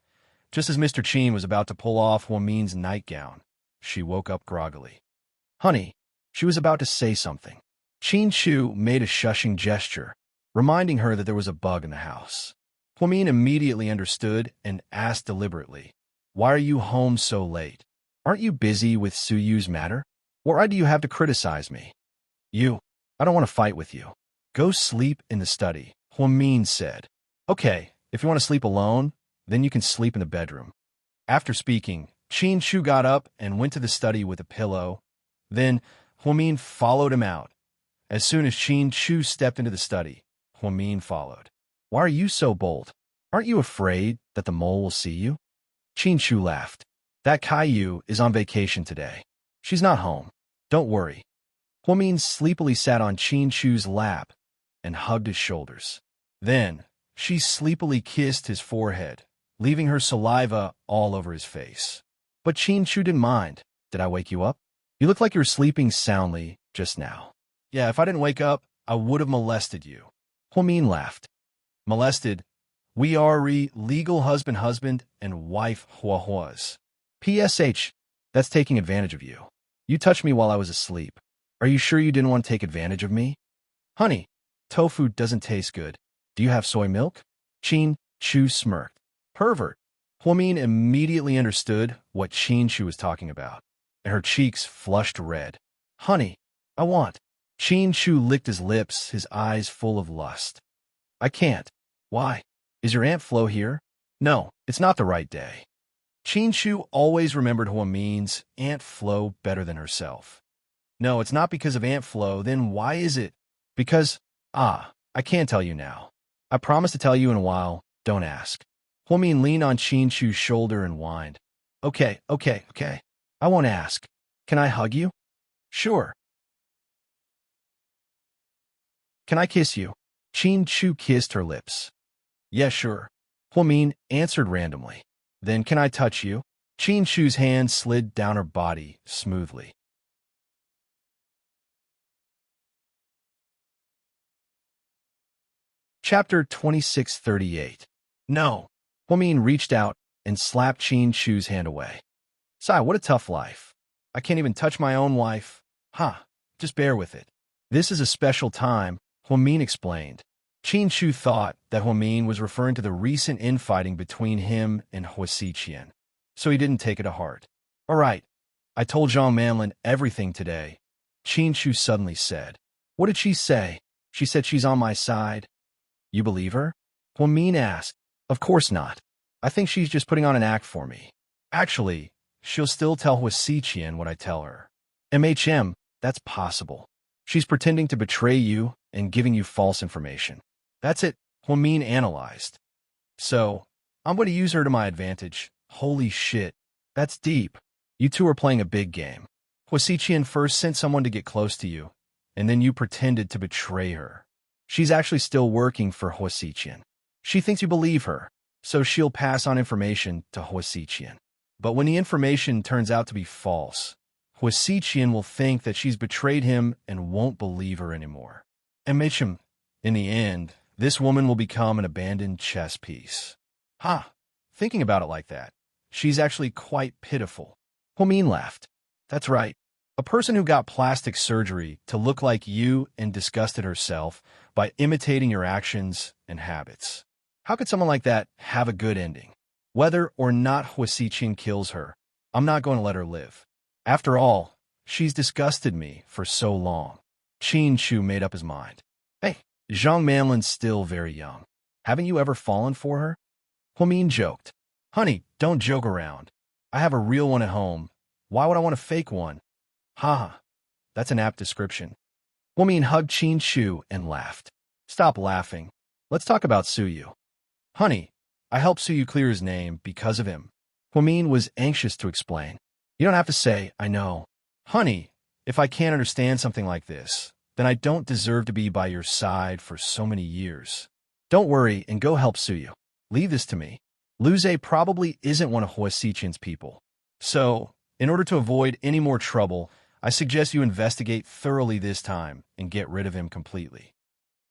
Just as Mr. Qin was about to pull off Huamin's nightgown, she woke up groggily. Honey, she was about to say something. Qin Shu made a shushing gesture, reminding her that there was a bug in the house. Huamin immediately understood and asked deliberately, Why are you home so late? Aren't you busy with Su Yu's matter? Why do you have to criticize me? I don't want to fight with you. Go sleep in the study, Huamin said. Okay, if you want to sleep alone, then you can sleep in the bedroom. After speaking, Qin Shu got up and went to the study with a pillow. Then, Huamin followed him out. As soon as Qin Shu stepped into the study, Huamin followed. Why are you so bold? Aren't you afraid that the mole will see you? Qin Shu laughed. That Caillou is on vacation today. She's not home. Don't worry. Huamin sleepily sat on Qin Shu's lap and hugged his shoulders. Then, she sleepily kissed his forehead, leaving her saliva all over his face. But Qin Shu didn't mind. Did I wake you up? You look like you were sleeping soundly just now. Yeah, if I didn't wake up, I would have molested you. Huamin laughed. Molested? We are legal husband and wife huahuas. PSH, that's taking advantage of you. You touched me while I was asleep. Are you sure you didn't want to take advantage of me? Honey, tofu doesn't taste good. Do you have soy milk? Qin Shu smirked. Pervert. Huamin immediately understood what Qin Shu was talking about, and her cheeks flushed red. Honey, I want. Qin Shu licked his lips, his eyes full of lust. I can't. Why? Is your Aunt Flo here? No, it's not the right day. Shu always remembered Huamin's Aunt Flo better than herself. No, it's not because of Aunt Flo, then why is it? Because, I can't tell you now. I promise to tell you in a while, don't ask. Huamin leaned on Shu's shoulder and whined. Okay. I won't ask. Can I hug you? Sure. Can I kiss you? Shu kissed her lips. Yeah, sure. Huamin answered randomly. Then can I touch you? Shu's hand slid down her body smoothly. Chapter 2638. No. Huamin reached out and slapped Shu's hand away. Sigh, what a tough life. I can't even touch my own wife. Just bear with it. This is a special time, Huamin explained. Shu thought that Huamin was referring to the recent infighting between him and Huasiqian, so he didn't take it to heart. All right, I told Zhang Manlin everything today, Shu suddenly said. What did she say? She said she's on my side. You believe her? Huamin asked. Of course not. I think she's just putting on an act for me. Actually, she'll still tell Huasiqian what I tell her. That's possible. She's pretending to betray you and giving you false information. That's it, Huamin analyzed. So, I'm going to use her to my advantage. Holy shit, that's deep. You two are playing a big game. Huasiqian first sent someone to get close to you, and then you pretended to betray her. She's actually still working for Huasiqian. She thinks you believe her, so she'll pass on information to Huasiqian. But when the information turns out to be false, Huasiqian will think that she's betrayed him and won't believe her anymore. In the end, this woman will become an abandoned chess piece. Thinking about it like that, she's actually quite pitiful. Huamin laughed. That's right. A person who got plastic surgery to look like you and disgusted herself by imitating your actions and habits. How could someone like that have a good ending? Whether or not Huasiqian kills her, I'm not going to let her live. After all, she's disgusted me for so long. Shu made up his mind. Hey, Zhang Manlin's still very young. Haven't you ever fallen for her? Huamin joked. Honey, don't joke around. I have a real one at home. Why would I want a fake one? That's an apt description. Huamin hugged Shu and laughed. Stop laughing. Let's talk about Suyu. Honey, I helped Suyu clear his name because of him. Huamin was anxious to explain. You don't have to say, I know. Honey, if I can't understand something like this, then I don't deserve to be by your side for so many years. Don't worry and go help Suyu. Leave this to me. Luze probably isn't one of Huasiqian's people. So, in order to avoid any more trouble, I suggest you investigate thoroughly this time and get rid of him completely.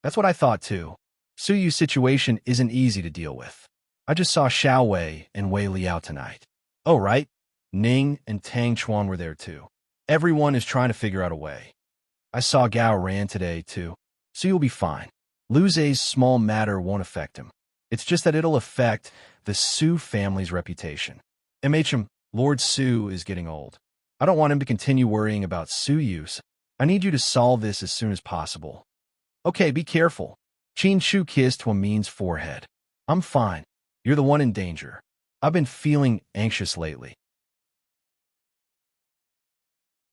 That's what I thought too. Suyu's situation isn't easy to deal with. I just saw Xiao Wei and Wei Liao tonight. Oh, right. Ning and Tang Chuan were there too. Everyone is trying to figure out a way. I saw Gao Ran today too, so you'll be fine. Luze's small matter won't affect him. It's just that it'll affect the Su family's reputation. Lord Su is getting old. I don't want him to continue worrying about Suyu. I need you to solve this as soon as possible. Okay, be careful. Shu kissed Huamin's forehead. I'm fine. You're the one in danger. I've been feeling anxious lately.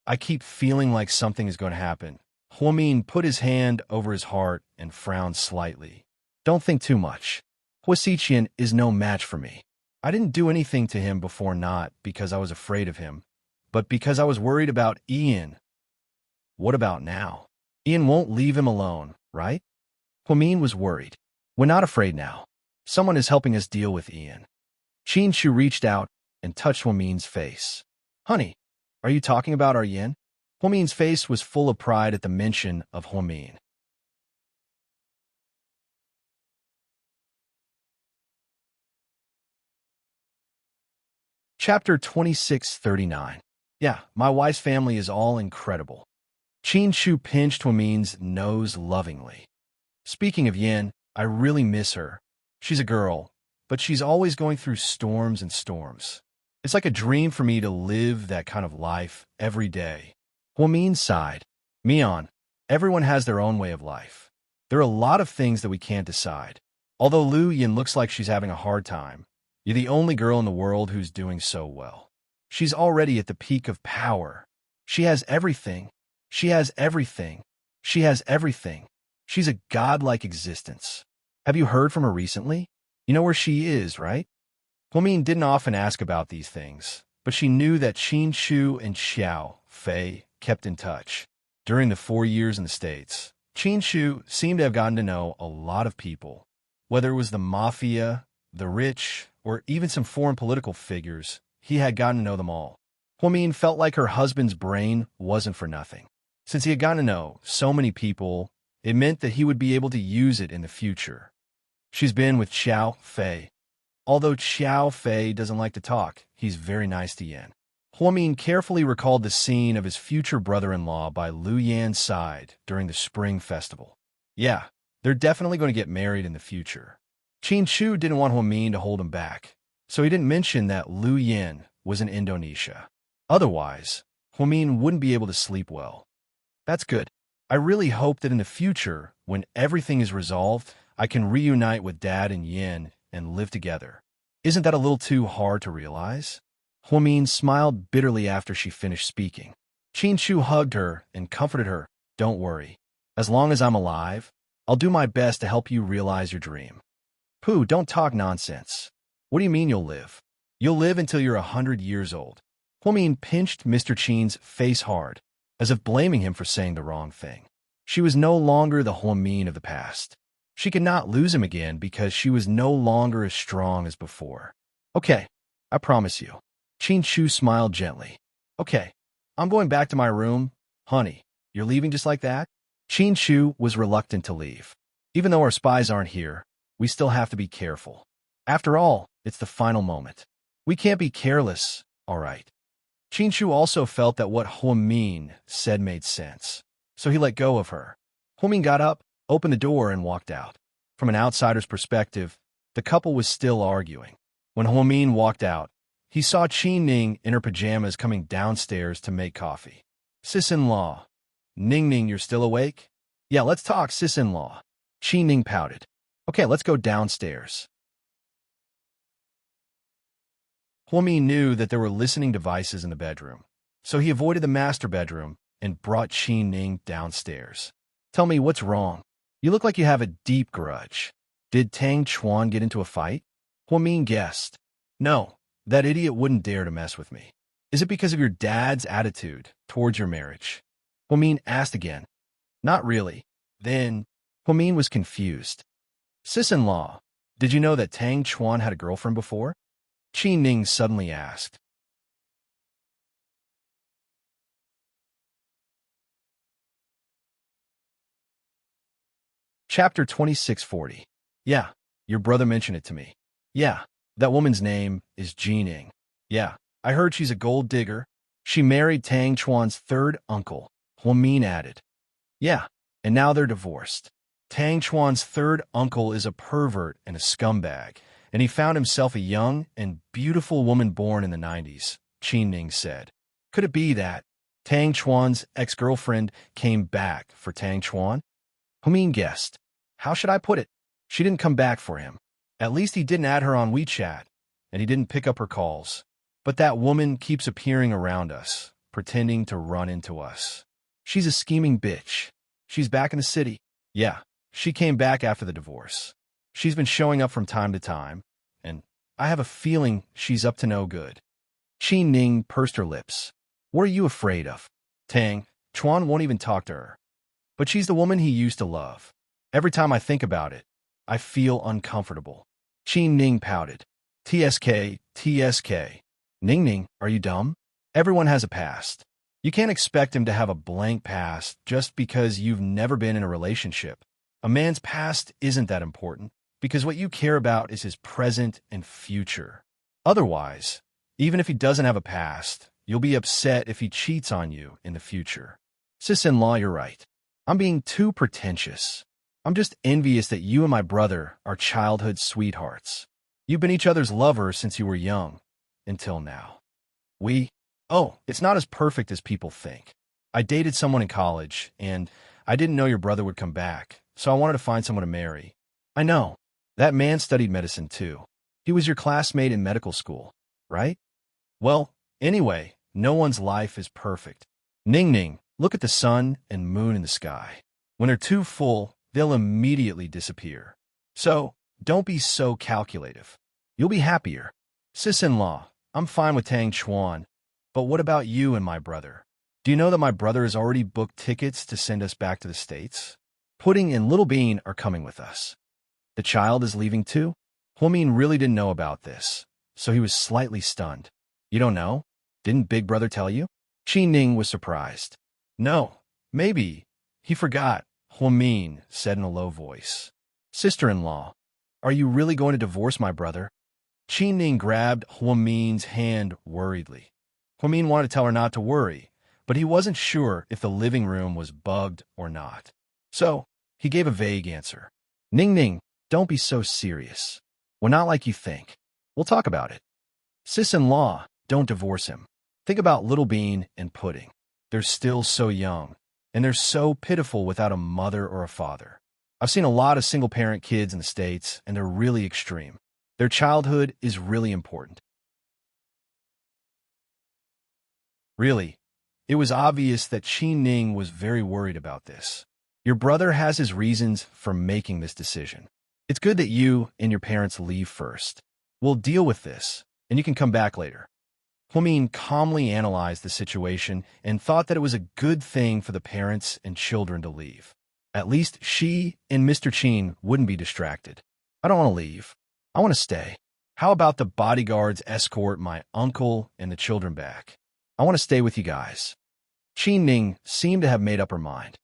I keep feeling like something is going to happen. Huamin put his hand over his heart and frowned slightly. Don't think too much. Huasiqian is no match for me. I didn't do anything to him before, not because I was afraid of him, but because I was worried about Ian. What about now? Ian won't leave him alone, right? Huamin was worried. We're not afraid now. Someone is helping us deal with Ian. Shu reached out and touched Huamin's face. Honey, are you talking about our Yin? Huamin's face was full of pride at the mention of Huamin. Chapter 2639. Yeah, my wife's family is all incredible. Shu pinched Huamin's nose lovingly. Speaking of Yin, I really miss her. She's a girl, but she's always going through storms and storms. It's like a dream for me to live that kind of life every day. Huamin sighed. Mian, everyone has their own way of life. There are a lot of things that we can't decide. Although Lu Yin looks like she's having a hard time, you're the only girl in the world who's doing so well. She's already at the peak of power. She has everything. She has everything. She has everything. She's a godlike existence. Have you heard from her recently? You know where she is, right? Huamin didn't often ask about these things, but she knew that Qin Shu and Xiao Fei kept in touch. During the 4 years in the States, Qin Shu seemed to have gotten to know a lot of people. Whether it was the mafia, the rich, or even some foreign political figures, he had gotten to know them all. Huamin felt like her husband's brain wasn't for nothing. Since he had gotten to know so many people, it meant that he would be able to use it in the future. She's been with Xiao Fei. Although Xiao Fei doesn't like to talk, he's very nice to Yan. Huamin carefully recalled the scene of his future brother-in-law by Lu Yan's side during the Spring Festival. Yeah, they're definitely going to get married in the future. Qin Shu didn't want Huamin to hold him back, so he didn't mention that Lu Yan was in Indonesia. Otherwise, Huamin wouldn't be able to sleep well. That's good. I really hope that in the future, when everything is resolved, I can reunite with Dad and Yin and live together. Isn't that a little too hard to realize? Huamin smiled bitterly after she finished speaking. Qin Shu hugged her and comforted her. Don't worry. As long as I'm alive, I'll do my best to help you realize your dream. Pooh, don't talk nonsense. What do you mean you'll live? You'll live until you're 100 years old. Huamin pinched Mr. Qin's face hard, as if blaming him for saying the wrong thing. She was no longer the Huamin of the past. She could not lose him again because she was no longer as strong as before. Okay, I promise you. Qin Shu smiled gently. Okay, I'm going back to my room. Honey, you're leaving just like that? Qin Shu was reluctant to leave. Even though our spies aren't here, we still have to be careful. After all, it's the final moment. We can't be careless, all right? Qin Shu also felt that what Huamin said made sense, so he let go of her. Huamin got up, opened the door, and walked out. From an outsider's perspective, the couple was still arguing. When Huamin walked out, he saw Qin Ning in her pajamas coming downstairs to make coffee. Sis-in-law. Ning Ning, you're still awake? Yeah, let's talk, sis-in-law. Qin Ning pouted. Okay, let's go downstairs. Huamin knew that there were listening devices in the bedroom, so he avoided the master bedroom and brought Qin Ning downstairs. Tell me, what's wrong? You look like you have a deep grudge. Did Tang Chuan get into a fight? Huamin guessed. No, that idiot wouldn't dare to mess with me. Is it because of your dad's attitude towards your marriage? Huamin asked again. Not really. Then, Huamin was confused. Sis-in-law, did you know that Tang Chuan had a girlfriend before? Qin Ning suddenly asked. Chapter 2640. Yeah, your brother mentioned it to me. Yeah, that woman's name is Jining. Yeah, I heard she's a gold digger. She married Tang Chuan's third uncle, Huamin added. Yeah, and now they're divorced. Tang Chuan's third uncle is a pervert and a scumbag, and he found himself a young and beautiful woman born in the 90s, Qin Ning said. Could it be that Tang Chuan's ex-girlfriend came back for Tang Chuan? Huamin guessed. How should I put it? She didn't come back for him. At least he didn't add her on WeChat, and he didn't pick up her calls. But that woman keeps appearing around us, pretending to run into us. She's a scheming bitch. She's back in the city. Yeah, she came back after the divorce. She's been showing up from time to time, and I have a feeling she's up to no good. Qin Ning pursed her lips. What are you afraid of? Tang Chuan won't even talk to her. But she's the woman he used to love. Every time I think about it, I feel uncomfortable. Qin Ning pouted. TSK, TSK. Ning Ning, are you dumb? Everyone has a past. You can't expect him to have a blank past just because you've never been in a relationship. A man's past isn't that important because what you care about is his present and future. Otherwise, even if he doesn't have a past, you'll be upset if he cheats on you in the future. Sis-in-law, you're right. I'm being too pretentious. I'm just envious that you and my brother are childhood sweethearts. You've been each other's lovers since you were young, until now. Oh, it's not as perfect as people think. I dated someone in college, and I didn't know your brother would come back, so I wanted to find someone to marry. I know. That man studied medicine too. He was your classmate in medical school, right? Well, anyway, no one's life is perfect. Ning Ning, look at the sun and moon in the sky. When they're too full, they'll immediately disappear. So, don't be so calculative. You'll be happier. Sis-in-law, I'm fine with Tang Chuan, but what about you and my brother? Do you know that my brother has already booked tickets to send us back to the States? Pudding and Little Bean are coming with us. The child is leaving too? Huamin really didn't know about this, so he was slightly stunned. You don't know? Didn't Big Brother tell you? Qi Ning was surprised. No, maybe. He forgot, Huamin said in a low voice. Sister-in-law, are you really going to divorce my brother? Qi Ning grabbed Huamin's hand worriedly. Huamin wanted to tell her not to worry, but he wasn't sure if the living room was bugged or not. So, he gave a vague answer. Ning Ning, don't be so serious. We're not like you think. We'll talk about it. Sis-in-law, don't divorce him. Think about Little Bean and Pudding. They're still so young, and they're so pitiful without a mother or a father. I've seen a lot of single-parent kids in the States, and they're really extreme. Their childhood is really important. Really, it was obvious that Qi Ning was very worried about this. Your brother has his reasons for making this decision. It's good that you and your parents leave first. We'll deal with this, and you can come back later. Huamin calmly analyzed the situation and thought that it was a good thing for the parents and children to leave. At least she and Mr. Qin wouldn't be distracted. I don't want to leave. I want to stay. How about the bodyguards escort my uncle and the children back? I want to stay with you guys. Qi Ning seemed to have made up her mind.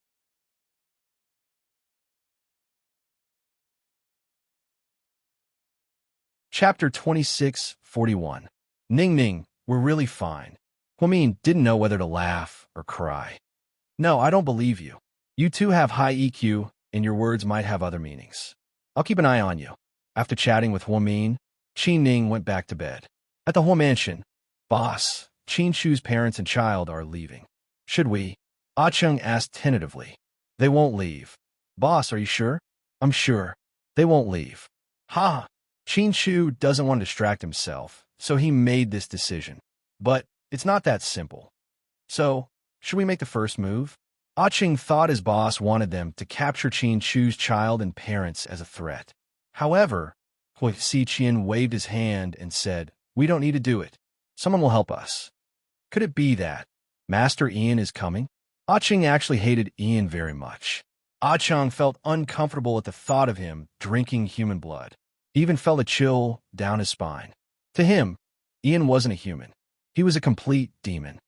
Chapter 26:41. Ning Ning, we're really fine. Huamin didn't know whether to laugh or cry. No, I don't believe you. You two have high EQ, and your words might have other meanings. I'll keep an eye on you. After chatting with Huamin, Qi Ning went back to bed. At the Huo mansion, boss, Qin Shu's parents and child are leaving. Should we? Ah Chung asked tentatively. They won't leave. Boss, are you sure? I'm sure. They won't leave. Ha! Qin Shu doesn't want to distract himself, so he made this decision. But it's not that simple. So, should we make the first move? Ah Ching thought his boss wanted them to capture Qin Shu's child and parents as a threat. However, Hui Xiqian waved his hand and said, we don't need to do it. Someone will help us. Could it be that Master Ian is coming? Ah Ching actually hated Ian very much. Ah Chang felt uncomfortable at the thought of him drinking human blood. He even felt a chill down his spine. To him, Ian wasn't a human. He was a complete demon.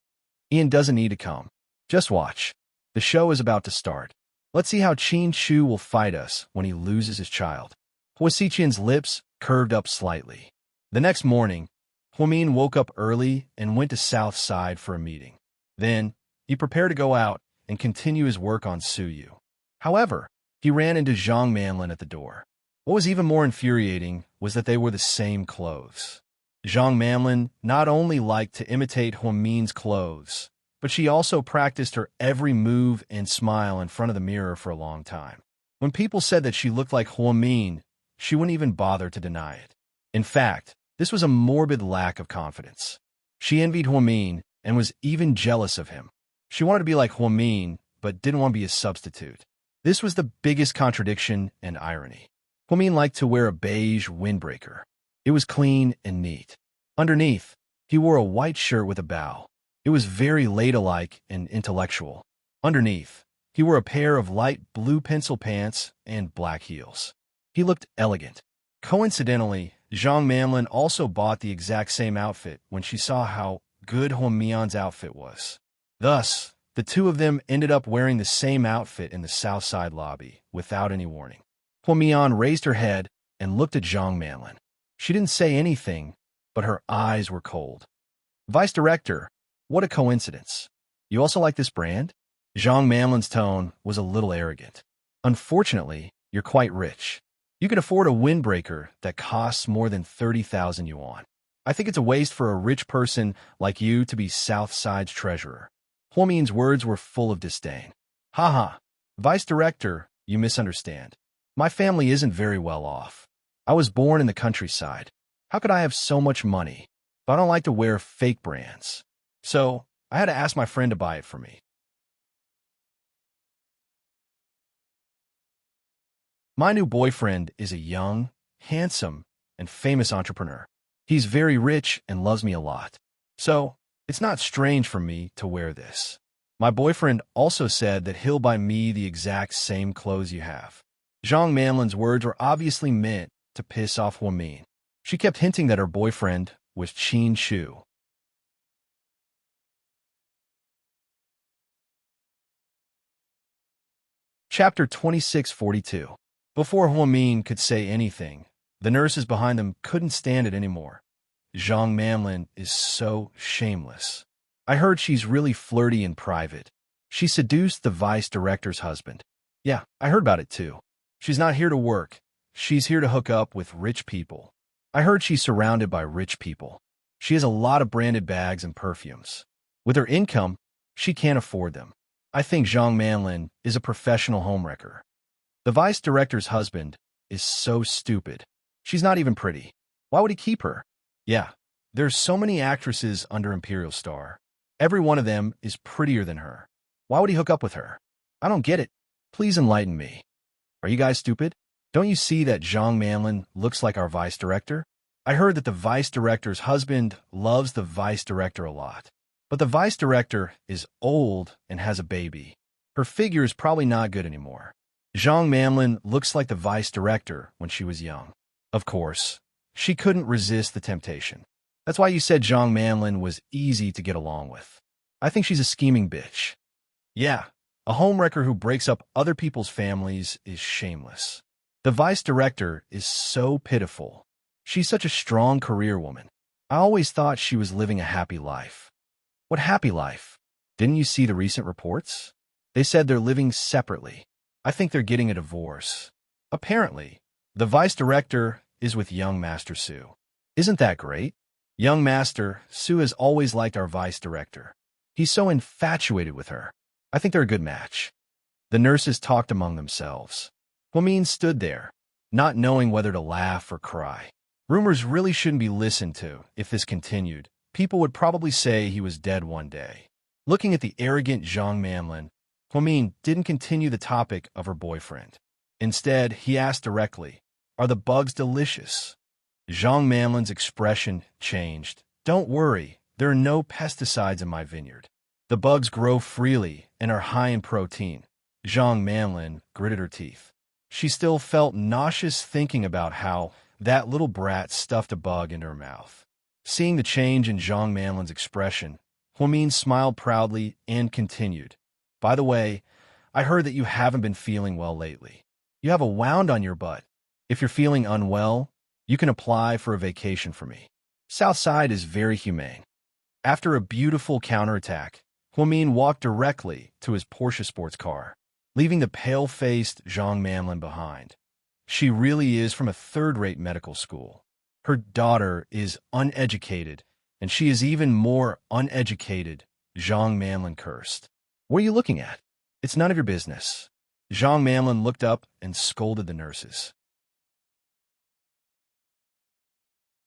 Ian doesn't need to come. Just watch. The show is about to start. Let's see how Qin Shu will fight us when he loses his child. Hui Xiqian's lips curved up slightly. The next morning, Huamin woke up early and went to South Side for a meeting. Then, he prepared to go out and continue his work on Suyu. However, he ran into Zhang Manlin at the door. What was even more infuriating was that they were the same clothes. Zhang Manlin not only liked to imitate Huamin's clothes, but she also practiced her every move and smile in front of the mirror for a long time. When people said that she looked like Huamin, she wouldn't even bother to deny it. In fact, this was a morbid lack of confidence. She envied Huamin and was even jealous of him. She wanted to be like Huamin, but didn't want to be a substitute. This was the biggest contradiction and irony. Huamin liked to wear a beige windbreaker. It was clean and neat. Underneath, he wore a white shirt with a bow. It was very ladylike and intellectual. Underneath, he wore a pair of light blue pencil pants and black heels. He looked elegant. Coincidentally, Zhang Manlin also bought the exact same outfit when she saw how good Huamian's outfit was. Thus, the two of them ended up wearing the same outfit in the South Side lobby without any warning. Huamian raised her head and looked at Zhang Manlin. She didn't say anything, but her eyes were cold. Vice Director, what a coincidence. You also like this brand? Zhang Manlin's tone was a little arrogant. Unfortunately, you're quite rich. You can afford a windbreaker that costs more than 30,000 yuan. I think it's a waste for a rich person like you to be Southside's treasurer. Huomin's words were full of disdain. Haha, Vice Director, you misunderstand. My family isn't very well off. I was born in the countryside. How could I have so much money? But I don't like to wear fake brands. So I had to ask my friend to buy it for me. My new boyfriend is a young, handsome, and famous entrepreneur. He's very rich and loves me a lot. So it's not strange for me to wear this. My boyfriend also said that he'll buy me the exact same clothes you have. Zhang Manlin's words were obviously meant to piss off Huamin. She kept hinting that her boyfriend was Qin Shu. Chapter 2642. Before Huamin could say anything, the nurses behind them couldn't stand it anymore. Zhang Manlin is so shameless. I heard she's really flirty in private. She seduced the vice director's husband. Yeah, I heard about it too. She's not here to work. She's here to hook up with rich people. I heard she's surrounded by rich people. She has a lot of branded bags and perfumes. With her income, she can't afford them. I think Zhang Manlin is a professional homewrecker. The vice director's husband is so stupid. She's not even pretty. Why would he keep her? Yeah, there's so many actresses under Imperial Star. Every one of them is prettier than her. Why would he hook up with her? I don't get it. Please enlighten me. Are you guys stupid? Don't you see that Zhang Manlin looks like our vice director? I heard that the vice director's husband loves the vice director a lot. But the vice director is old and has a baby. Her figure is probably not good anymore. Zhang Manlin looks like the vice director when she was young. Of course, she couldn't resist the temptation. That's why you said Zhang Manlin was easy to get along with. I think she's a scheming bitch. Yeah, a homewrecker who breaks up other people's families is shameless. The vice director is so pitiful. She's such a strong career woman. I always thought she was living a happy life. What happy life? Didn't you see the recent reports? They said they're living separately. I think they're getting a divorce. Apparently, the vice director is with young Master Su. Isn't that great? Young Master Su has always liked our vice director. He's so infatuated with her. I think they're a good match. The nurses talked among themselves. Huamin stood there, not knowing whether to laugh or cry. Rumors really shouldn't be listened to. If this continued, people would probably say he was dead one day. Looking at the arrogant Zhang Manlin, Huamin didn't continue the topic of her boyfriend. Instead, he asked directly, "Are the bugs delicious?" Zhang Manlin's expression changed. "Don't worry, there are no pesticides in my vineyard. The bugs grow freely and are high in protein." Zhang Manlin gritted her teeth. She still felt nauseous thinking about how that little brat stuffed a bug into her mouth. Seeing the change in Zhang Manlin's expression, Huamin smiled proudly and continued. "By the way, I heard that you haven't been feeling well lately. You have a wound on your butt. If you're feeling unwell, you can apply for a vacation for me. Southside is very humane." After a beautiful counterattack, Huamin walked directly to his Porsche sports car, leaving the pale-faced Zhang Manlin behind. She really is from a third-rate medical school. Her daughter is uneducated, and she is even more uneducated, Zhang Manlin cursed. "What are you looking at? It's none of your business." Zhang Manlin looked up and scolded the nurses.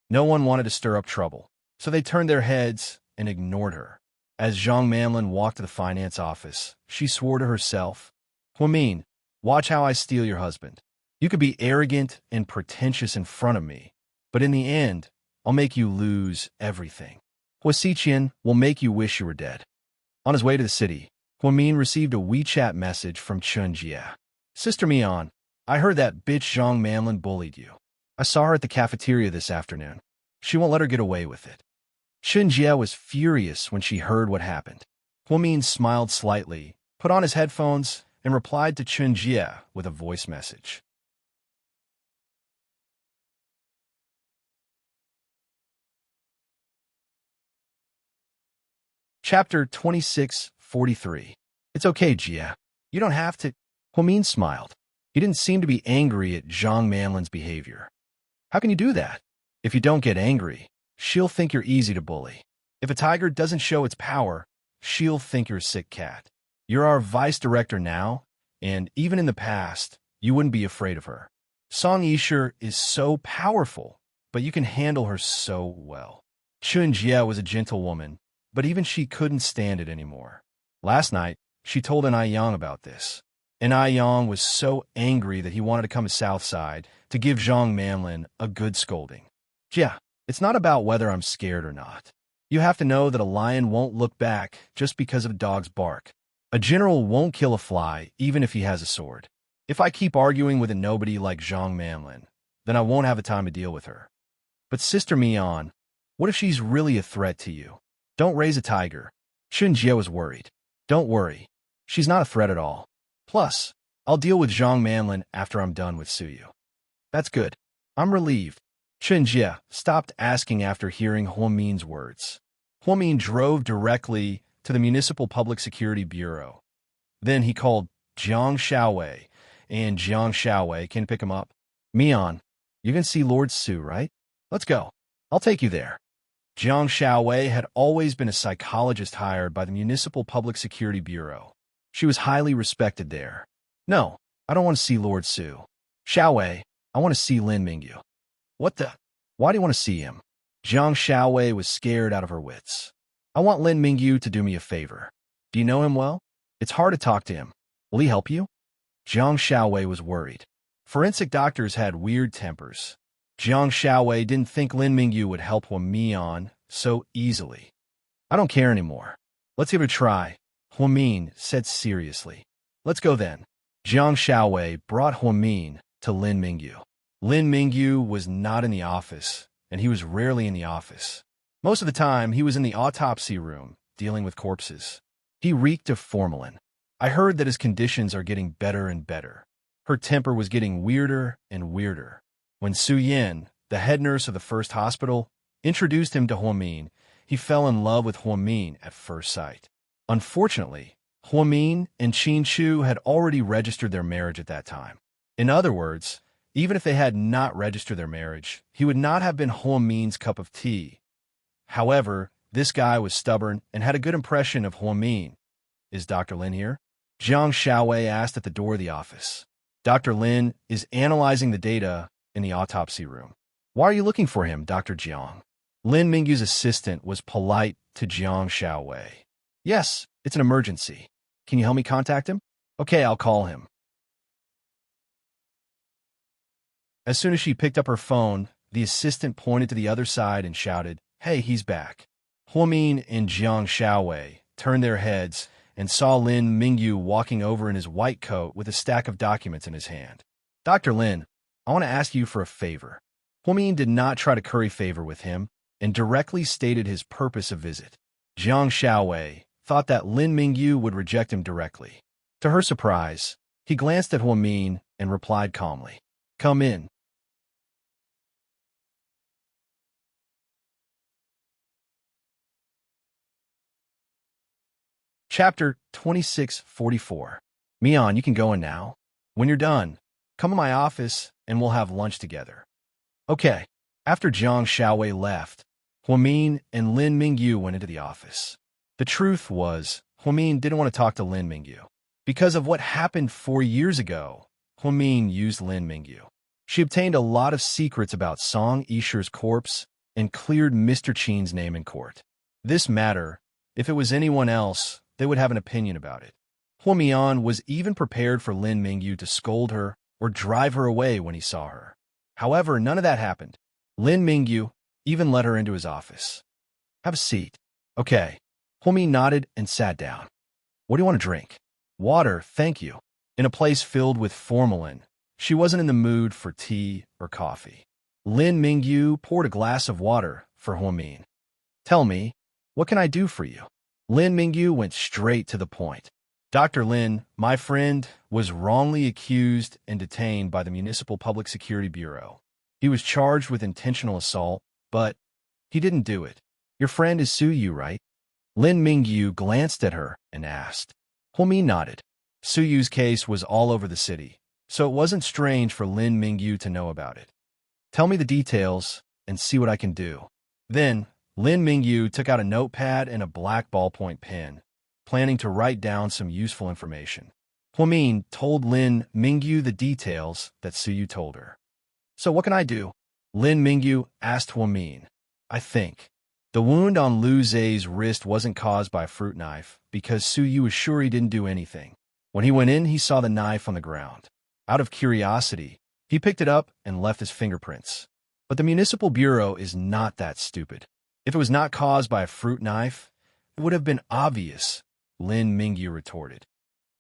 No one wanted to stir up trouble, so they turned their heads and ignored her. As Zhang Manlin walked to the finance office, she swore to herself, "Huamin, watch how I steal your husband. You could be arrogant and pretentious in front of me, but in the end, I'll make you lose everything. Huasiqian will make you wish you were dead." On his way to the city, Huamin received a WeChat message from Chun Jia. "Sister Mian, I heard that bitch Zhang Manlin bullied you. I saw her at the cafeteria this afternoon. She won't let her get away with it." Chun Jia was furious when she heard what happened. Huamin smiled slightly, put on his headphones, and replied to Chun Jia with a voice message. Chapter 2643. "It's okay, Jia. You don't have to." Huamin smiled. He didn't seem to be angry at Zhang Manlin's behavior. "How can you do that? If you don't get angry, she'll think you're easy to bully. If a tiger doesn't show its power, she'll think you're a sick cat. You're our vice director now, and even in the past, you wouldn't be afraid of her. Song Yisher is so powerful, but you can handle her so well. Chun Jie was a gentle woman, but even she couldn't stand it anymore. Last night, she told an Yang about this. And Yang was so angry that he wanted to come to Southside to give Zhang Manlin a good scolding. Yeah, it's not about whether I'm scared or not. You have to know that a lion won't look back just because of a dog's bark. A general won't kill a fly even if he has a sword. If I keep arguing with a nobody like Zhang Manlin, then I won't have the time to deal with her. But Sister Mian, what if she's really a threat to you? Don't raise a tiger. Chun Jie was worried. Don't worry. She's not a threat at all. Plus, I'll deal with Zhang Manlin after I'm done with Suyu. That's good. I'm relieved. Chun Jie stopped asking after hearing Huomin's words. Huomin drove directly to the Municipal Public Security Bureau. Then he called Jiang Xiaowei, and Jiang Xiaowei can pick him up. Mian, you can see Lord Su, right? Let's go. I'll take you there. Jiang Xiaowei had always been a psychologist hired by the Municipal Public Security Bureau. She was highly respected there. No, I don't want to see Lord Su. Xiaowei, I want to see Lin Mingyu. What the? Why do you want to see him? Jiang Xiaowei was scared out of her wits. I want Lin Mingyu to do me a favor. Do you know him well? It's hard to talk to him. Will he help you? Jiang Xiaowei was worried. Forensic doctors had weird tempers. Jiang Xiaowei didn't think Lin Mingyu would help Huomin so easily. I don't care anymore. Let's give it a try, Huomin said seriously. Let's go then. Jiang Xiaowei brought Huomin to Lin Mingyu. Lin Mingyu was not in the office, and he was rarely in the office. Most of the time, he was in the autopsy room, dealing with corpses. He reeked of formalin. I heard that his conditions are getting better and better. Her temper was getting weirder and weirder. When Su Yin, the head nurse of the first hospital, introduced him to Huomin, he fell in love with Huomin at first sight. Unfortunately, Huomin and Qin Chu had already registered their marriage at that time. In other words, even if they had not registered their marriage, he would not have been Huomin's cup of tea. However, this guy was stubborn and had a good impression of Huomin. Is Dr. Lin here? Jiang Xiaowei asked at the door of the office. Dr. Lin is analyzing the data in the autopsy room. Why are you looking for him, Dr. Jiang? Lin Mingyu's assistant was polite to Jiang Xiaowei. Yes, it's an emergency. Can you help me contact him? Okay, I'll call him. As soon as she picked up her phone, the assistant pointed to the other side and shouted, "Hey, he's back." Huomin and Jiang Xiaowei turned their heads and saw Lin Mingyu walking over in his white coat with a stack of documents in his hand. Dr. Lin, I want to ask you for a favor. Huomin did not try to curry favor with him and directly stated his purpose of visit. Jiang Xiaowei thought that Lin Mingyu would reject him directly. To her surprise, he glanced at Huomin and replied calmly, "Come in." Chapter 2644. Mian, you can go in now. When you're done, come to my office and we'll have lunch together. Okay. After Jiang Xiaowei left, Huomin and Lin Mingyu went into the office. The truth was, Huomin didn't want to talk to Lin Mingyu. Because of what happened 4 years ago, Huomin used Lin Mingyu. She obtained a lot of secrets about Song Yisher's corpse and cleared Mr. Qin's name in court. This matter, if it was anyone else, they would have an opinion about it. Huomin was even prepared for Lin Mingyu to scold her or drive her away when he saw her. However, none of that happened. Lin Mingyu even let her into his office. Have a seat. Okay. Huomin nodded and sat down. What do you want to drink? Water, thank you. In a place filled with formalin, she wasn't in the mood for tea or coffee. Lin Mingyu poured a glass of water for Huomin. Tell me, what can I do for you? Lin Mingyu went straight to the point. Dr. Lin, my friend, was wrongly accused and detained by the Municipal Public Security Bureau. He was charged with intentional assault, but he didn't do it. Your friend is Su Yu, right? Lin Mingyu glanced at her and asked. Huomin nodded. Su Yu's case was all over the city, so it wasn't strange for Lin Mingyu to know about it. Tell me the details and see what I can do. Then, Lin Mingyu took out a notepad and a black ballpoint pen, planning to write down some useful information. Huomin told Lin Mingyu the details that Su Yu told her. So what can I do? Lin Mingyu asked Huamin. I think. The wound on Lu Zhe's wrist wasn't caused by a fruit knife because Su Yu was sure he didn't do anything. When he went in, he saw the knife on the ground. Out of curiosity, he picked it up and left his fingerprints. But the Municipal Bureau is not that stupid. If it was not caused by a fruit knife, it would have been obvious, Lin Mingyu retorted.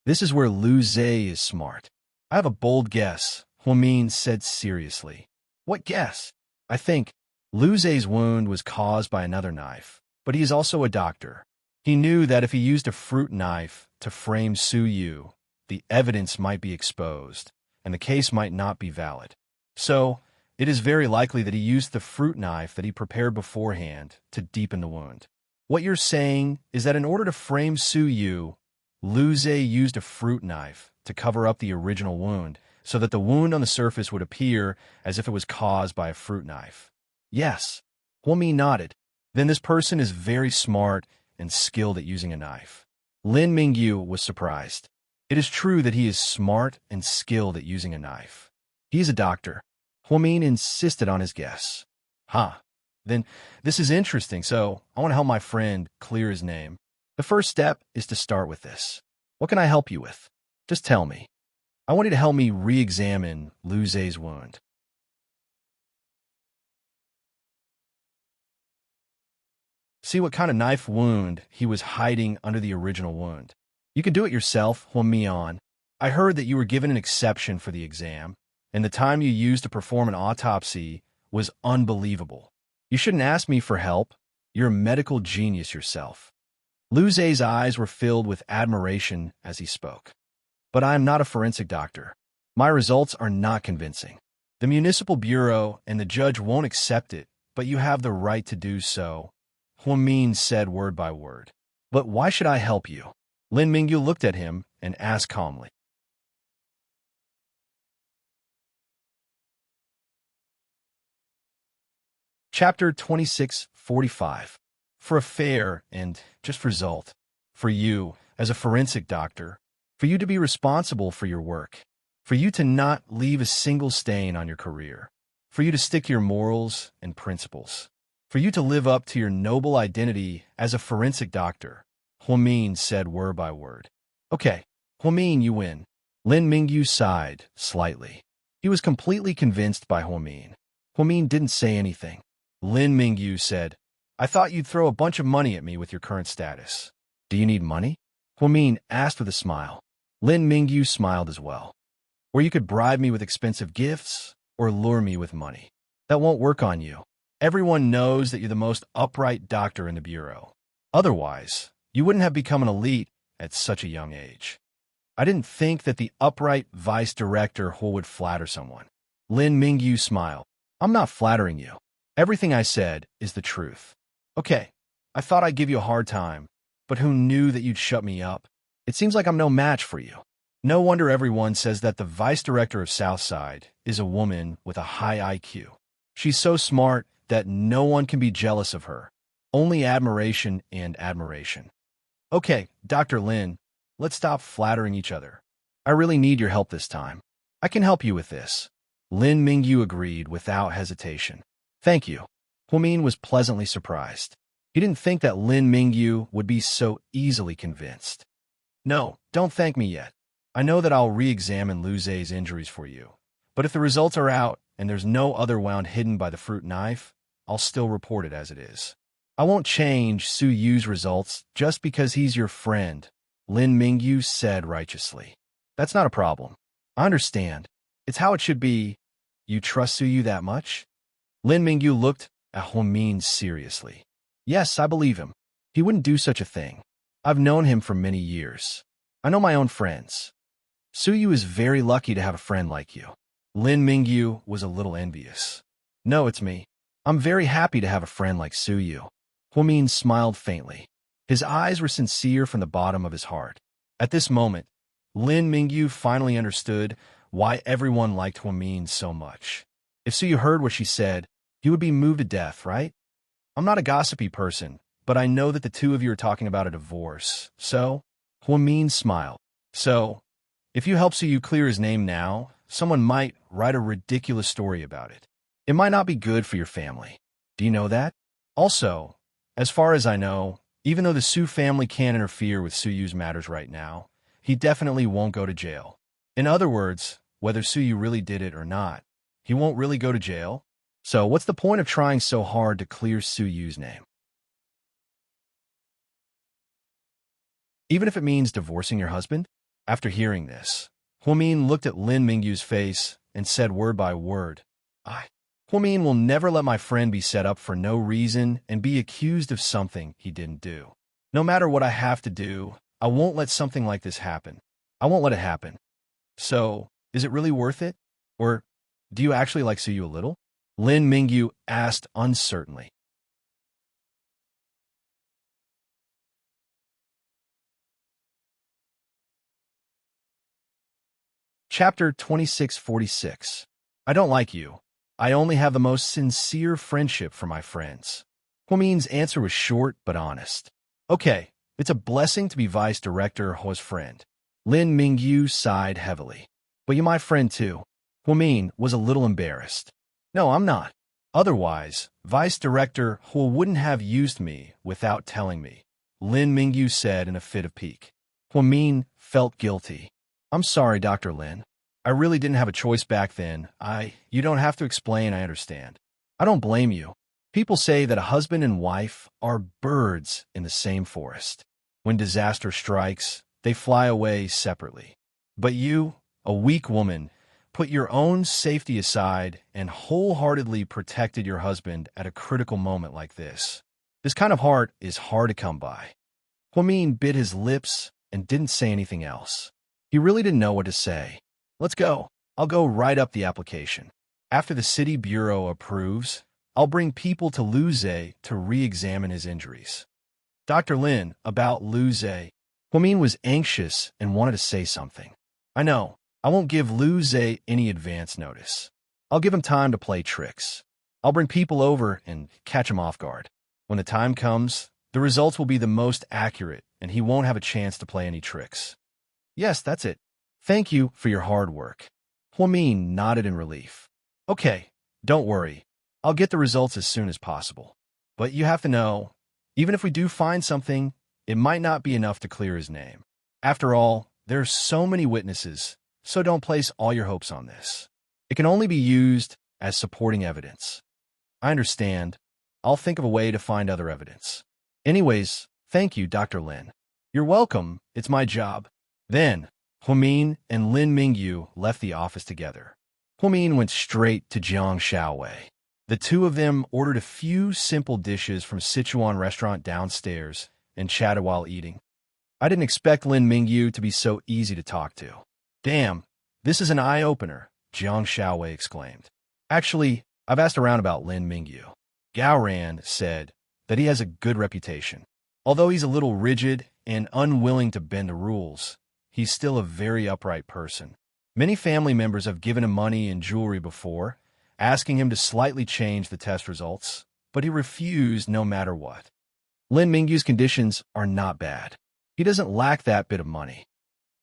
This is where Lu Zhe is smart. I have a bold guess, Huamin said seriously. What guess? I think Lu Zhe's wound was caused by another knife, but he is also a doctor. He knew that if he used a fruit knife to frame Su Yu, the evidence might be exposed, and the case might not be valid. So, it is very likely that he used the fruit knife that he prepared beforehand to deepen the wound. What you're saying is that in order to frame Su Yu, Lu Zhe used a fruit knife to cover up the original wound, so that the wound on the surface would appear as if it was caused by a fruit knife. Yes, Huomi nodded. Then this person is very smart and skilled at using a knife. Lin Mingyu was surprised. It is true that he is smart and skilled at using a knife. He is a doctor. Huomin insisted on his guess. Then this is interesting, so I want to help my friend clear his name. The first step is to start with this. What can I help you with? Just tell me. I want you to help me re-examine Lu Zhe's wound. See what kind of knife wound he was hiding under the original wound. You can do it yourself, Huamian. I heard that you were given an exception for the exam, and the time you used to perform an autopsy was unbelievable. You shouldn't ask me for help. You're a medical genius yourself. Lu Zhe's eyes were filled with admiration as he spoke. But I am not a forensic doctor. My results are not convincing. The Municipal Bureau and the judge won't accept it, but you have the right to do so, Huamin said word by word. But why should I help you? Lin Mingyu looked at him and asked calmly. Chapter 26:45. For a fair and just result. For you, as a forensic doctor, for you to be responsible for your work, for you to not leave a single stain on your career, for you to stick to your morals and principles, for you to live up to your noble identity as a forensic doctor, Huamin said word by word. Okay, Huamin, you win. Lin Mingyu sighed slightly. He was completely convinced by Huamin. Huamin didn't say anything. Lin Mingyu said, I thought you'd throw a bunch of money at me with your current status. Do you need money? Huamin asked with a smile. Lin Mingyu smiled as well. Or you could bribe me with expensive gifts, or lure me with money. That won't work on you. Everyone knows that you're the most upright doctor in the Bureau. Otherwise, you wouldn't have become an elite at such a young age. I didn't think that the upright vice director who would flatter someone. Lin Mingyu smiled. I'm not flattering you. Everything I said is the truth. Okay, I thought I'd give you a hard time, but who knew that you'd shut me up? It seems like I'm no match for you. No wonder everyone says that the vice director of Southside is a woman with a high IQ. She's so smart that no one can be jealous of her. Only admiration and admiration. Okay, Dr. Lin, let's stop flattering each other. I really need your help this time. I can help you with this. Lin Mingyu agreed without hesitation. Thank you. Huamin was pleasantly surprised. He didn't think that Lin Mingyu would be so easily convinced. No, don't thank me yet. I know that I'll re-examine Lu Zhe's injuries for you. But if the results are out and there's no other wound hidden by the fruit knife, I'll still report it as it is. I won't change Su Yu's results just because he's your friend, Lin Mingyu said righteously. That's not a problem. I understand. It's how it should be. You trust Su Yu that much? Lin Mingyu looked at Huamin seriously. Yes, I believe him. He wouldn't do such a thing. I've known him for many years. I know my own friends. Su Yu is very lucky to have a friend like you. Lin Mingyu was a little envious. No, it's me. I'm very happy to have a friend like Su Yu. Huamin smiled faintly. His eyes were sincere from the bottom of his heart. At this moment, Lin Mingyu finally understood why everyone liked Huamin so much. If Su Yu heard what she said, he would be moved to death, right? I'm not a gossipy person, but I know that the two of you are talking about a divorce. So, Huamin smiled. So, if you help Su Yu clear his name now, someone might write a ridiculous story about it. It might not be good for your family. Do you know that? Also, as far as I know, even though the Su family can't interfere with Suyu's matters right now, he definitely won't go to jail. In other words, whether Suyu really did it or not, he won't really go to jail. So what's the point of trying so hard to clear Suyu's name? Even if it means divorcing your husband? After hearing this, Huamin looked at Lin Mingyu's face and said word by word, Huamin will never let my friend be set up for no reason and be accused of something he didn't do. No matter what I have to do, I won't let something like this happen. I won't let it happen. So, is it really worth it? Or do you actually like Suyu a little? Lin Mingyu asked uncertainly. Chapter 2646. I don't like you. I only have the most sincere friendship for my friends. Huamin's answer was short but honest. Okay, it's a blessing to be vice director Hua's friend. Lin Mingyu sighed heavily. But you're my friend too. Huamin was a little embarrassed. No, I'm not. Otherwise, vice director Hua wouldn't have used me without telling me, Lin Mingyu said in a fit of pique. Huamin felt guilty. I'm sorry, Dr. Lin. I really didn't have a choice back then. You don't have to explain, I understand. I don't blame you. People say that a husband and wife are birds in the same forest. When disaster strikes, they fly away separately. But you, a weak woman, put your own safety aside and wholeheartedly protected your husband at a critical moment like this. This kind of heart is hard to come by. Huamin bit his lips and didn't say anything else. He really didn't know what to say. Let's go. I'll go write up the application. After the city bureau approves, I'll bring people to Luze to re-examine his injuries. Dr. Lin, about Luze. Huamin was anxious and wanted to say something. I know. I won't give Luze any advance notice. I'll give him time to play tricks. I'll bring people over and catch him off guard. When the time comes, the results will be the most accurate and he won't have a chance to play any tricks. Yes, that's it. Thank you for your hard work. Huamin nodded in relief. Okay, don't worry. I'll get the results as soon as possible. But you have to know, even if we do find something, it might not be enough to clear his name. After all, there are so many witnesses, so don't place all your hopes on this. It can only be used as supporting evidence. I understand. I'll think of a way to find other evidence. Anyways, thank you, Dr. Lin. You're welcome. It's my job. Then, Huamin and Lin Mingyu left the office together. Huamin went straight to Jiang Shaowei. The two of them ordered a few simple dishes from Sichuan restaurant downstairs and chatted while eating. I didn't expect Lin Mingyu to be so easy to talk to. Damn, this is an eye-opener, Jiang Shaowei exclaimed. Actually, I've asked around about Lin Mingyu. Gao Ran said that he has a good reputation. Although he's a little rigid and unwilling to bend the rules, he's still a very upright person. Many family members have given him money and jewelry before, asking him to slightly change the test results, but he refused no matter what. Lin Mingyu's conditions are not bad. He doesn't lack that bit of money.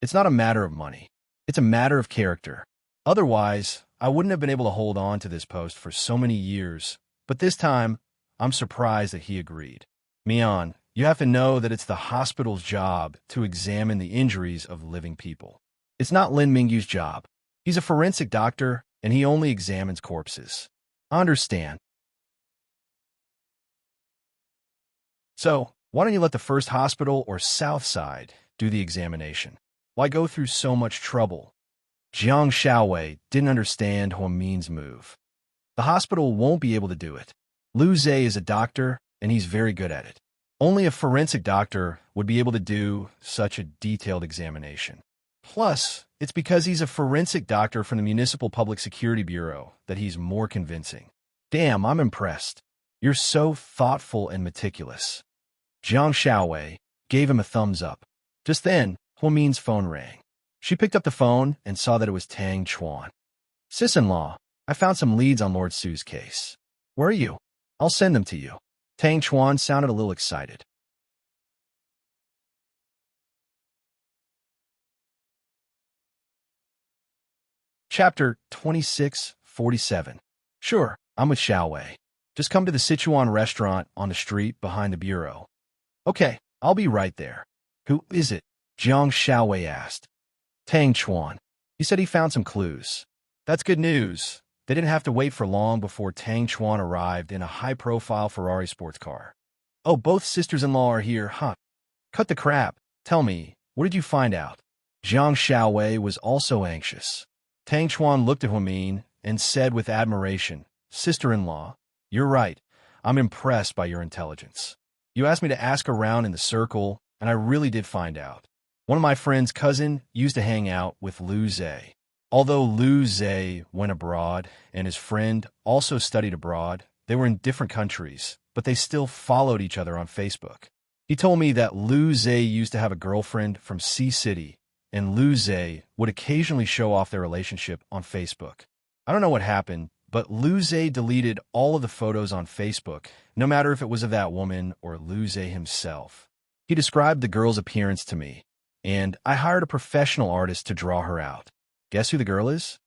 It's not a matter of money. It's a matter of character. Otherwise, I wouldn't have been able to hold on to this post for so many years, but this time, I'm surprised that he agreed. Mian, you have to know that it's the hospital's job to examine the injuries of living people. It's not Lin Mingyu's job. He's a forensic doctor, and he only examines corpses. I understand. So, why don't you let the first hospital or south side do the examination? Why go through so much trouble? Jiang Shaowei didn't understand Huamin's move. The hospital won't be able to do it. Lu Zhe is a doctor, and he's very good at it. Only a forensic doctor would be able to do such a detailed examination. Plus, it's because he's a forensic doctor from the Municipal Public Security Bureau that he's more convincing. Damn, I'm impressed. You're so thoughtful and meticulous. Jiang Shaowei gave him a thumbs up. Just then, Huamin's phone rang. She picked up the phone and saw that it was Tang Chuan. Sis-in-law, I found some leads on Lord Su's case. Where are you? I'll send them to you. Tang Chuan sounded a little excited. Chapter 2647. Sure, I'm with Xiaowei. Just come to the Sichuan restaurant on the street behind the bureau. Okay, I'll be right there. Who is it? Jiang Xiaowei asked. Tang Chuan. He said he found some clues. That's good news. They didn't have to wait for long before Tang Chuan arrived in a high-profile Ferrari sports car. Oh, both sisters-in-law are here, huh? Cut the crap. Tell me, what did you find out? Jiang Xiaowei was also anxious. Tang Chuan looked at Huamin and said with admiration, Sister-in-law, you're right. I'm impressed by your intelligence. You asked me to ask around in the circle, and I really did find out. One of my friend's cousin used to hang out with Lu Zhe. Although Lu Zhe went abroad and his friend also studied abroad, they were in different countries, but they still followed each other on Facebook. He told me that Lu Zhe used to have a girlfriend from Sea City, and Lu Zhe would occasionally show off their relationship on Facebook. I don't know what happened, but Lu Zhe deleted all of the photos on Facebook, no matter if it was of that woman or Lu Zhe himself. He described the girl's appearance to me, and I hired a professional artist to draw her out. Guess who the girl is?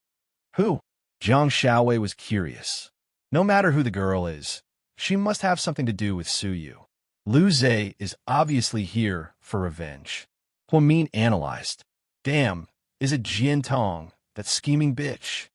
Who? Jiang Xiaowei was curious. No matter who the girl is, she must have something to do with Su Yu. Lu Zhe is obviously here for revenge. Huamin analyzed. Damn, is it Jian Tong, that scheming bitch?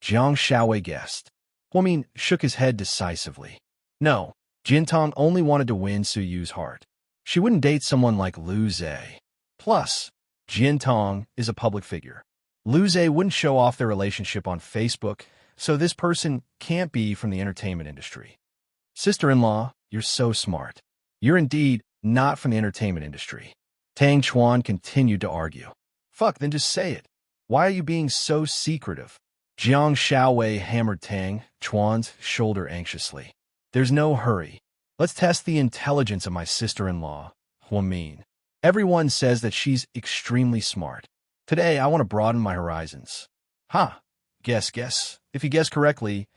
Jiang Xiaowei guessed. Huamin shook his head decisively. No, Jian Tong only wanted to win Su Yu's heart. She wouldn't date someone like Lu Zhe. Plus, Jian Tong is a public figure. Lu Zhe wouldn't show off their relationship on Facebook, so this person can't be from the entertainment industry. Sister-in-law, you're so smart. You're indeed not from the entertainment industry. Tang Chuan continued to argue. Fuck, then just say it. Why are you being so secretive? Jiang Xiaowei hammered Tang Chuan's shoulder anxiously. There's no hurry. Let's test the intelligence of my sister-in-law, Huamin. Everyone says that she's extremely smart. Today, I want to broaden my horizons. Guess. If you guess correctly,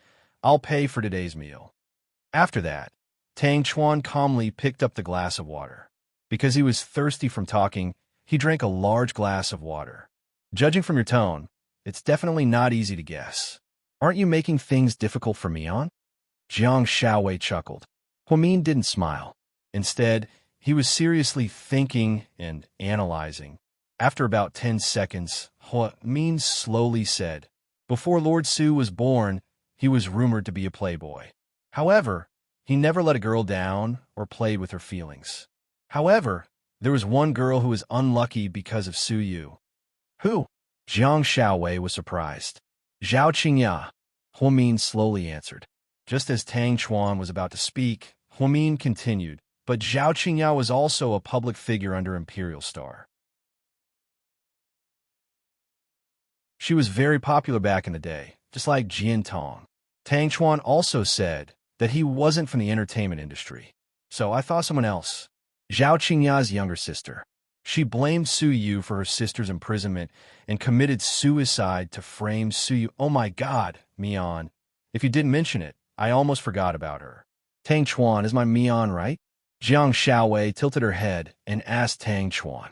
I'll pay for today's meal. After that, Tang Chuan calmly picked up the glass of water. Because he was thirsty from talking, he drank a large glass of water. Judging from your tone, it's definitely not easy to guess. Aren't you making things difficult for Mian? Jiang Xiaowei chuckled. Huamin didn't smile. Instead, he was seriously thinking and analyzing. After about 10 seconds, Huamin slowly said, Before Lord Su was born, he was rumored to be a playboy. However, he never let a girl down or played with her feelings. However, there was one girl who was unlucky because of Su Yu. Who? Jiang Xiaowei was surprised. Zhao Qingya, Huamin slowly answered. Just as Tang Chuan was about to speak, Huamin continued, but Zhao Qingya was also a public figure under Imperial Star. She was very popular back in the day, just like Jian Tong. Tang Chuan also said that he wasn't from the entertainment industry. So I thought someone else. Zhao Qingya's younger sister. She blamed Su Yu for her sister's imprisonment and committed suicide to frame Su Yu. Oh my God, Mian. If you didn't mention it, I almost forgot about her. Tang Chuan, is my Mian right? Jiang Xiaowei tilted her head and asked Tang Chuan.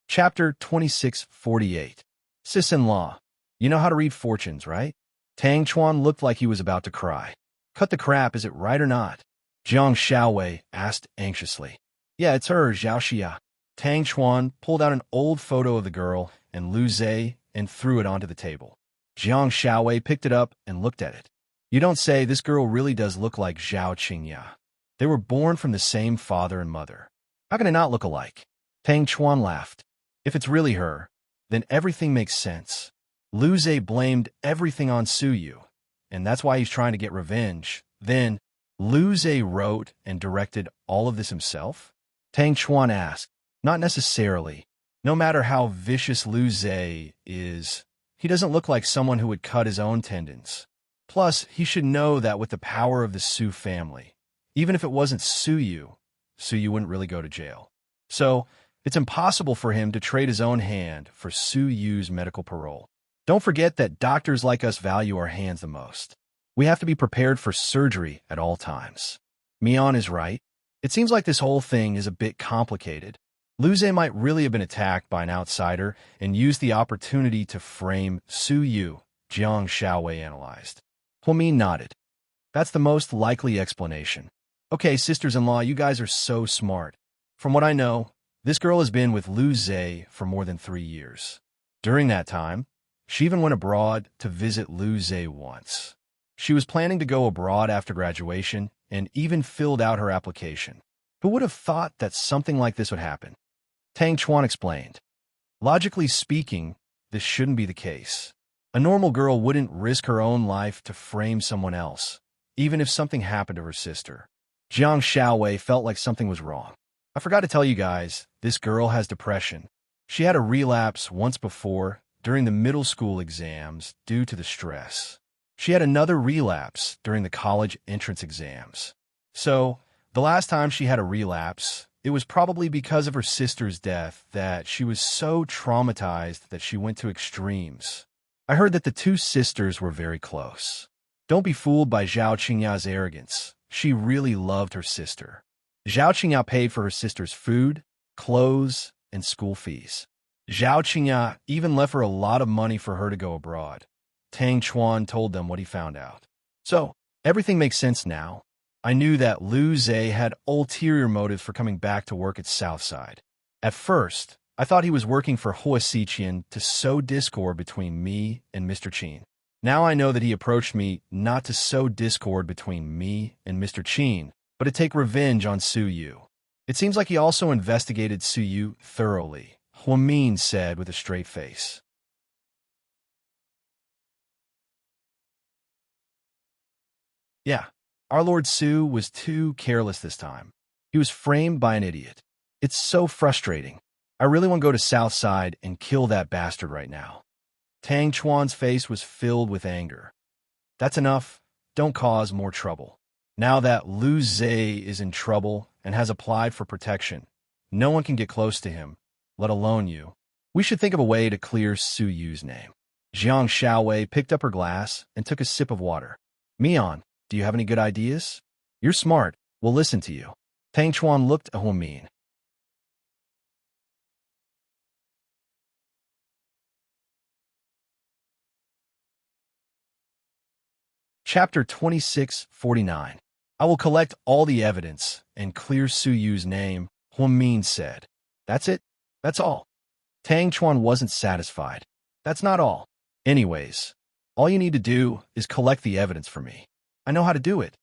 Chapter 2648. Sis-in-law, you know how to read fortunes, right? Tang Chuan looked like he was about to cry. Cut the crap, is it right or not? Jiang Xiaowei asked anxiously. Yeah, it's her, Zhao Xia. Tang Chuan pulled out an old photo of the girl and Lu Zhe and threw it onto the table. Jiang Xiaowei picked it up and looked at it. You don't say, this girl really does look like Zhao Qingya. They were born from the same father and mother. How can it not look alike? Tang Chuan laughed. If it's really her, then everything makes sense. Lu Zhe blamed everything on Su Yu, and that's why he's trying to get revenge. Then, Lu Zhe wrote and directed all of this himself? Tang Chuan asked. Not necessarily. No matter how vicious Lu Zhe is, he doesn't look like someone who would cut his own tendons. Plus, he should know that with the power of the Su family, even if it wasn't Su Yu wouldn't really go to jail. So, it's impossible for him to trade his own hand for Su Yu's medical parole. Don't forget that doctors like us value our hands the most. We have to be prepared for surgery at all times. Mian is right. It seems like this whole thing is a bit complicated. Lu Zhe might really have been attacked by an outsider and used the opportunity to frame Su Yu, Jiang Xiaowei analyzed. Huamin nodded. That's the most likely explanation. Okay, sisters-in-law, you guys are so smart. From what I know, this girl has been with Lu Zhe for more than 3 years. During that time, she even went abroad to visit Lu Zhe once. She was planning to go abroad after graduation and even filled out her application. Who would have thought that something like this would happen? Tang Chuan explained. Logically speaking, this shouldn't be the case. A normal girl wouldn't risk her own life to frame someone else, even if something happened to her sister. Jiang Xiaowei felt like something was wrong. I forgot to tell you guys, this girl has depression. She had a relapse once before during the middle school exams due to the stress. She had another relapse during the college entrance exams. So, the last time she had a relapse, it was probably because of her sister's death that she was so traumatized that she went to extremes. I heard that the two sisters were very close. Don't be fooled by Zhao Qingya's arrogance. She really loved her sister. Zhao Qingya paid for her sister's food, clothes, and school fees. Zhao Qingya even left her a lot of money for her to go abroad. Tang Chuan told them what he found out. So, everything makes sense now. I knew that Lu Zhe had ulterior motives for coming back to work at Southside. At first, I thought he was working for Hua Xiqian to sow discord between me and Mr. Qin. Now I know that he approached me not to sow discord between me and Mr. Qin, but to take revenge on Su Yu. It seems like he also investigated Su Yu thoroughly, Huamin said with a straight face. Yeah, our Lord Su was too careless this time. He was framed by an idiot. It's so frustrating. I really want to go to Southside and kill that bastard right now. Tang Chuan's face was filled with anger. That's enough. Don't cause more trouble. Now that Lu Zhe is in trouble and has applied for protection, no one can get close to him, let alone you. We should think of a way to clear Su Yu's name. Jiang Xiaowei picked up her glass and took a sip of water. Mian, do you have any good ideas? You're smart. We'll listen to you. Tang Chuan looked at Huamin. Chapter 2649. I will collect all the evidence and clear Su Yu's name, Huamin said. That's it? That's all. Tang Chuan wasn't satisfied. That's not all. Anyways, all you need to do is collect the evidence for me. I know how to do it.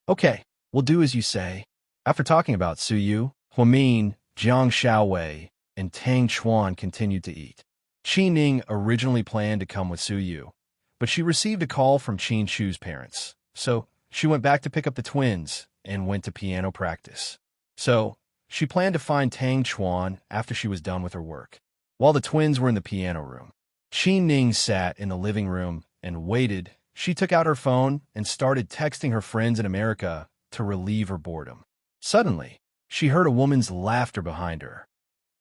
Okay, we'll do as you say. After talking about Su Yu, Huamin, Jiang Xiaowei, and Tang Chuan continued to eat. Qi Ning originally planned to come with Su Yu, but she received a call from Qin Shu's parents, so she went back to pick up the twins and went to piano practice. So, she planned to find Tang Chuan after she was done with her work. While the twins were in the piano room, Qi Ning sat in the living room and waited. She took out her phone and started texting her friends in America to relieve her boredom. Suddenly, she heard a woman's laughter behind her.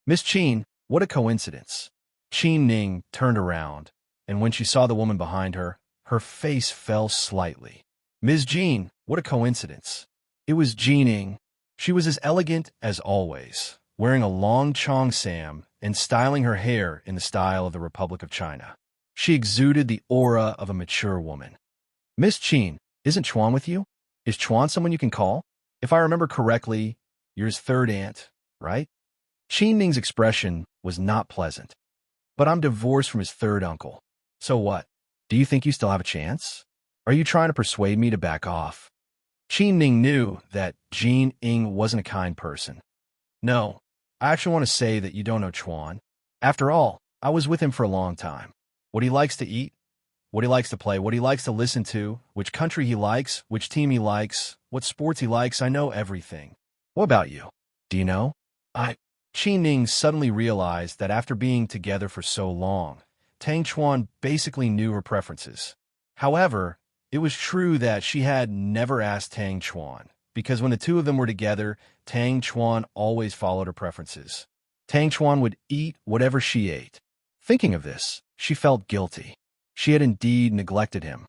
Miss Qin, what a coincidence. Qi Ning turned around, and when she saw the woman behind her, her face fell slightly. Ms. Jean, what a coincidence. It was Jeaning. She was as elegant as always, wearing a long cheongsam and styling her hair in the style of the Republic of China. She exuded the aura of a mature woman. Miss Qin, isn't Chuan with you? Is Chuan someone you can call? If I remember correctly, you're his third aunt, right? Qi Ning's expression was not pleasant. But I'm divorced from his third uncle. So what? Do you think you still have a chance? Are you trying to persuade me to back off? Qi Ning knew that Jean Ing wasn't a kind person. No, I actually want to say that you don't know Chuan. After all, I was with him for a long time. What he likes to eat, what he likes to play, what he likes to listen to, which country he likes, which team he likes, what sports he likes, I know everything. What about you? Do you know? Qi Ning suddenly realized that after being together for so long, Tang Chuan basically knew her preferences. However, it was true that she had never asked Tang Chuan, because when the two of them were together, Tang Chuan always followed her preferences. Tang Chuan would eat whatever she ate. Thinking of this, she felt guilty. She had indeed neglected him.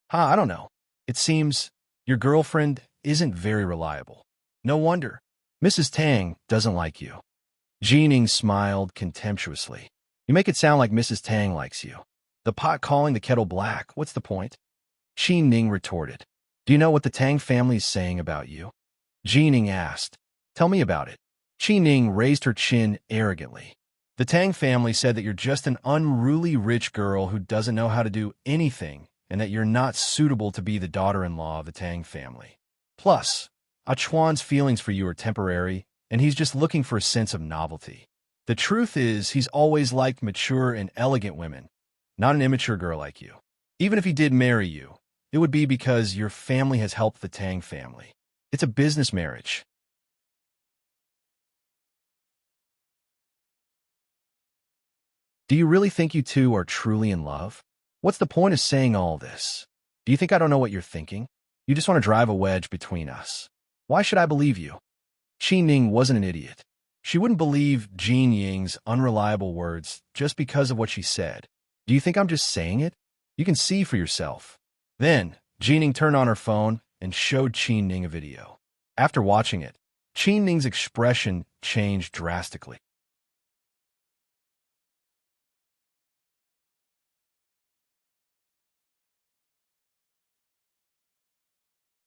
I don't know. It seems your girlfriend isn't very reliable. No wonder. Mrs. Tang doesn't like you. Jining smiled contemptuously. You make it sound like Mrs. Tang likes you. The pot calling the kettle black, what's the point? Qi Ning retorted. Do you know what the Tang family is saying about you? Jining asked. Tell me about it. Qi Ning raised her chin arrogantly. The Tang family said that you're just an unruly rich girl who doesn't know how to do anything and that you're not suitable to be the daughter-in-law of the Tang family. Plus, Chuan's feelings for you are temporary, and he's just looking for a sense of novelty. The truth is, he's always liked mature and elegant women, not an immature girl like you. Even if he did marry you, it would be because your family has helped the Tang family. It's a business marriage. Do you really think you two are truly in love? What's the point of saying all this? Do you think I don't know what you're thinking? You just want to drive a wedge between us. Why should I believe you? Qi Ning wasn't an idiot. She wouldn't believe Jin Ying's unreliable words just because of what she said. Do you think I'm just saying it? You can see for yourself. Then, Jin Ning turned on her phone and showed Qi Ning a video. After watching it, Qi Ning's expression changed drastically.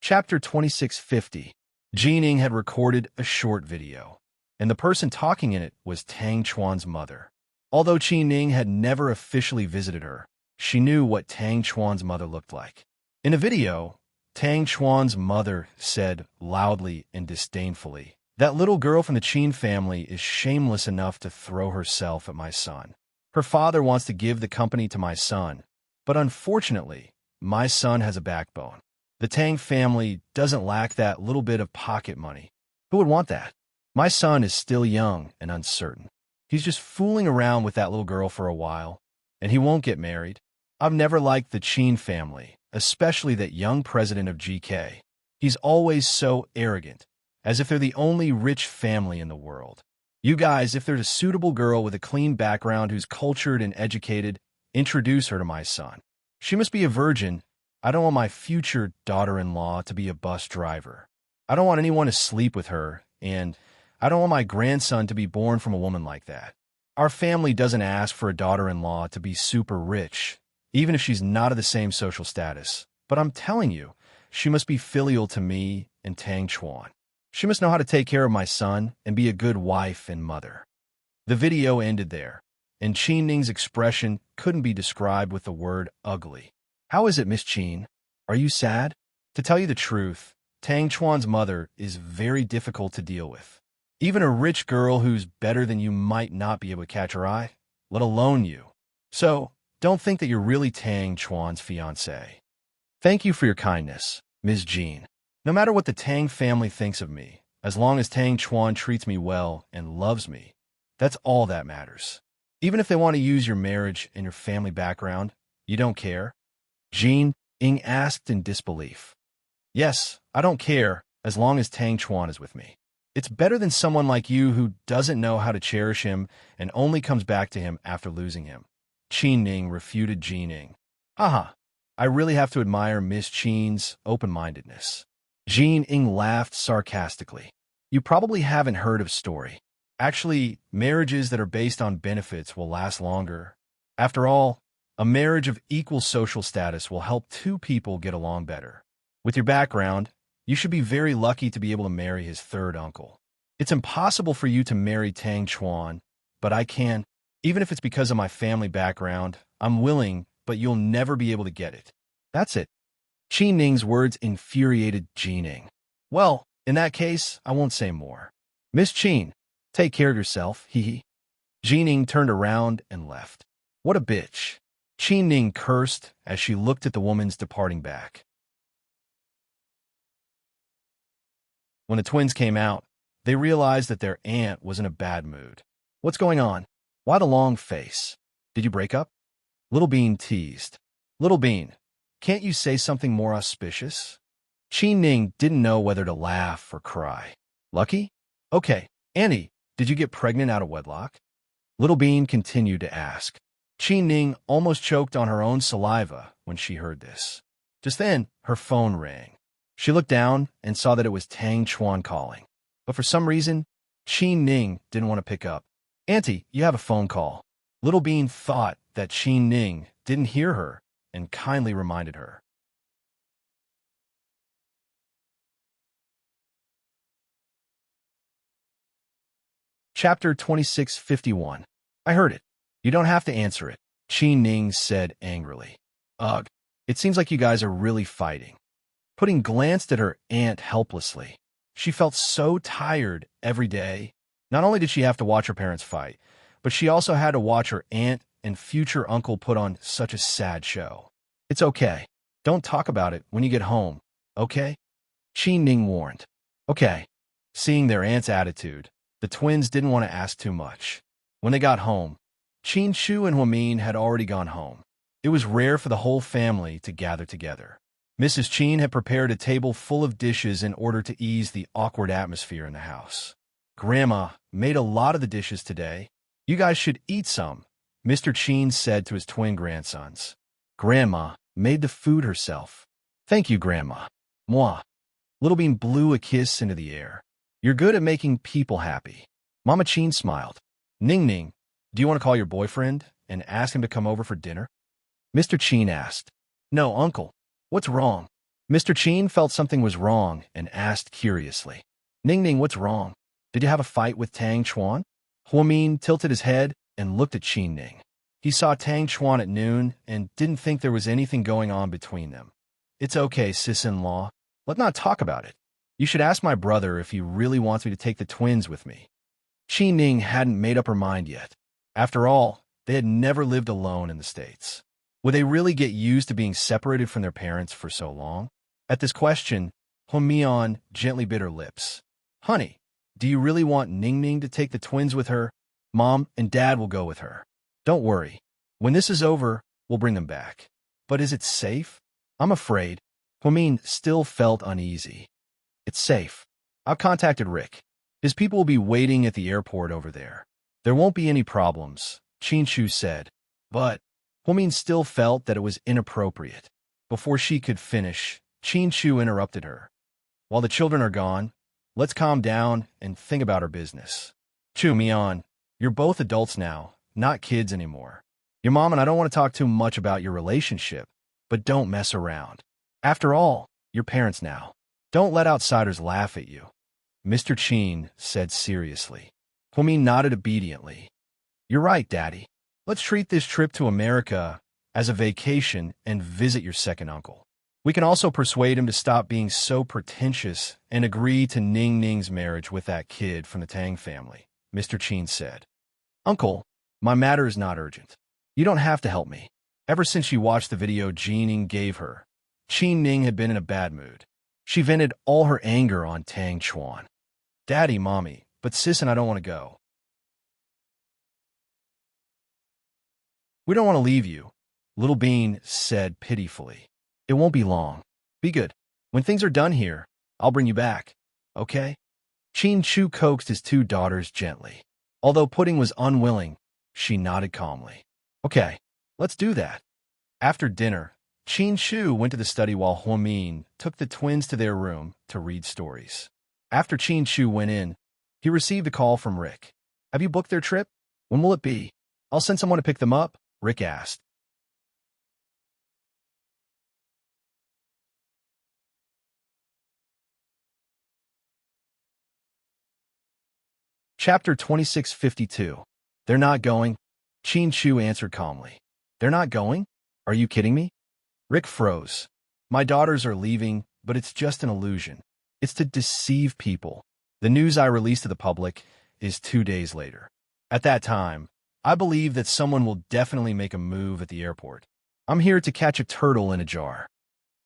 Chapter 2650. Jining had recorded a short video, and the person talking in it was Tang Chuan's mother. Although Qi Ning had never officially visited her, she knew what Tang Chuan's mother looked like. In the video, Tang Chuan's mother said loudly and disdainfully, "That little girl from the Qin family is shameless enough to throw herself at my son. Her father wants to give the company to my son, but unfortunately, my son has a backbone. The Tang family doesn't lack that little bit of pocket money. Who would want that? My son is still young and uncertain. He's just fooling around with that little girl for a while, and he won't get married. I've never liked the Qin family, especially that young president of GK. He's always so arrogant, as if they're the only rich family in the world. You guys, if there's a suitable girl with a clean background who's cultured and educated, introduce her to my son. She must be a virgin. I don't want my future daughter-in-law to be a bus driver. I don't want anyone to sleep with her, and I don't want my grandson to be born from a woman like that. Our family doesn't ask for a daughter-in-law to be super rich, even if she's not of the same social status. But I'm telling you, she must be filial to me and Tang Chuan. She must know how to take care of my son and be a good wife and mother." The video ended there, and Qi Ning's expression couldn't be described with the word ugly. "How is it, Miss Qin? Are you sad?" To tell you the truth, Tang Chuan's mother is very difficult to deal with. Even a rich girl who's better than you might not be able to catch her eye, let alone you. So, don't think that you're really Tang Chuan's fiancé. Thank you for your kindness, Ms. Jean. No matter what the Tang family thinks of me, as long as Tang Chuan treats me well and loves me, that's all that matters. Even if they want to use your marriage and your family background, you don't care? Jin Ying asked in disbelief. Yes, I don't care, as long as Tang Chuan is with me. It's better than someone like you who doesn't know how to cherish him and only comes back to him after losing him. Qi Ning refuted Jin Ying. Haha, I really have to admire Miss Qin's open-mindedness. Jin Ying laughed sarcastically. You probably haven't heard of story. Actually, marriages that are based on benefits will last longer. After all, a marriage of equal social status will help two people get along better. With your background, you should be very lucky to be able to marry his third uncle. It's impossible for you to marry Tang Chuan, but I can. Even if it's because of my family background, I'm willing, but you'll never be able to get it. That's it. Qi Ning's words infuriated Jin Ying. Well, in that case, I won't say more. Miss Qin, take care of yourself, hee hee. Jin Ying turned around and left. What a bitch. Qi Ning cursed as she looked at the woman's departing back. When the twins came out, they realized that their aunt was in a bad mood. What's going on? Why the long face? Did you break up? Little Bean teased. Little Bean, can't you say something more auspicious? Qi Ning didn't know whether to laugh or cry. Lucky? Okay, Annie, did you get pregnant out of wedlock? Little Bean continued to ask. Qi Ning almost choked on her own saliva when she heard this. Just then, her phone rang. She looked down and saw that it was Tang Chuan calling. But for some reason, Qin Ning didn't want to pick up. "Auntie, you have a phone call." Little Bean thought that Qin Ning didn't hear her and kindly reminded her. Chapter 2651. "I heard it. You don't have to answer it," Qin Ning said angrily. "Ugh, it seems like you guys are really fighting." Pudding glanced at her aunt helplessly. She felt so tired every day. Not only did she have to watch her parents fight, but she also had to watch her aunt and future uncle put on such a sad show. "It's okay. Don't talk about it when you get home, okay?" Qin Ning warned. "Okay." Seeing their aunt's attitude, the twins didn't want to ask too much. When they got home, Qin Shu and Huamin had already gone home. It was rare for the whole family to gather together. Mrs. Qin had prepared a table full of dishes in order to ease the awkward atmosphere in the house. "Grandma made a lot of the dishes today. You guys should eat some," Mr. Qin said to his twin grandsons. "Grandma made the food herself." "Thank you, Grandma." "Moi." Little Bean blew a kiss into the air. "You're good at making people happy." Mama Qin smiled. "Ning Ning, do you want to call your boyfriend and ask him to come over for dinner?" Mr. Qin asked. "No, Uncle. What's wrong?" Mr. Qin felt something was wrong and asked curiously. "Ning Ning, what's wrong? Did you have a fight with Tang Chuan?" Huamin tilted his head and looked at Qin Ning. He saw Tang Chuan at noon and didn't think there was anything going on between them. "It's okay, sis-in-law. Let's not talk about it. You should ask my brother if he really wants me to take the twins with me." Qin Ning hadn't made up her mind yet. After all, they had never lived alone in the States. Would they really get used to being separated from their parents for so long? At this question, Huamian gently bit her lips. "Honey, do you really want Ning Ning to take the twins with her? Mom and Dad will go with her. Don't worry. When this is over, we'll bring them back." "But is it safe?" "I'm afraid." Huamin still felt uneasy. "It's safe. I've contacted Rick. His people will be waiting at the airport over there. There won't be any problems," Qin Shu said. But Huamin still felt that it was inappropriate. Before she could finish, Qin Shu interrupted her. "While the children are gone, let's calm down and think about our business. Chu Mian, you're both adults now, not kids anymore. Your mom and I don't want to talk too much about your relationship, but don't mess around. After all, you're parents now. Don't let outsiders laugh at you," Mr. Qin said seriously. Huamin nodded obediently. "You're right, Daddy. Let's treat this trip to America as a vacation and visit your second uncle. We can also persuade him to stop being so pretentious and agree to Ning Ning's marriage with that kid from the Tang family," Mr. Qin said. "Uncle, my matter is not urgent. You don't have to help me." Ever since she watched the video Jining gave her, Qin Ning had been in a bad mood. She vented all her anger on Tang Chuan. "Daddy, Mommy, but Sis and I don't want to go. We don't want to leave you," Little Bean said pitifully. "It won't be long. Be good. When things are done here, I'll bring you back. Okay?" Qin Chu coaxed his two daughters gently. Although Pudding was unwilling, she nodded calmly. "Okay, let's do that." After dinner, Qin Shu went to the study while Huamin took the twins to their room to read stories. After Qin Shu went in, he received a call from Rick. "Have you booked their trip? When will it be?" "I'll send someone to pick them up," Rick asked. Chapter 2652. "They're not going," Qin Shu answered calmly. "They're not going? Are you kidding me?" Rick froze. "My daughters are leaving, but it's just an illusion. It's to deceive people. The news I release to the public is 2 days later. At that time, I believe that someone will definitely make a move at the airport. I'm here to catch a turtle in a jar."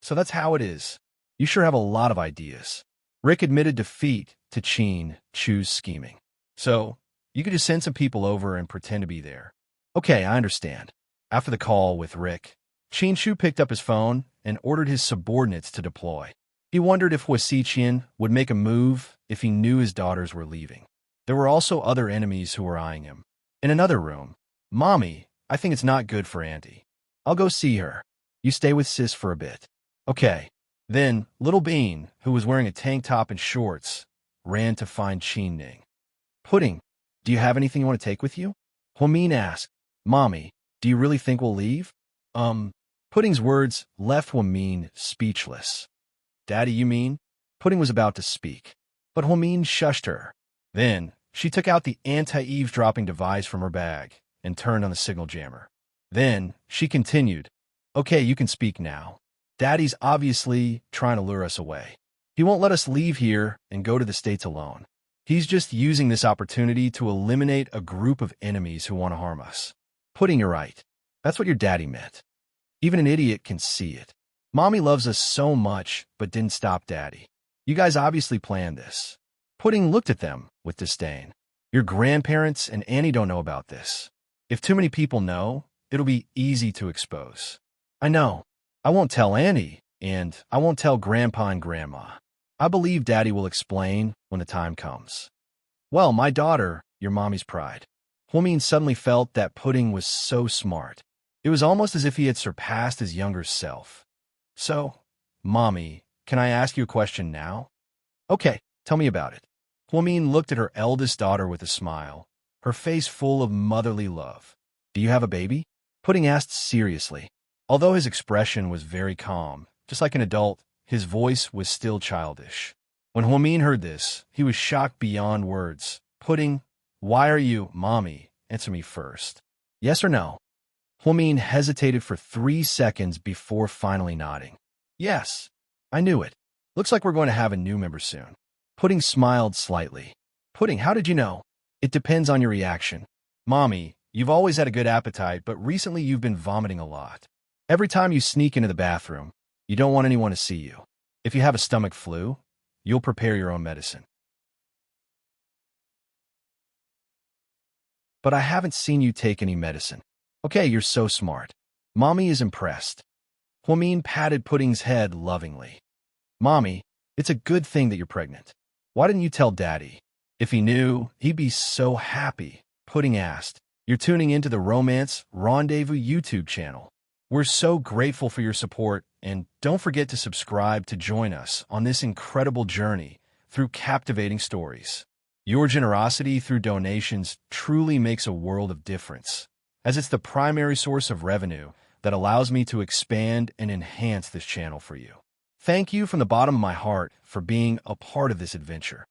"So that's how it is. You sure have a lot of ideas." Rick admitted defeat to Qin Chu's scheming. "So, you could just send some people over and pretend to be there." "Okay, I understand." After the call with Rick, Qin Chu picked up his phone and ordered his subordinates to deploy. He wondered if Hua Xiqian would make a move if he knew his daughters were leaving. There were also other enemies who were eyeing him. In another room, "Mommy, I think it's not good for Auntie. I'll go see her. You stay with Sis for a bit." "Okay." Then, Little Bean, who was wearing a tank top and shorts, ran to find Qin Ning. Pudding, do you have anything you want to take with you? Huamin asked. Mommy, do you really think we'll leave? Pudding's words left Huamin speechless. Daddy, you mean? Pudding was about to speak, but Huamin shushed her. Then, she took out the anti-eavesdropping device from her bag and turned on the signal jammer. Then, she continued, Okay, you can speak now. Daddy's obviously trying to lure us away. He won't let us leave here and go to the States alone. He's just using this opportunity to eliminate a group of enemies who want to harm us. Pudding, you're right. That's what your daddy meant. Even an idiot can see it. Mommy loves us so much, but didn't stop Daddy. You guys obviously planned this. Pudding looked at them with disdain. Your grandparents and Annie don't know about this. If too many people know, it'll be easy to expose. I know. I won't tell Annie, and I won't tell Grandpa and Grandma. I believe Daddy will explain when the time comes. Well, my daughter, your mommy's pride. Huamin suddenly felt that Pudding was so smart. It was almost as if he had surpassed his younger self. So, Mommy, can I ask you a question now? Okay, tell me about it. Huamin looked at her eldest daughter with a smile, her face full of motherly love. Do you have a baby? Pudding asked seriously. Although his expression was very calm, just like an adult, his voice was still childish. When Huamin heard this, he was shocked beyond words. Pudding, why are you, Mommy? Answer me first. Yes or no? Huamin hesitated for 3 seconds before finally nodding. Yes, I knew it. Looks like we're going to have a new member soon. Pudding smiled slightly. Pudding, how did you know? It depends on your reaction. Mommy, you've always had a good appetite, but recently you've been vomiting a lot. Every time you sneak into the bathroom, you don't want anyone to see you. If you have a stomach flu, you'll prepare your own medicine. But I haven't seen you take any medicine. Okay, you're so smart. Mommy is impressed. Huamin patted Pudding's head lovingly. Mommy, it's a good thing that you're pregnant. Why didn't you tell Daddy? If he knew, he'd be so happy. Pudding asked. You're tuning into the Romance Rendezvous YouTube channel. We're so grateful for your support, and don't forget to subscribe to join us on this incredible journey through captivating stories. Your generosity through donations truly makes a world of difference, as it's the primary source of revenue that allows me to expand and enhance this channel for you. Thank you from the bottom of my heart for being a part of this adventure.